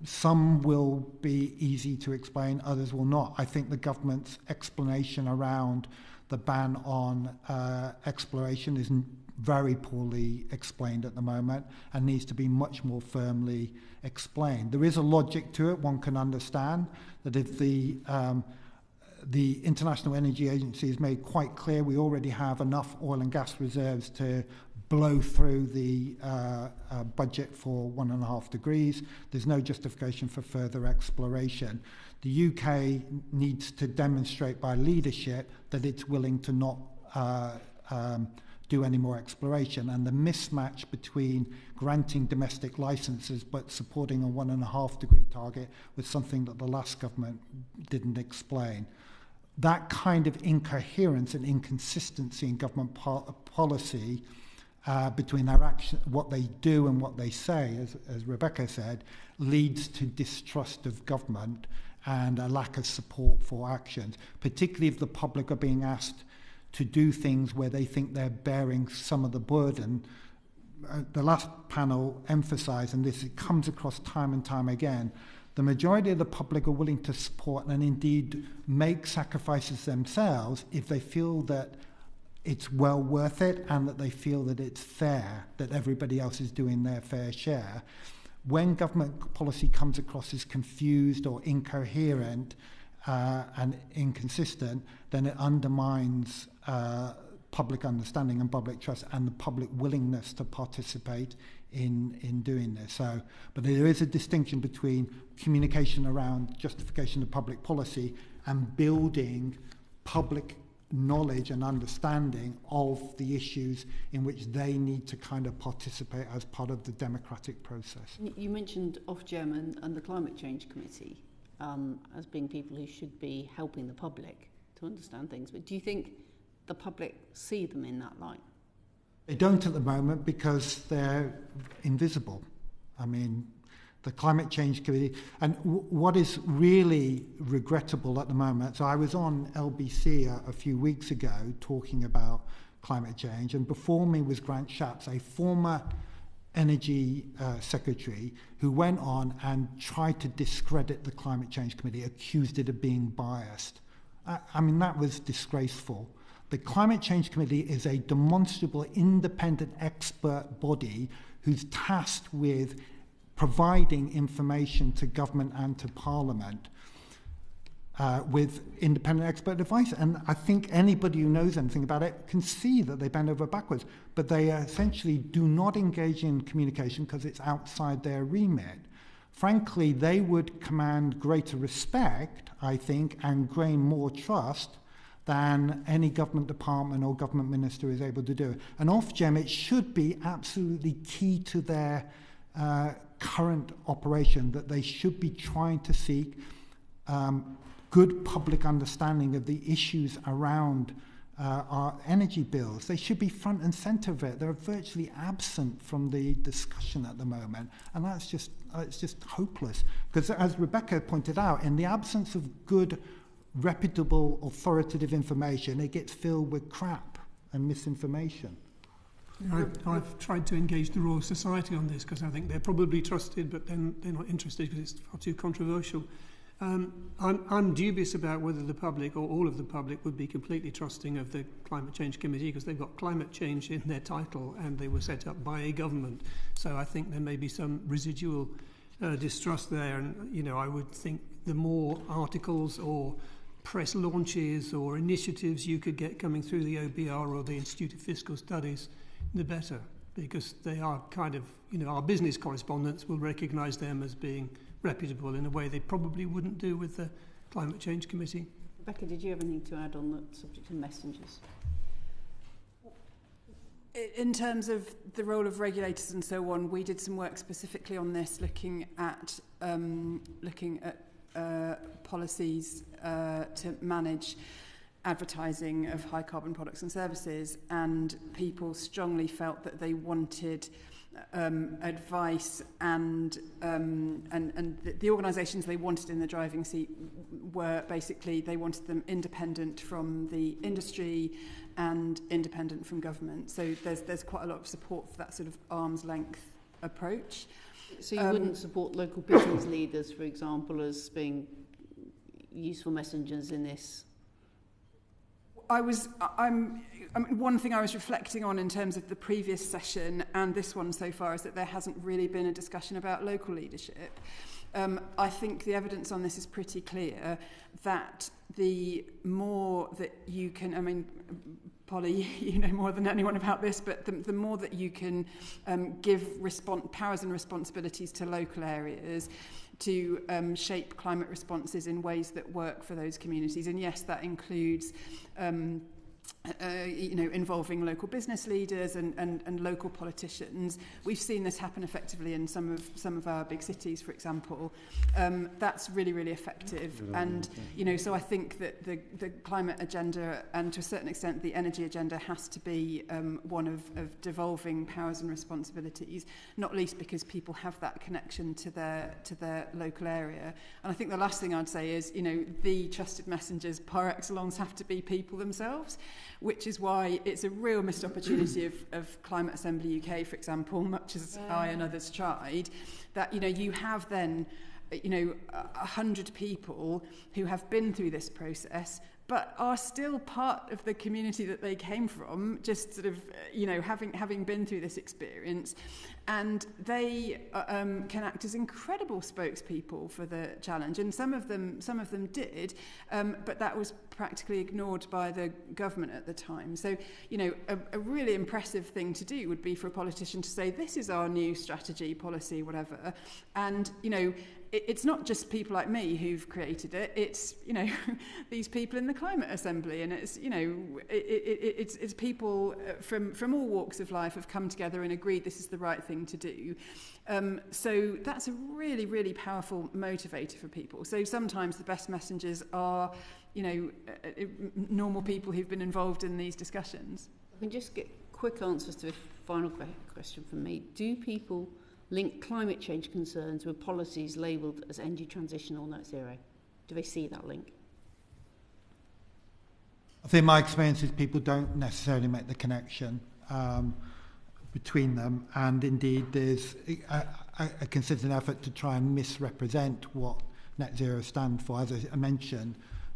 Some will be easy to explain, others will not. I think the government's explanation around the ban on exploration is very poorly explained at the moment and needs to be much more firmly explained. There is a logic to it. One can understand that if the International Energy Agency has made quite clear we already have enough oil and gas reserves to blow through the budget for 1.5 degrees. There's no justification for further exploration. The UK needs to demonstrate by leadership that it's willing to not do any more exploration, and the mismatch between granting domestic licenses but supporting a 1.5 degree target was something that the last government didn't explain. That kind of incoherence and inconsistency in government policy between their action, what they do and what they say, as Rebecca said, leads to distrust of government and a lack of support for actions, particularly if the public are being asked to do things where they think they're bearing some of the burden. The last panel emphasised, and this it comes across time and time again, the majority of the public are willing to support and indeed make sacrifices themselves if they feel that it's well worth it and that they feel that it's fair, that everybody else is doing their fair share. When government policy comes across as confused or incoherent and inconsistent, then it undermines public understanding and public trust and the public willingness to participate in doing this. So, but there is a distinction between communication around justification of public policy and building public knowledge and understanding of the issues in which they need to kind of participate as part of the democratic process. You mentioned Ofgem and the Climate Change Committee as being people who should be helping the public to understand things, but do you think the public see them in that light? They don't at the moment because they're invisible. I mean, the Climate Change Committee, and what is really regrettable at the moment, so I was on LBC a few weeks ago talking about climate change, and before me was Grant Shapps, a former energy secretary who went on and tried to discredit the Climate Change Committee, accused it of being biased. I mean, that was disgraceful. The Climate Change Committee is a demonstrable independent expert body who's tasked with providing information to government and to Parliament with independent expert advice. And I think anybody who knows anything about it can see that they bend over backwards, but they essentially do not engage in communication because it's outside their remit. Frankly, they would command greater respect, I think, and gain more trust than any government department or government minister is able to do. And Ofgem, it should be absolutely key to their current operation that they should be trying to seek good public understanding of the issues around our energy bills. They should be front and centre of it. They're virtually absent from the discussion at the moment, and that's just it's just hopeless. Because as Rebecca pointed out, in the absence of good, reputable, authoritative information, it gets filled with crap and misinformation. I've tried to engage the Royal Society on this because I think they're probably trusted, but then they're not interested because it's far too controversial. I'm dubious about whether the public or all of the public would be completely trusting of the Climate Change Committee because they've got climate change in their title and they were set up by a government. So I think there may be some residual distrust there. And, you know, I would think the more articles or press launches or initiatives you could get coming through the OBR or the Institute of Fiscal Studies, the better, because they are kind of, you know, our business correspondents will recognise them as being reputable in a way they probably wouldn't do with the Climate Change Committee. Rebecca, did you have anything to add on the subject of messengers? In terms of the role of regulators and so on, we did some work specifically on this, looking at policies to manage advertising of high carbon products and services, and people strongly felt that they wanted advice, and the organisations they wanted in the driving seat were basically, they wanted them independent from the industry and independent from government. So there's quite a lot of support for that sort of arm's length approach. So you wouldn't support local business leaders, for example, as being useful messengers in this? One thing I was reflecting on in terms of the previous session and this one so far is that there hasn't really been a discussion about local leadership. I think the evidence on this is pretty clear that the more that you can, I mean, Polly, you know more than anyone about this, but the more that you can give powers and responsibilities to local areas to shape climate responses in ways that work for those communities. And yes, that includes involving local business leaders and local politicians. We've seen this happen effectively in some of our big cities, for example. That's really, really effective. And so I think that the climate agenda, and to a certain extent the energy agenda, has to be one of devolving powers and responsibilities, not least because people have that connection to their local area. And I think the last thing I'd say is, the trusted messengers par excellence have to be people themselves, which is why it's a real missed opportunity of Climate Assembly UK, for example, much as I and others tried, that you have then 100 people who have been through this process, but are still part of the community that they came from, just sort of, having been through this experience. And they can act as incredible spokespeople for the challenge. And some of them did, but that was practically ignored by the government at the time. So, a really impressive thing to do would be for a politician to say, this is our new strategy, policy, whatever. And, it's not just people like me who've created it. It's, these people in the Climate Assembly, and it's, it's people from all walks of life have come together and agreed this is the right thing to do. So that's a really, really powerful motivator for people. So sometimes the best messengers are, normal people who've been involved in these discussions. I can just get quick answers to a final question from me. Do people link climate change concerns with policies labelled as energy transition or net zero? Do they see that link? I think my experience is people don't necessarily make the connection between them, and indeed there's a consistent effort to try and misrepresent what net zero stands for. As I mentioned,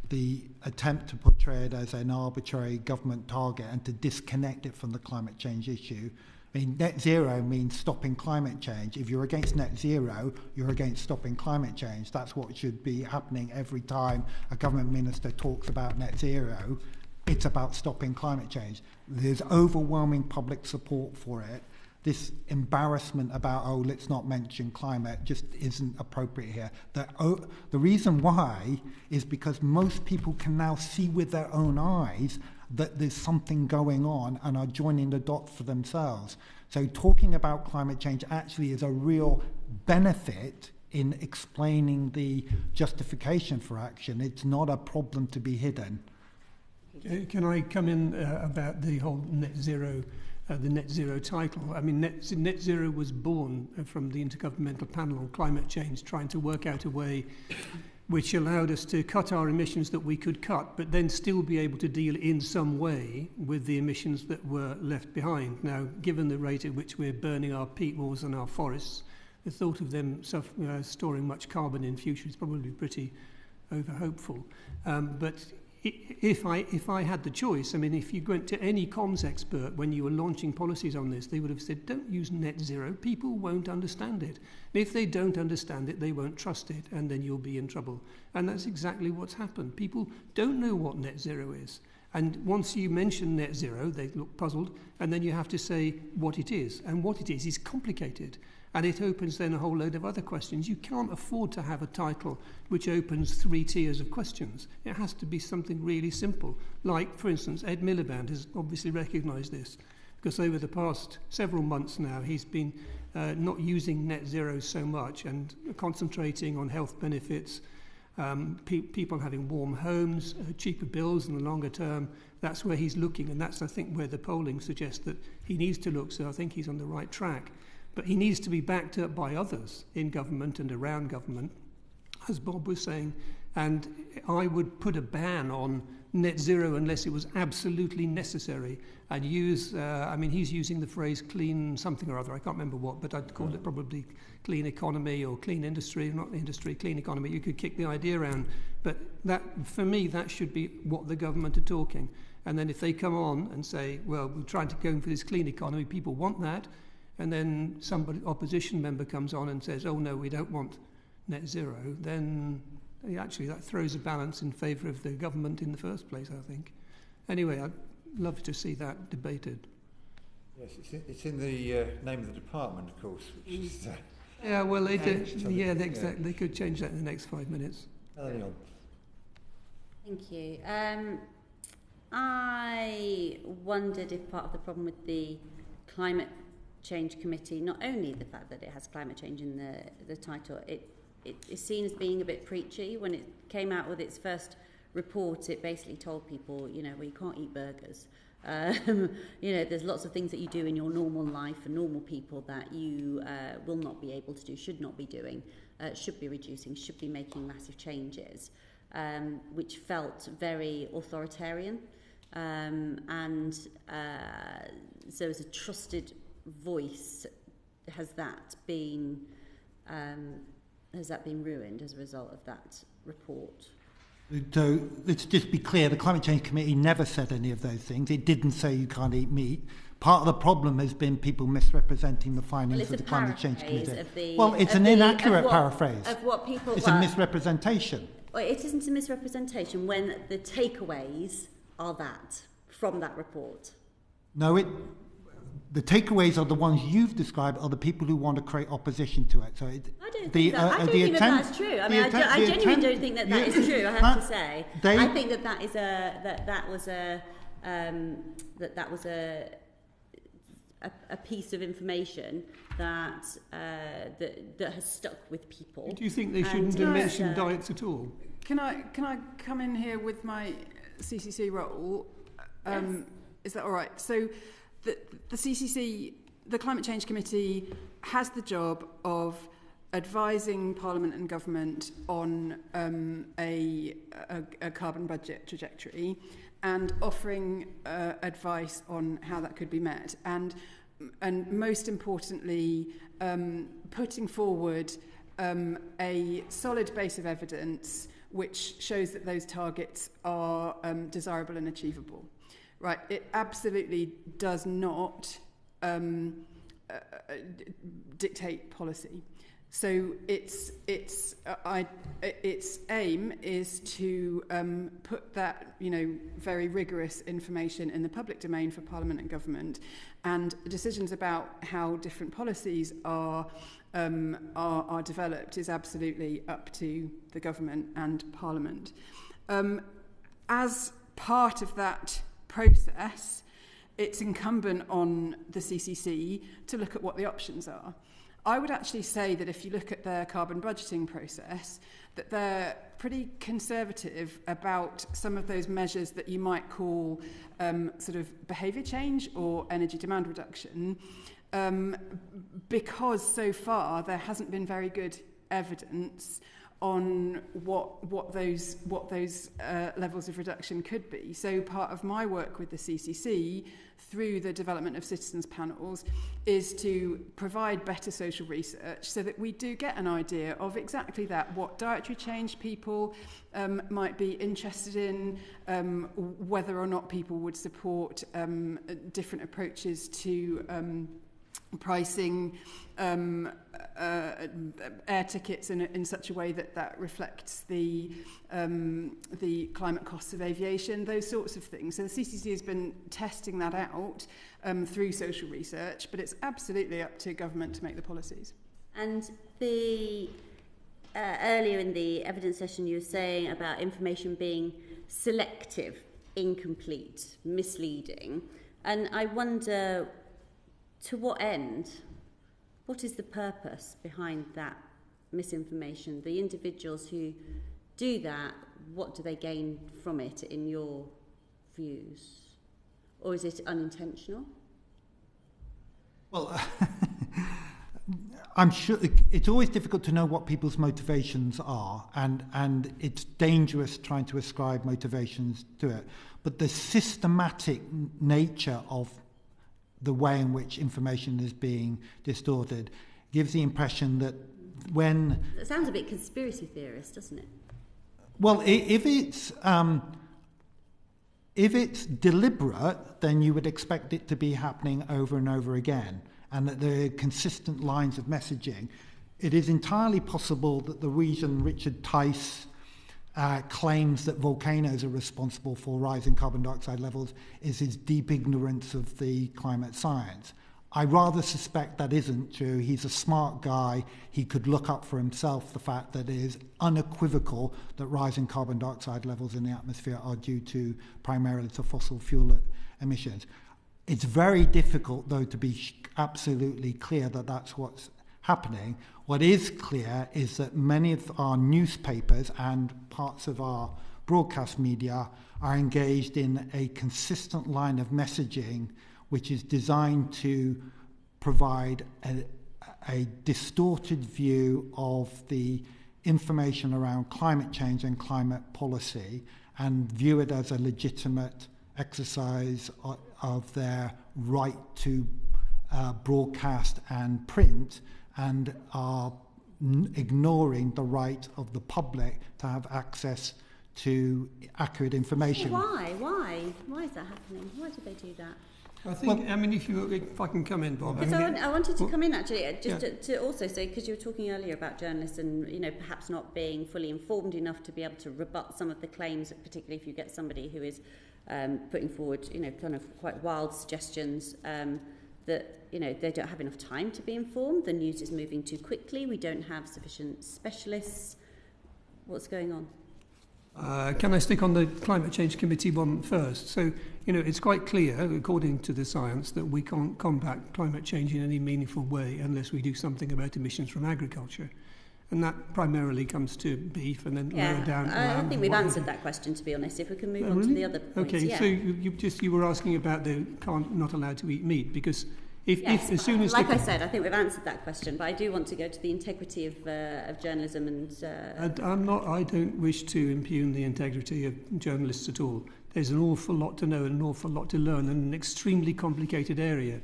the attempt to portray it as an arbitrary government target and to disconnect it from the climate change issue. I mean, net zero means stopping climate change. If you're against net zero, you're against stopping climate change. That's what should be happening every time a government minister talks about net zero. It's about stopping climate change. There's overwhelming public support for it. This embarrassment about, let's not mention climate just isn't appropriate here. The reason why is because most people can now see with their own eyes that there's something going on and are joining the dots for themselves. So talking about climate change actually is a real benefit in explaining the justification for action. It's not a problem to be hidden. Can I come in about the whole net zero, the net zero title? I mean, net zero was born from the Intergovernmental Panel on Climate Change, trying to work out a way which allowed us to cut our emissions that we could cut, but then still be able to deal in some way with the emissions that were left behind. Now, given the rate at which we're burning our peat moors and our forests, the thought of them storing much carbon in future is probably pretty over-hopeful. But if I had the choice, I mean, if you went to any comms expert when you were launching policies on this, they would have said, don't use net zero, people won't understand it. And if they don't understand it, they won't trust it, and then you'll be in trouble. And that's exactly what's happened. People don't know what net zero is. And once you mention net zero, they look puzzled, and then you have to say what it is. And what it is complicated. And it opens then a whole load of other questions. You can't afford to have a title which opens 3 tiers of questions. It has to be something really simple. Like, for instance, Ed Miliband has obviously recognised this, because over the past several months now, he's been not using net zero so much and concentrating on health benefits, people having warm homes, cheaper bills in the longer term. That's where he's looking, and that's, I think, where the polling suggests that he needs to look, so I think he's on the right track. But he needs to be backed up by others in government and around government, as Bob was saying. And I would put a ban on net zero unless it was absolutely necessary. I'd use, he's using the phrase clean something or other, I can't remember what, but I'd call it probably clean economy or clean industry, not industry, clean economy. You could kick the idea around. But that, for me, that should be what the government are talking. And then if they come on and say, well, we're trying to go for this clean economy, people want that, and then somebody, opposition member comes on and says, oh no, we don't want net zero, then actually that throws a balance in favour of the government in the first place, I think. Anyway, I'd love to see that debated. Yes, it's in the name of the department, of course. Which is, yeah, well, they could change that in the next 5 minutes. Thank you. I wondered if part of the problem with the Climate Change Committee, not only the fact that it has climate change in the title, it is seen as being a bit preachy. When it came out with its first report, it basically told people, well, you can't eat burgers. There's lots of things that you do in your normal life for normal people that you will not be able to do, should not be doing, should be reducing, should be making massive changes, which felt very authoritarian. So as a trusted voice, has that been ruined as a result of that report? So let's just be clear, the Climate Change Committee never said any of those things. It didn't say you can't eat meat. Part of the problem has been people misrepresenting the findings of the Climate Change Committee. It's an inaccurate paraphrase. Of what people... It's a misrepresentation. Well, it isn't a misrepresentation when the takeaways are that, from that report. No, the takeaways are the ones you've described are the people who want to create opposition to it. So I don't think that's true. I mean, I genuinely don't think that is true. I have to say, I think that was a piece of information that has stuck with people. Do you think they shouldn't have mentioned diets at all? Can I come in here with my CCC role? Yes. Is that all right? So the CCC, the Climate Change Committee, has the job of advising Parliament and Government on a carbon budget trajectory and offering advice on how that could be met. And most importantly, putting forward a solid base of evidence which shows that those targets are desirable and achievable. Right? It absolutely does not dictate policy. So its aim is to put that very rigorous information in the public domain for Parliament and Government, and decisions about how different policies are developed is absolutely up to the Government and Parliament. As part of that process, it's incumbent on the CCC to look at what the options are. I would actually say that if you look at their carbon budgeting process, that they're pretty conservative about some of those measures that you might call sort of behaviour change or energy demand reduction, because so far there hasn't been very good evidence on what those levels of reduction could be. So part of my work with the CCC through the development of citizens panels is to provide better social research so that we do get an idea of exactly that, what dietary change people might be interested in, whether or not people would support different approaches to pricing air tickets in such a way that reflects the climate costs of aviation, those sorts of things. So the CCC has been testing that out through social research, but it's absolutely up to government to make the policies. And the earlier in the evidence session you were saying about information being selective, incomplete, misleading, and I wonder, to what end? What is the purpose behind that misinformation? The individuals who do that, what do they gain from it in your views? Or is it unintentional? Well, I'm sure it's always difficult to know what people's motivations are, and it's dangerous trying to ascribe motivations to it. But the systematic nature of the way in which information is being distorted gives the impression that when... It sounds a bit conspiracy theorist, doesn't it? Well, if it's deliberate, then you would expect it to be happening over and over again, and that there are consistent lines of messaging. It is entirely possible that the reason Richard Tice claims that volcanoes are responsible for rising carbon dioxide levels is his deep ignorance of the climate science. I rather suspect that isn't true. He's a smart guy. He could look up for himself the fact that it is unequivocal that rising carbon dioxide levels in the atmosphere are due to primarily to fossil fuel emissions. It's very difficult, though, to be absolutely clear that that's what's happening. What is clear is that many of our newspapers and parts of our broadcast media are engaged in a consistent line of messaging which is designed to provide a distorted view of the information around climate change and climate policy and view it as a legitimate exercise of their right to broadcast and print, and are ignoring the right of the public to have access to accurate information. Why is that happening? Why do they do that? I think, if I can come in, Bob. I wanted to come in actually, to also say, because you were talking earlier about journalists and, perhaps not being fully informed enough to be able to rebut some of the claims, particularly if you get somebody who is putting forward, kind of quite wild suggestions that, they don't have enough time to be informed. The news is moving too quickly. We don't have sufficient specialists. What's going on? Can I stick on the Climate Change Committee one first? So, it's quite clear, according to the science, that we can't combat climate change in any meaningful way unless we do something about emissions from agriculture. And that primarily comes to beef and then lower down. I think we've answered that question, to be honest. If we can move on to the other points. Okay, so you were asking about the not allowed to eat meat, because if as soon as... Like I said, I think we've answered that question, but I do want to go to the integrity of journalism and... I don't wish to impugn the integrity of journalists at all. There's an awful lot to know and an awful lot to learn in an extremely complicated area.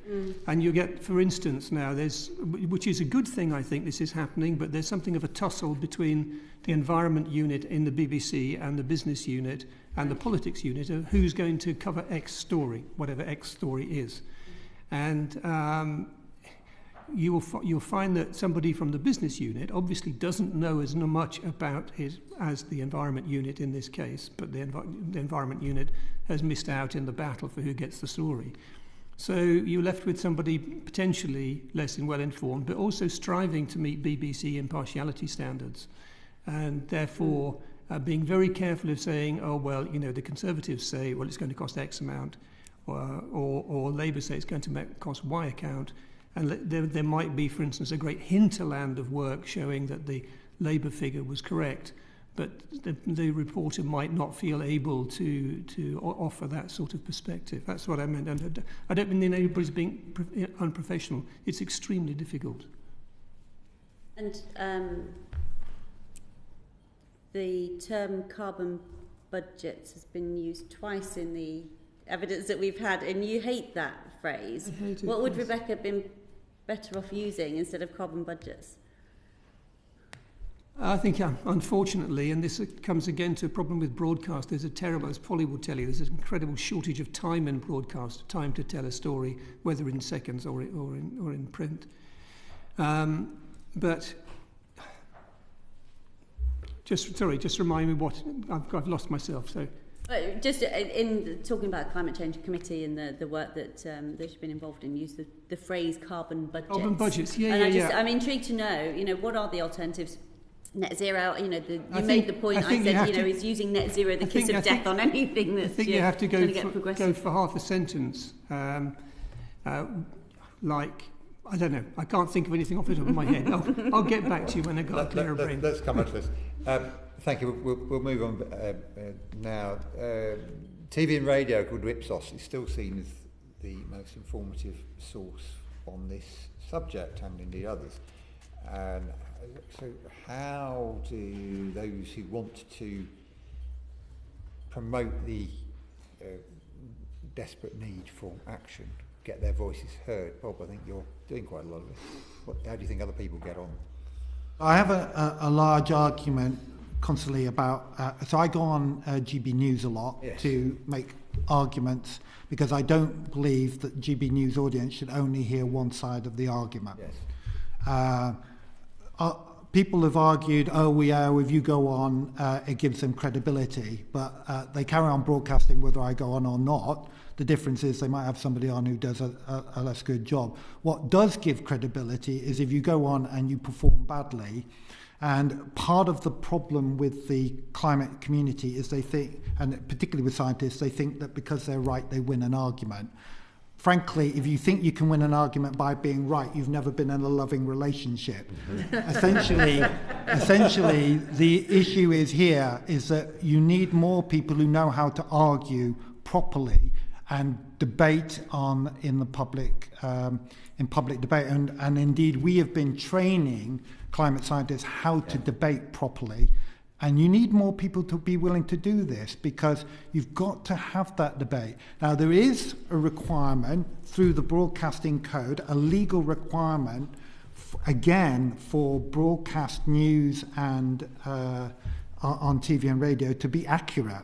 And you get, for instance, now, which is a good thing, I think this is happening, but there's something of a tussle between the environment unit in the BBC and the business unit and the politics unit of who's going to cover X story, whatever X story is. And you'll find that somebody from the business unit obviously doesn't know as much about it as the environment unit in this case, but the environment unit has missed out in the battle for who gets the story. So you're left with somebody potentially less well informed, but also striving to meet BBC impartiality standards, and therefore being very careful of saying, the Conservatives say, well, it's going to cost X amount, or Labour say it's going to cost Y account. And there might be, for instance, a great hinterland of work showing that the Labour figure was correct, but the reporter might not feel able to offer that sort of perspective. That's what I meant. And I don't mean anybody's being unprofessional. It's extremely difficult. And the term carbon budgets has been used twice in the evidence that we've had, and you hate that phrase. I hate it. What would Rebecca been better off using instead of carbon budgets? I think, unfortunately, and this comes again to a problem with broadcast, there's a terrible, as Polly will tell you, there's an incredible shortage of time in broadcast, time to tell a story, whether in seconds or in print. But just remind me what I've lost myself. So. Just in talking about the Climate Change Committee and the work that they've been involved in, use the phrase carbon budgets. Carbon budgets, I'm intrigued to know, what are the alternatives? Net zero, you made the point. I said, is using net zero the kiss of death on anything that's you have to go for half a sentence. Like, I don't know, I can't think of anything off the top of my head. I'll get back to you when I've got a clearer brain. Let's come on to this. Thank you. We'll move on now. TV and radio called Ipsos is still seen as the most informative source on this subject, and indeed others. And so how do those who want to promote the desperate need for action get their voices heard? Bob, I think you're doing quite a lot of this. How do you think other people get on? I have a large argument constantly about, so I go on GB News a lot to make arguments, because I don't believe that GB News audience should only hear one side of the argument. People have argued, if you go on, it gives them credibility, but they carry on broadcasting whether I go on or not. The difference is they might have somebody on who does a less good job. What does give credibility is if you go on and you perform badly. And part of the problem with the climate community is they think, and particularly with scientists, they think that because they're right, they win an argument. Frankly, if you think you can win an argument by being right, you've never been in a loving relationship. Essentially, the issue is that you need more people who know how to argue properly and debate in the public debate. And indeed, we have been training climate scientists how to debate properly. And you need more people to be willing to do this, because you've got to have that debate. Now, there is a requirement through the broadcasting code, a legal requirement, again, for broadcast news and on TV and radio to be accurate.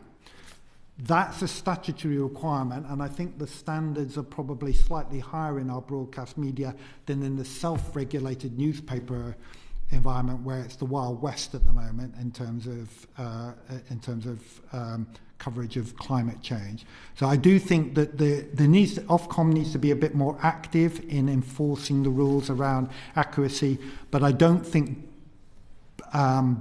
That's a statutory requirement, and I think the standards are probably slightly higher in our broadcast media than in the self-regulated newspaper environment, where it's the Wild West at the moment in terms of coverage of climate change. So I do think that Ofcom needs to be a bit more active in enforcing the rules around accuracy, but I don't think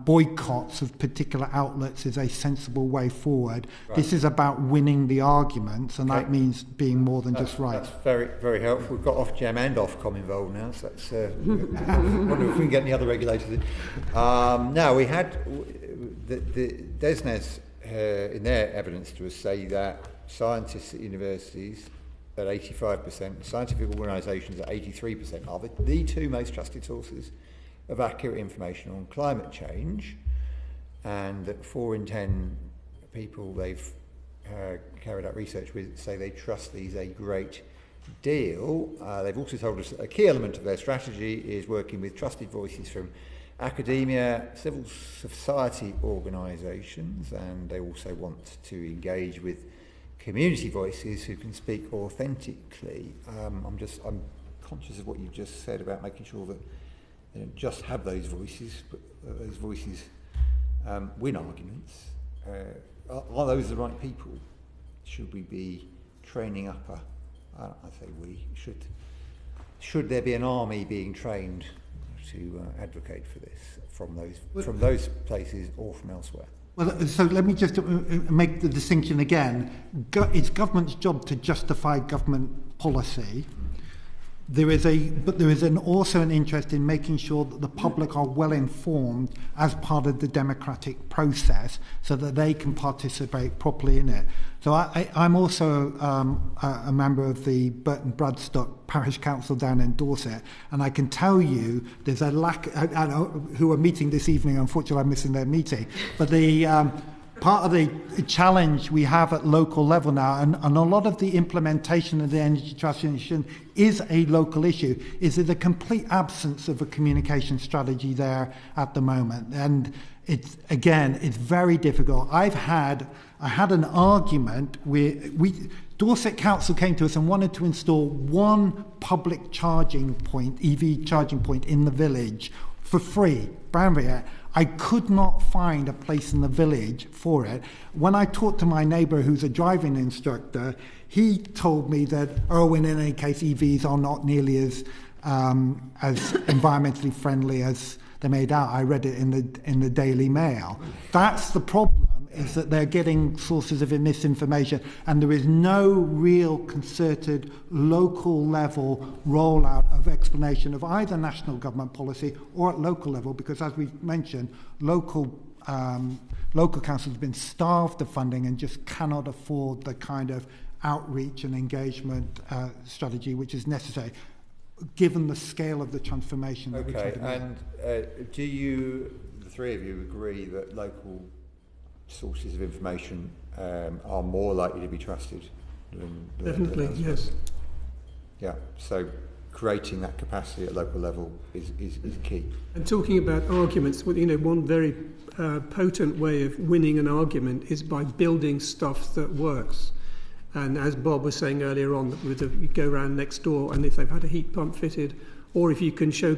boycotts of particular outlets is a sensible way forward. Right. This is about winning the arguments, and that means being more than just right. That's very, very helpful. We've got Ofgem and Ofcom involved now, so that's I wonder if we can get any other regulators in. Now, we had the DESNES in their evidence to us say that scientists at universities at 85%, scientific organisations at 83% are the two most trusted sources of accurate information on climate change, and that 4 in 10 people they've carried out research with say they trust these a great deal. They've also told us that a key element of their strategy is working with trusted voices from academia, civil society organisations, and they also want to engage with community voices who can speak authentically. I'm conscious of what you've just said about making sure that they don't just have those voices, but those voices win arguments. Are those the right people? Should we be training up I say we, should there be an army being trained to advocate for this from those places or from elsewhere? Well, so let me just make the distinction again. It's government's job to justify government policy. There is also an interest in making sure that the public are well informed as part of the democratic process, so that they can participate properly in it. So I'm also a member of the Burton Bradstock Parish Council down in Dorset, and I can tell you there's a lack. Who are meeting this evening? Unfortunately, I'm missing their meeting, but the. Part of the challenge we have at local level now, and a lot of the implementation of the energy transition is a local issue, is the complete absence of a communication strategy there at the moment. And it's very difficult. I had an argument where Dorset Council came to us and wanted to install one public charging point, EV charging point in the village for free, Branbury. I could not find a place in the village for it. When I talked to my neighbour who's a driving instructor, he told me that, in any case, EVs are not nearly as environmentally friendly as they're made out. I read it in the Daily Mail. That's the problem, is that they're getting sources of misinformation, and there is no real concerted local level rollout of explanation of either national government policy or at local level, because as we mentioned, local councils have been starved of funding and just cannot afford the kind of outreach and engagement strategy which is necessary given the scale of the transformation that we're talking about. And do you, the three of you, agree that local sources of information are more likely to be trusted than Definitely, yes. Yeah, so creating that capacity at local level is key. And talking about arguments, one very potent way of winning an argument is by building stuff that works. And as Bob was saying earlier on, you go around next door, and if they've had a heat pump fitted, or if you can show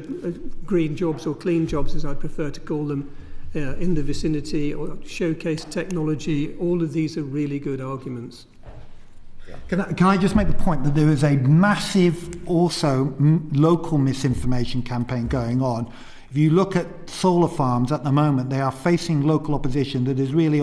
green jobs or clean jobs, as I prefer to call them, in the vicinity, or showcase technology, all of these are really good arguments. Can I just make the point that there is a massive also local misinformation campaign going on. If you look at solar farms at the moment, they are facing local opposition that is really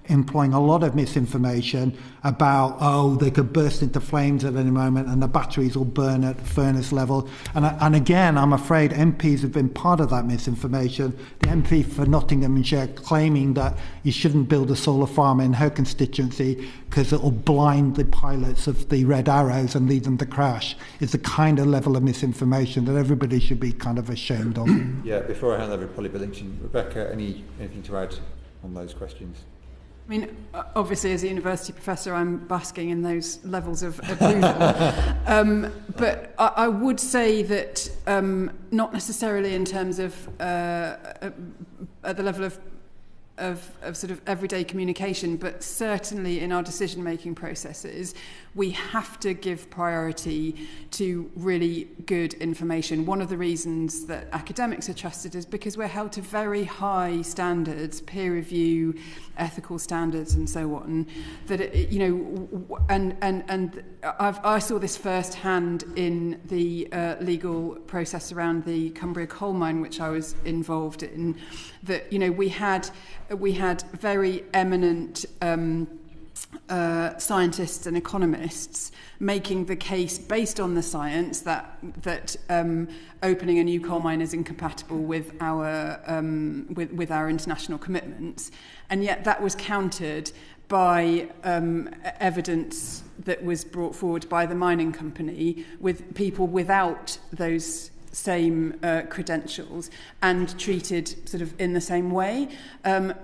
employing a lot of misinformation about, they could burst into flames at any moment and the batteries will burn at furnace level. And again, I'm afraid MPs have been part of that misinformation. The MP for Nottinghamshire claiming that you shouldn't build a solar farm in her constituency because it will blind the pilots of the Red Arrows and lead them to crash is the kind of level of misinformation that everybody should be kind of ashamed of. Yeah, before I hand over to Polly Billington, Rebecca, anything to add on those questions? I mean, obviously, as a university professor, I'm basking in those levels of approval. But I would say that not necessarily in terms of at the level of sort of everyday communication, but certainly in our decision-making processes, we have to give priority to really good information. One of the reasons that academics are trusted is because we're held to very high standards, peer review, ethical standards, and so on. That I saw this firsthand in the legal process around the Cumbria coal mine, which I was involved in. That we had very eminent scientists and economists making the case based on the science that opening a new coal mine is incompatible with our international commitments, and yet that was countered by evidence that was brought forward by the mining company with people without those same credentials and treated sort of in the same way.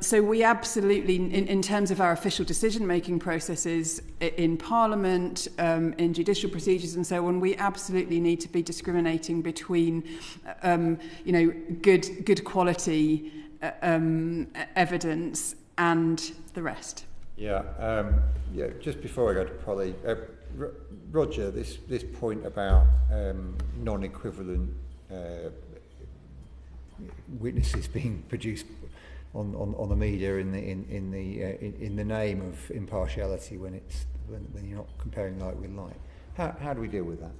So we absolutely, in terms of our official decision-making processes in Parliament, in judicial procedures and so on, we absolutely need to be discriminating between, good quality evidence and the rest. Just before I go to Polly, Roger, this point about non-equivalent witnesses being produced on the media in the name of impartiality when you're not comparing like with like. How do we deal with that?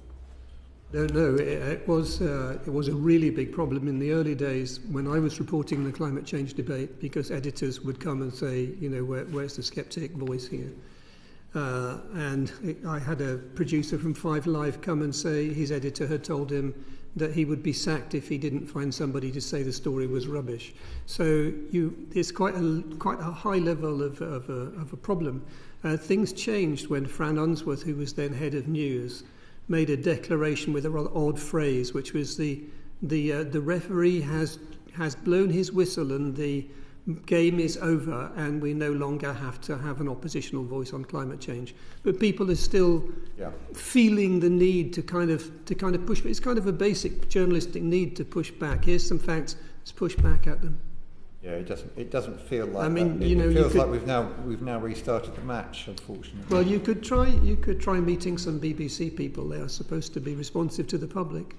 No, it was a really big problem in the early days when I was reporting the climate change debate, because editors would come and say, where's the skeptic voice here? And I had a producer from 5 Live come and say his editor had told him that he would be sacked if he didn't find somebody to say the story was rubbish. So there's quite a high level of a problem. Things changed when Fran Unsworth, who was then head of news, made a declaration with a rather odd phrase, which was the referee has blown his whistle and the game is over, and we no longer have to have an oppositional voice on climate change. But people are still feeling the need to kind of push. It's kind of a basic journalistic need to push back. Here's some facts. Let's push back at them. Yeah, it doesn't feel like. I mean, that. It feels like we've now restarted the match, unfortunately. Well, you could try meeting some BBC people. They are supposed to be responsive to the public.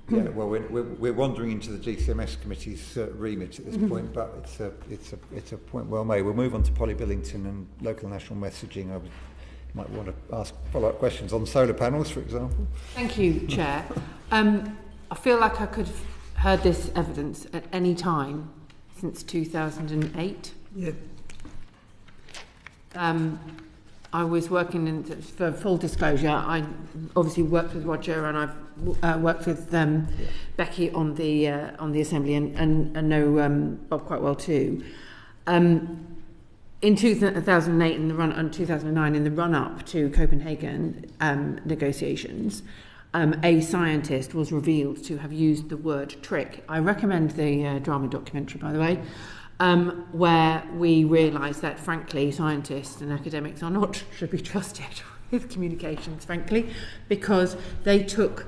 Yeah, well, we're wandering into the GCMS committee's remit at this point, but it's a point well made. We'll move on to Polly Billington and local national messaging. I might want to ask follow-up questions on solar panels, for example. Thank you, Chair. I feel like I could have heard this evidence at any time since 2008. Yeah. I was working for full disclosure. I obviously worked with Roger, and I've worked with Becky on the Assembly, and know Bob quite well too. In 2008, in the run, and 2009, in the run-up to Copenhagen negotiations, a scientist was revealed to have used the word trick. I recommend the drama documentary, by the way. Where we realise that, frankly, scientists and academics should be trusted with communications, frankly, because they took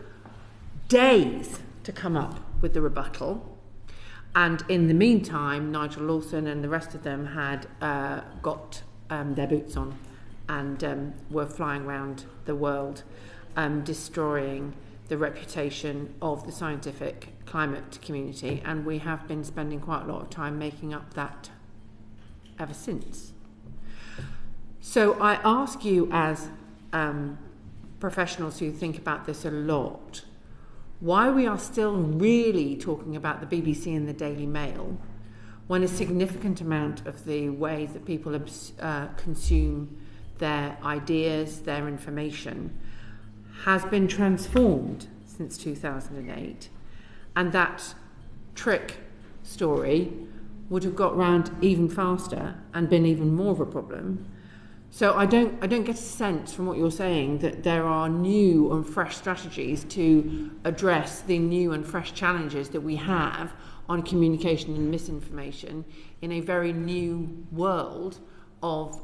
days to come up with the rebuttal. And in the meantime, Nigel Lawson and the rest of them had got their boots on and were flying around the world, destroying the reputation of the scientific climate community, and we have been spending quite a lot of time making up that ever since. So I ask you, as professionals who think about this a lot, why we are still really talking about the BBC and the Daily Mail when a significant amount of the ways that people consume their ideas, their information, has been transformed since 2008, and that trick story would have got round even faster and been even more of a problem. So I don't get a sense from what you're saying that there are new and fresh strategies to address the new and fresh challenges that we have on communication and misinformation in a very new world of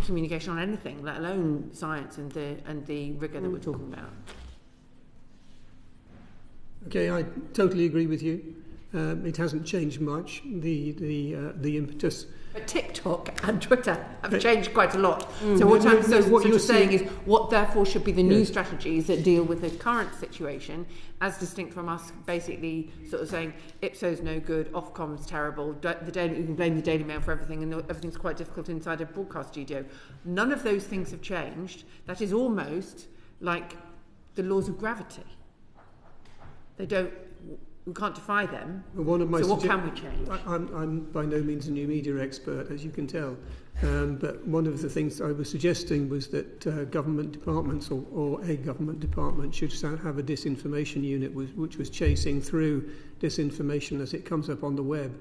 communication on anything, let alone science and the rigour that we're talking about. Okay, I totally agree with you. It hasn't changed much. The impetus. But TikTok and Twitter have changed quite a lot. Mm. So what you're saying is what therefore should be the new strategies that deal with the current situation, as distinct from us basically sort of saying Ipso's no good, Ofcom's terrible, you can blame the Daily Mail for everything, and everything's quite difficult inside a broadcast studio. None of those things have changed. That is almost like the laws of gravity. We can't defy them. What can we change? I'm by no means a new media expert, as you can tell. But one of the things I was suggesting was that government departments or a government department should have a disinformation unit which was chasing through disinformation as it comes up on the web.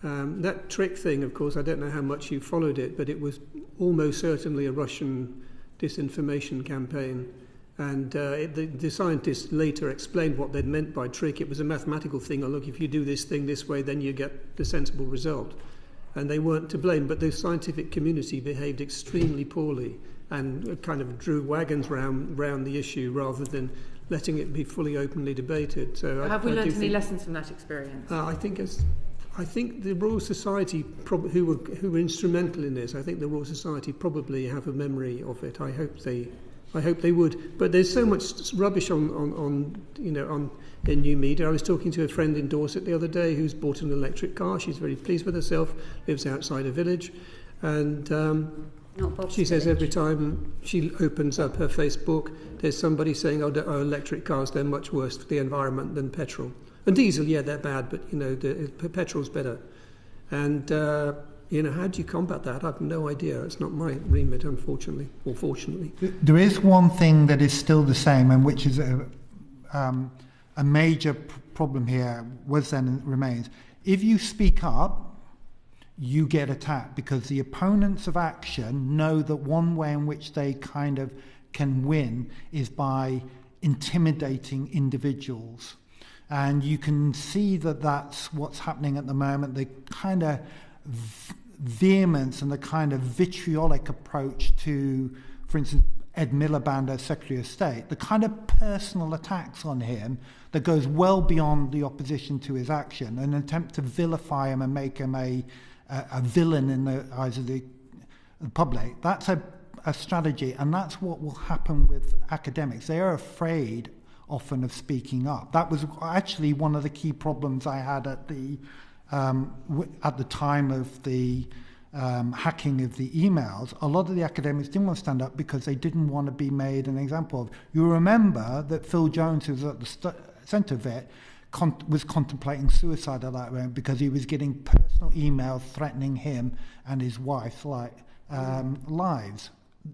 That trick thing, of course, I don't know how much you followed it, but it was almost certainly a Russian disinformation campaign. And the scientists later explained what they'd meant by trick. It was a mathematical thing. Oh, look, if you do this thing this way, then you get the sensible result. And they weren't to blame, but the scientific community behaved extremely poorly and kind of drew wagons round the issue rather than letting it be fully openly debated. So have we learned any lessons from that experience? I think the Royal Society, who were instrumental in this, I think the Royal Society probably have a memory of it. I hope they would. But there's so much rubbish on in new media. I was talking to a friend in Dorset the other day who's bought an electric car. She's very pleased with herself, lives outside a village, and she says every time she opens up her Facebook, there's somebody saying, oh, electric cars, they're much worse for the environment than petrol. And diesel, yeah, they're bad, but, petrol's better. And, how do you combat that? I have no idea. It's not my remit, unfortunately, or fortunately. There is one thing that is still the same, and which is a major problem here, was then and remains. If you speak up, you get attacked, because the opponents of action know that one way in which they kind of can win is by intimidating individuals. And you can see that that's what's happening at the moment. The kind of vehemence and the kind of vitriolic approach to, for instance, Ed Miliband as Secretary of State, the kind of personal attacks on him that goes well beyond the opposition to his action, an attempt to vilify him and make him a villain in the eyes of the public. That's a strategy, and that's what will happen with academics. They are afraid often of speaking up. That was actually one of the key problems I had at the time of the hacking of the emails. A lot of the academics didn't want to stand up because they didn't want to be made an example of. You remember that Phil Jones, who was at the centre of it, was contemplating suicide at that moment because he was getting personal emails threatening him and his wife's lives.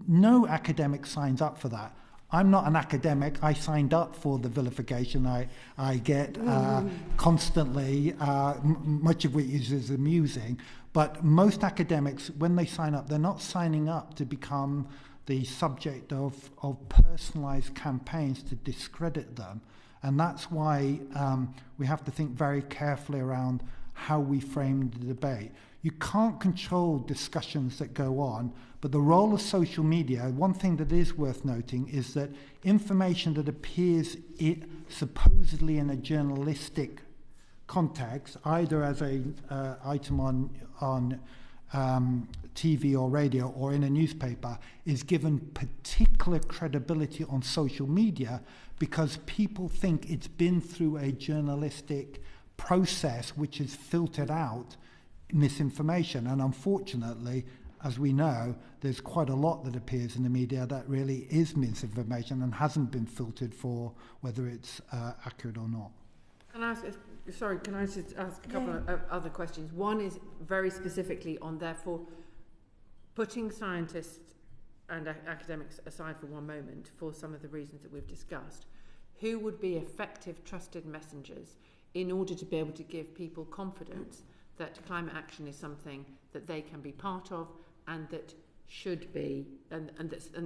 No academic signs up for that. I'm not an academic. I signed up for the vilification I get constantly, much of which is amusing. But most academics, when they sign up, they're not signing up to become the subject of personalised campaigns to discredit them. And that's why we have to think very carefully around how we frame the debate. You can't control discussions that go on, but the role of social media, one thing that is worth noting is that information that appears supposedly in a journalistic context, either as an item on TV or radio or in a newspaper, is given particular credibility on social media because people think it's been through a journalistic process which has filtered out misinformation. And unfortunately, as we know, there's quite a lot that appears in the media that really is misinformation and hasn't been filtered for whether it's accurate or not. Can I just ask a couple of other questions? One is very specifically on, therefore, putting scientists and academics aside for one moment for some of the reasons that we've discussed. Who would be effective, trusted messengers in order to be able to give people confidence that climate action is something that they can be part of and that should be, and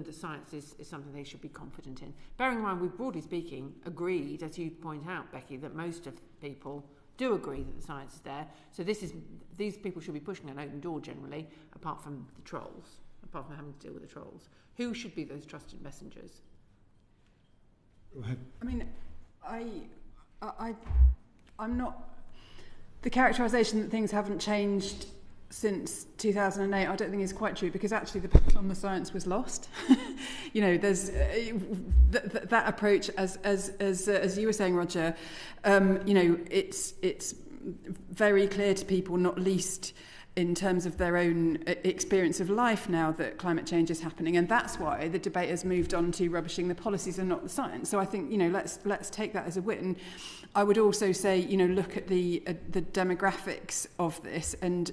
the science is something they should be confident in? Bearing in mind, we've broadly speaking agreed, as you point out, Becky, that most of people do agree that the science is there. So these people should be pushing an open door generally, apart from the trolls, apart from having to deal with the trolls. Who should be those trusted messengers? Go ahead. I mean, I'm not... The characterisation that things haven't changed since 2008, I don't think is quite true, because actually the battle on the science was lost. There's that approach, as you were saying, Roger. It's very clear to people, not least in terms of their own experience of life now, that climate change is happening, and that's why the debate has moved on to rubbishing the policies and not the science. So I think let's take that as a win. I would also say look at the demographics of this, and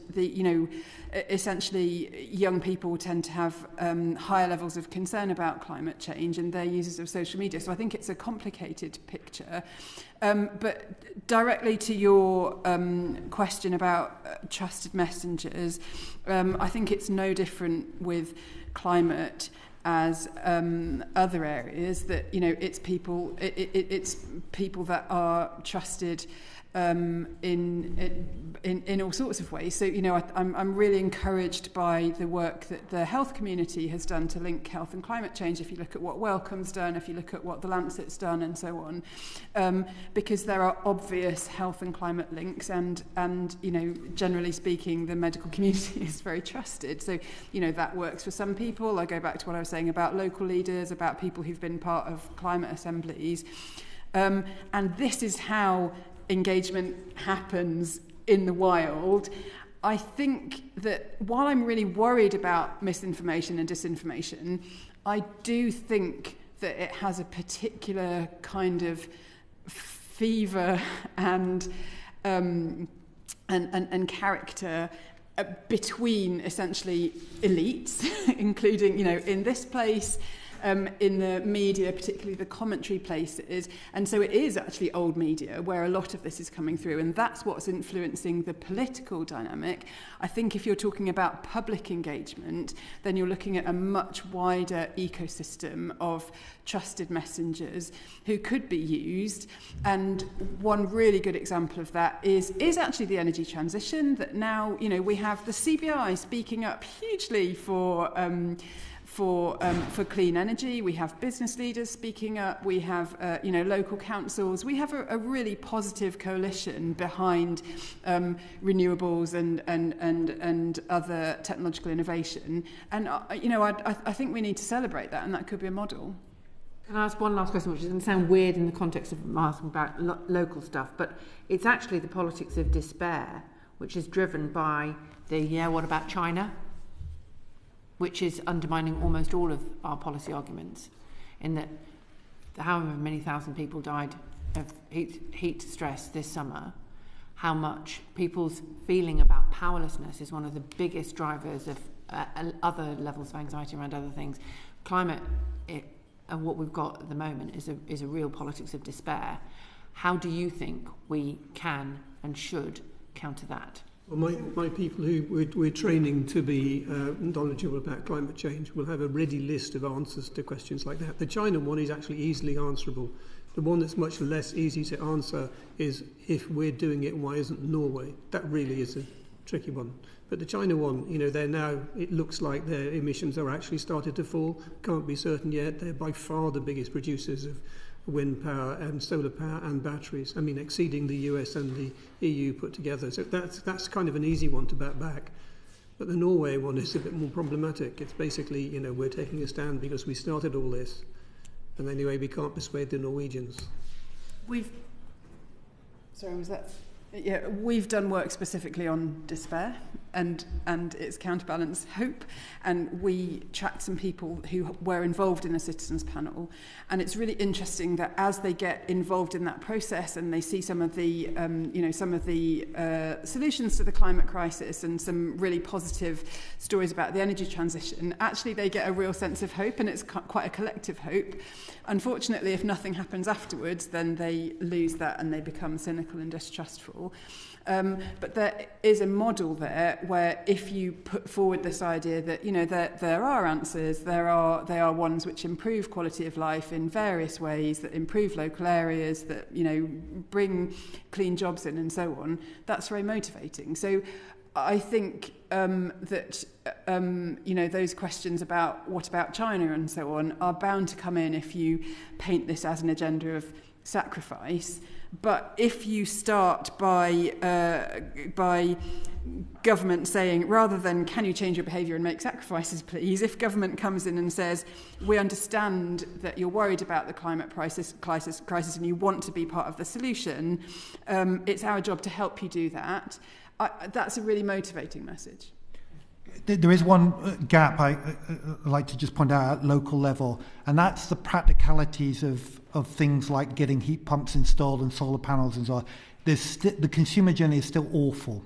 essentially young people tend to have higher levels of concern about climate change, and they're users of social media. So I think it's a complicated picture. But directly to your question about trusted messengers, I think it's no different with climate as other areas, that it's people that are trusted in all sorts of ways. So I'm really encouraged by the work that the health community has done to link health and climate change. If you look at what Wellcome's done, if you look at what the Lancet's done, and so on, because there are obvious health and climate links, and generally speaking, the medical community is very trusted. So that works for some people. I go back to what I was saying about local leaders, about people who've been part of climate assemblies, and this is how engagement happens in the wild. I think that while I'm really worried about misinformation and disinformation, I do think that it has a particular kind of fever and character between essentially elites, including in this place, in the media, particularly the commentary places. And so it is actually old media where a lot of this is coming through, and that's what's influencing the political dynamic. I think if you're talking about public engagement, then you're looking at a much wider ecosystem of trusted messengers who could be used. And one really good example of that is actually the energy transition, that now we have the CBI speaking up hugely for clean energy. We have business leaders speaking up. We have local councils. We have a really positive coalition behind renewables and other technological innovation. And I think we need to celebrate that, and that could be a model. Can I ask one last question, which is going to sound weird in the context of asking about local stuff, but it's actually the politics of despair, which is driven by what about China? Which is undermining almost all of our policy arguments, in that however many thousand people died of heat stress this summer, how much people's feeling about powerlessness is one of the biggest drivers of other levels of anxiety around other things. Climate, and what we've got at the moment is a real politics of despair. How do you think we can and should counter that? Well, my people who we're training to be knowledgeable about climate change will have a ready list of answers to questions like that. The China one is actually easily answerable. The one that's much less easy to answer is, if we're doing it, why isn't Norway? That really is a tricky one. But the China one, they're now, it looks like their emissions are actually started to fall. Can't be certain yet. They're by far the biggest producers of wind power and solar power and batteries. I mean, exceeding the US and the EU put together. So that's kind of an easy one to bat back. But the Norway one is a bit more problematic. It's basically, we're taking a stand because we started all this. And anyway, we can't persuade the Norwegians. We've done work specifically on despair and its counterbalance hope, and we tracked some people who were involved in a citizens panel, and it's really interesting that as they get involved in that process and they see some of the solutions to the climate crisis and some really positive stories about the energy transition, actually they get a real sense of hope, and it's quite a collective hope. Unfortunately, if nothing happens afterwards, then they lose that and they become cynical and distrustful. But there is a model there where, if you put forward this idea that there are answers, they are ones which improve quality of life in various ways, that improve local areas, that bring clean jobs in, and so on. That's very motivating. So I think that those questions about what about China and so on are bound to come in if you paint this as an agenda of sacrifice. But if you start by government saying, rather than can you change your behaviour and make sacrifices, please, if government comes in and says, we understand that you're worried about the climate crisis and you want to be part of the solution, it's our job to help you do that. That's a really motivating message. There is one gap I'd like to just point out at local level, and that's the practicalities of things like getting heat pumps installed and solar panels and so on. The consumer journey is still awful.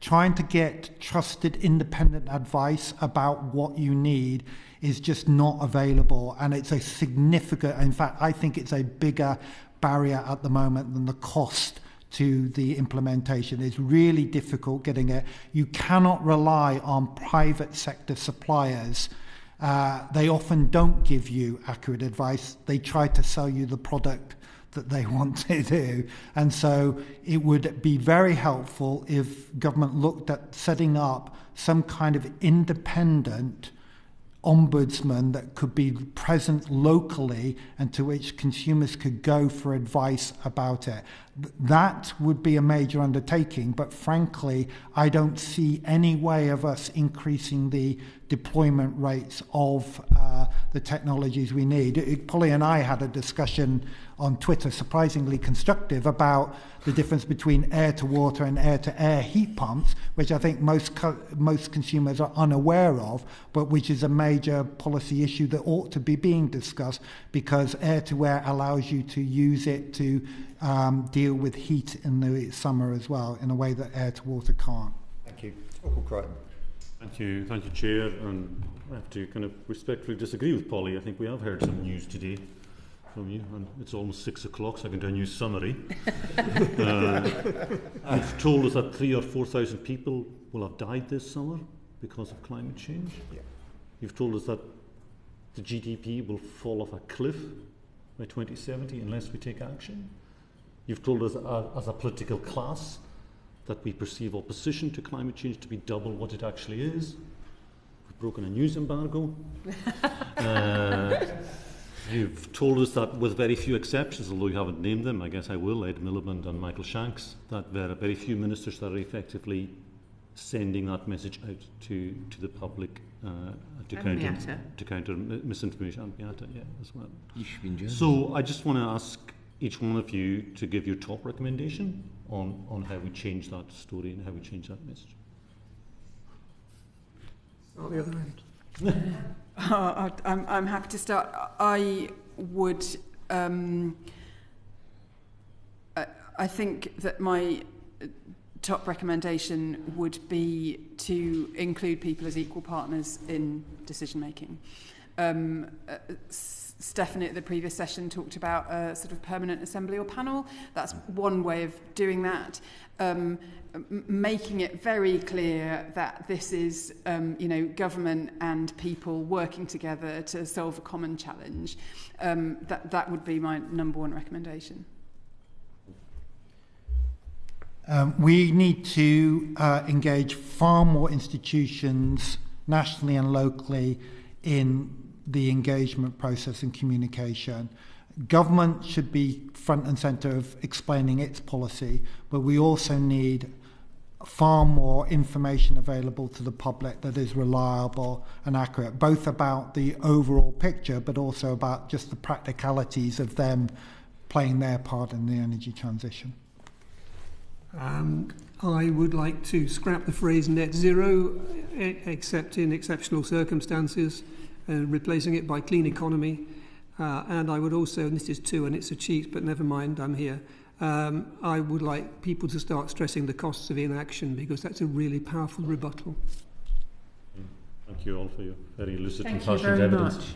Trying to get trusted, independent advice about what you need is just not available, and it's a significant, in fact, I think it's a bigger barrier at the moment than the cost to the implementation. It's really difficult getting it. You cannot rely on private sector suppliers. They often don't give you accurate advice. They try to sell you the product that they want to do. And so it would be very helpful if government looked at setting up some kind of independent ombudsman that could be present locally and to which consumers could go for advice about it. That would be a major undertaking, but frankly, I don't see any way of us increasing the deployment rates of the technologies we need. Polly and I had a discussion on Twitter, surprisingly constructive, about the difference between air-to-water and air-to-air heat pumps, which I think most consumers are unaware of, but which is a major policy issue that ought to be being discussed, because air-to-air allows you to use it to deal with heat in the summer as well, in a way that air-to-water can't. Thank you. Uncle Crichton. Thank you, Chair. And I have to kind of respectfully disagree with Polly. I think we have heard some news today from you, and it's almost 6 o'clock, so I can do a news summary. You've told us that 3,000 or 4,000 people will have died this summer because of climate change. Yeah. You've told us that the GDP will fall off a cliff by 2070 unless we take action. You've told us as a political class that we perceive opposition to climate change to be double what it actually is. We've broken a news embargo. You've told us that with very few exceptions, although you haven't named them, I guess I will, Ed Miliband and Michael Shanks, that there are very few ministers that are effectively sending that message out to the public to counter misinformation, and Miata, yeah, as well. You should be enjoying. So I just want to ask each one of you to give your top recommendation on how we change that story and how we change that message. On the other end. I'm happy to start. I would. I think that my top recommendation would be to include people as equal partners in decision making. Stephanie at the previous session talked about a sort of permanent assembly or panel. That's one way of doing that. Making it very clear that this is, government and people working together to solve a common challenge. That would be my number one recommendation. We need to engage far more institutions, nationally and locally, in the engagement process and communication. Government should be front and centre of explaining its policy, but we also need far more information available to the public that is reliable and accurate, both about the overall picture, but also about just the practicalities of them playing their part in the energy transition. I would like to scrap the phrase net zero, except in exceptional circumstances, replacing it by clean economy. And I would also, and this is two and it's a cheat, but never mind, I'm here. I would like people to start stressing the costs of inaction, because that's a really powerful rebuttal. Thank you all for your very lucid and Thank you passionate very evidence.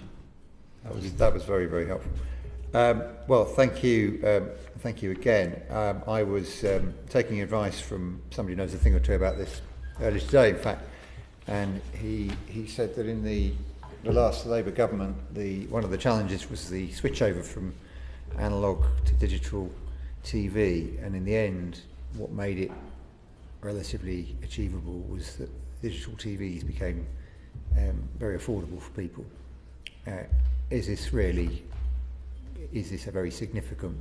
much. That was very, very helpful. Well, thank you again. I was taking advice from somebody who knows a thing or two about this earlier today, in fact, and he said that in the last Labour government, one of the challenges was the switchover from analogue to digital TV, and in the end, what made it relatively achievable was that digital TVs became very affordable for people. Is this a very significant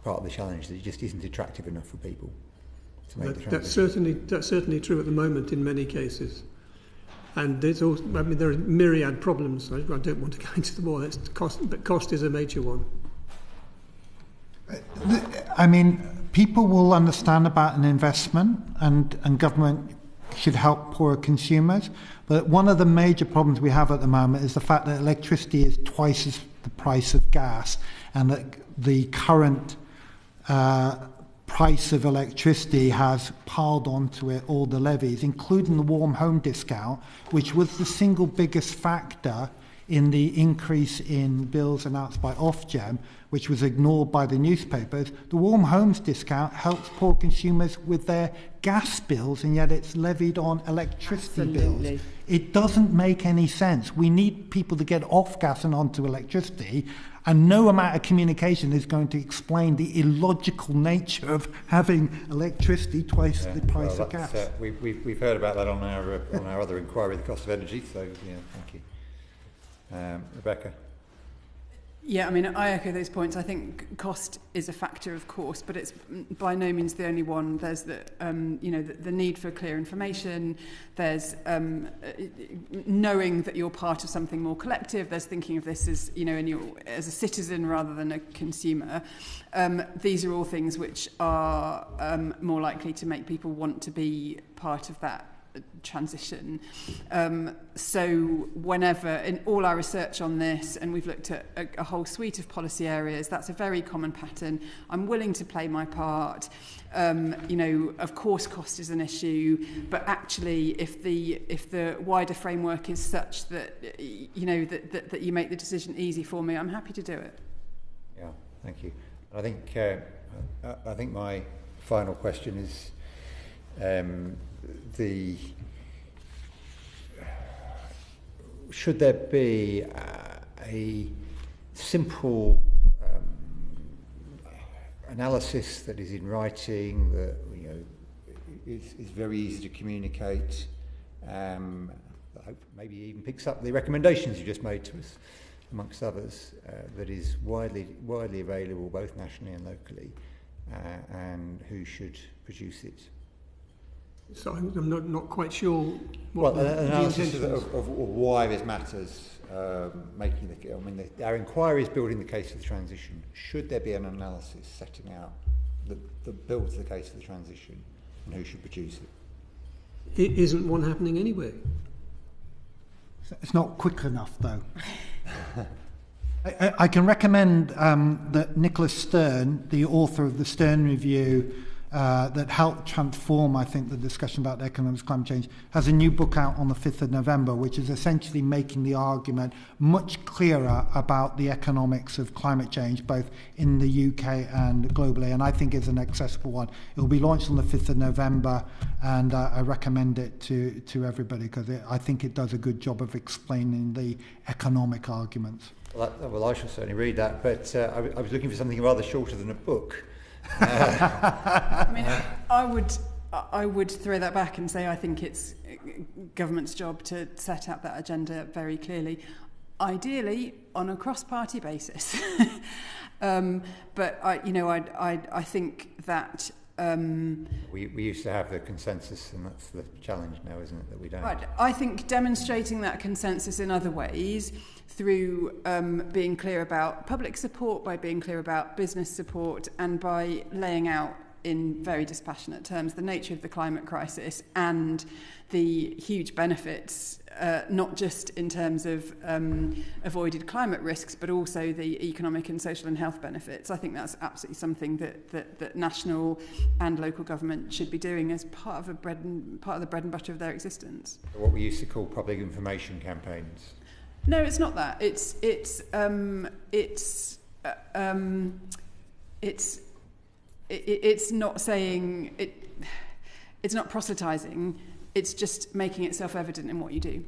part of the challenge, that it just isn't attractive enough for people to make the transition. That's certainly true at the moment in many cases. And there's also, I mean, there are myriad problems. I don't want to go into them all. That's cost, but cost is a major one. I mean, people will understand about an investment, and government should help poorer consumers. But one of the major problems we have at the moment is the fact that electricity is twice as the price of gas, and that the current price of electricity has piled onto it all the levies, including the warm home discount, which was the single biggest factor in the increase in bills announced by Ofgem, which was ignored by the newspapers. The warm homes discount helps poor consumers with their gas bills, and yet it's levied on electricity bills. It doesn't make any sense. We need people to get off gas and onto electricity, and no amount of communication is going to explain the illogical nature of having electricity twice the price of gas. We've heard about that on our other inquiry, the cost of energy. So yeah, thank you, Rebecca. Yeah, I mean, I echo those points. I think cost is a factor, of course, but it's by no means the only one. There's the need for clear information. There's knowing that you're part of something more collective. There's thinking of this as, as a citizen rather than a consumer. These are all things which are more likely to make people want to be part of that transition. So whenever, in all our research on this, and we've looked at a whole suite of policy areas, that's a very common pattern. I'm willing to play my part. Of course cost is an issue, but actually if the wider framework is such that that you make the decision easy for me, I'm happy to do it. Yeah, thank you. I think my final question is should there be a simple analysis that is in writing, that is very easy to communicate, that maybe even picks up the recommendations you just made to us, amongst others, that is widely available both nationally and locally, and who should produce it? So I'm not quite sure what an analysis of why this matters, our inquiry is building the case of the transition. Should there be an analysis setting out that builds the case of the transition, and who should produce it? It isn't one happening anyway. It's not quick enough, though. I can recommend that Nicholas Stern, the author of the Stern Review, that helped transform, I think, the discussion about economics climate change, has a new book out on the 5th of November, which is essentially making the argument much clearer about the economics of climate change, both in the UK and globally, and I think it's an accessible one. It will be launched on the 5th of November, and I recommend it to everybody, because I think it does a good job of explaining the economic arguments. Well, I shall certainly read that, but I was looking for something rather shorter than a book. I would throw that back and say I think it's government's job to set out that agenda very clearly, ideally on a cross-party basis. But I think that we used to have the consensus, and that's the challenge now, isn't it, that we don't? Right. I think demonstrating that consensus in other ways, through being clear about public support, by being clear about business support, and by laying out in very dispassionate terms the nature of the climate crisis and the huge benefits, not just in terms of avoided climate risks, but also the economic and social and health benefits. I think that's absolutely something that national and local government should be doing as part of the bread and butter of their existence. What we used to call public information campaigns. No, it's not that. It's not saying it. It's not proselytising. It's just making it self-evident in what you do.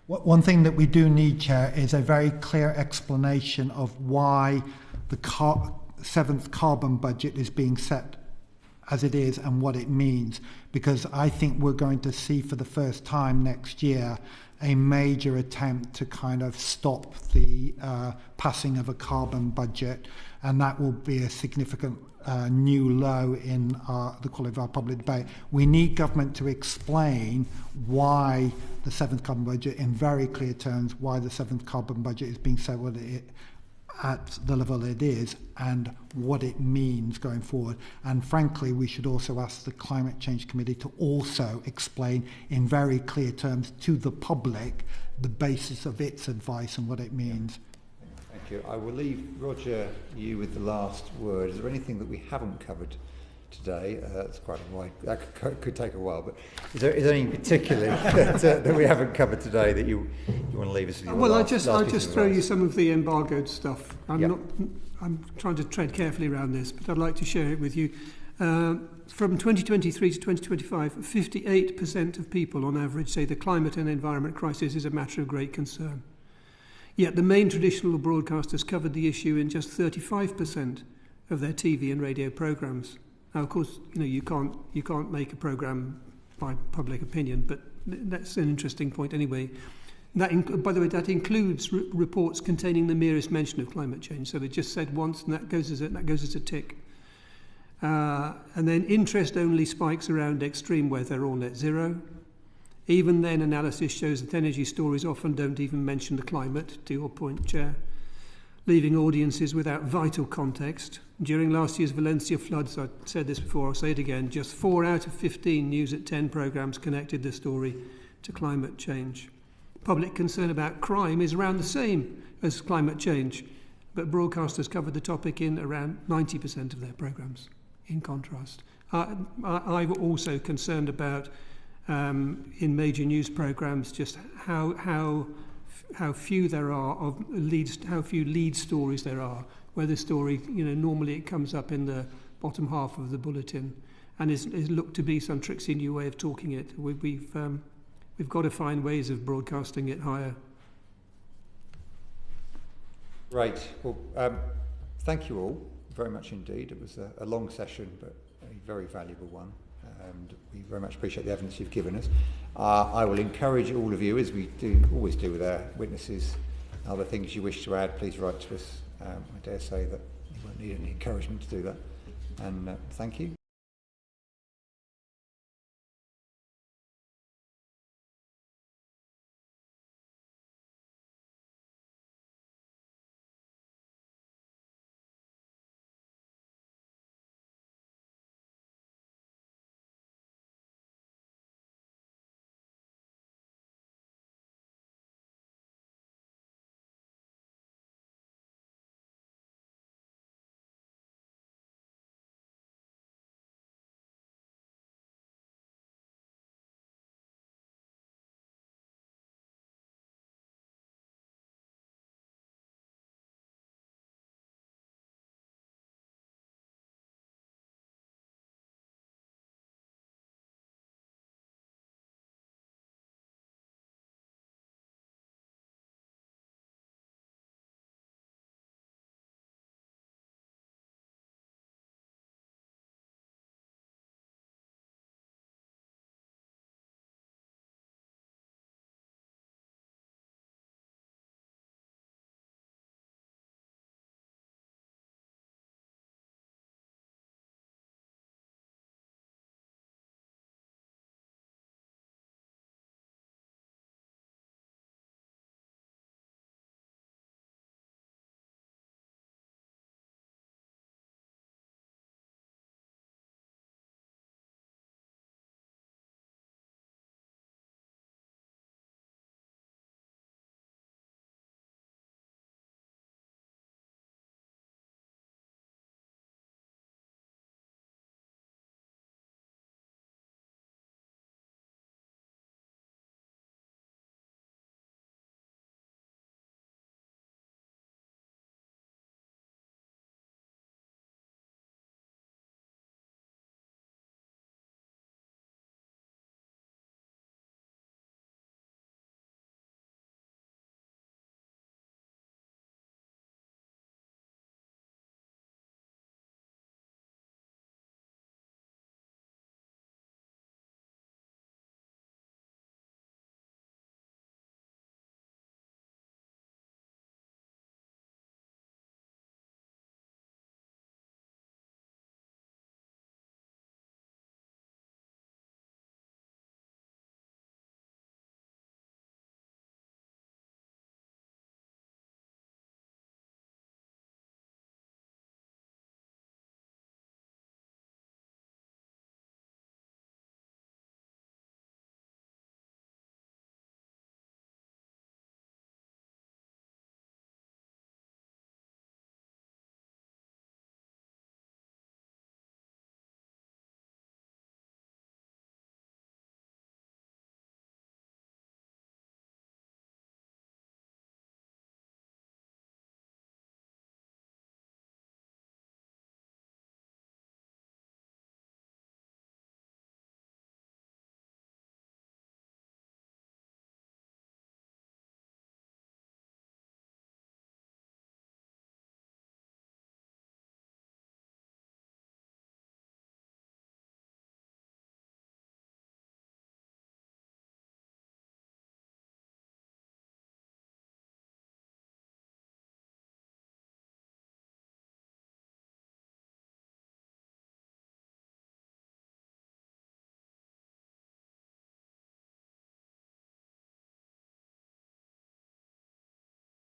One thing that we do need, Chair, is a very clear explanation of why the seventh carbon budget is being set as it is and what it means, because I think we're going to see for the first time next year a major attempt to kind of stop the passing of a carbon budget, and that will be a significant new low in the quality of our public debate. We need government to explain why the seventh carbon budget, in very clear terms, why the seventh carbon budget is being set at the level it is and what it means going forward. And frankly, we should also ask the Climate Change Committee to also explain in very clear terms to the public the basis of its advice and what it means. Thank you. I will leave, Roger, you with the last word. Is there anything that we haven't covered today? That's quite a while. That could take a while, but is there anything particularly that we haven't covered today that you want to leave us with? Well, I'll just throw you some of the embargoed stuff. I'm trying to tread carefully around this, but I'd like to share it with you. From 2023 to 2025, 58% of people on average say the climate and environment crisis is a matter of great concern. Yet the main traditional broadcasters covered the issue in just 35% of their TV and radio programmes. Now, of course, you can't make a programme by public opinion, but that's an interesting point anyway. By the way, that includes reports containing the merest mention of climate change. So they just said once, and that goes as a tick. And then interest-only spikes around extreme weather or net zero. Even then, analysis shows that energy stories often don't even mention the climate, to your point, Chair, leaving audiences without vital context. During last year's Valencia floods, I said this before, I'll say it again, just 4 out of 15 News at 10 programmes connected the story to climate change. Public concern about crime is around the same as climate change, but broadcasters covered the topic in around 90% of their programmes, in contrast. I'm also concerned about, in major news programmes, just how few there are of leads, how few lead stories there are, where the story, normally it comes up in the bottom half of the bulletin and is looked to be some tricksy new way of talking it. We've got to find ways of broadcasting it higher. Right. Well, thank you all very much indeed. It was a long session, but a very valuable one. And we very much appreciate the evidence you've given us. I will encourage all of you, as we always do with our witnesses, other things you wish to add, please write to us. I dare say that you won't need any encouragement to do that. And thank you.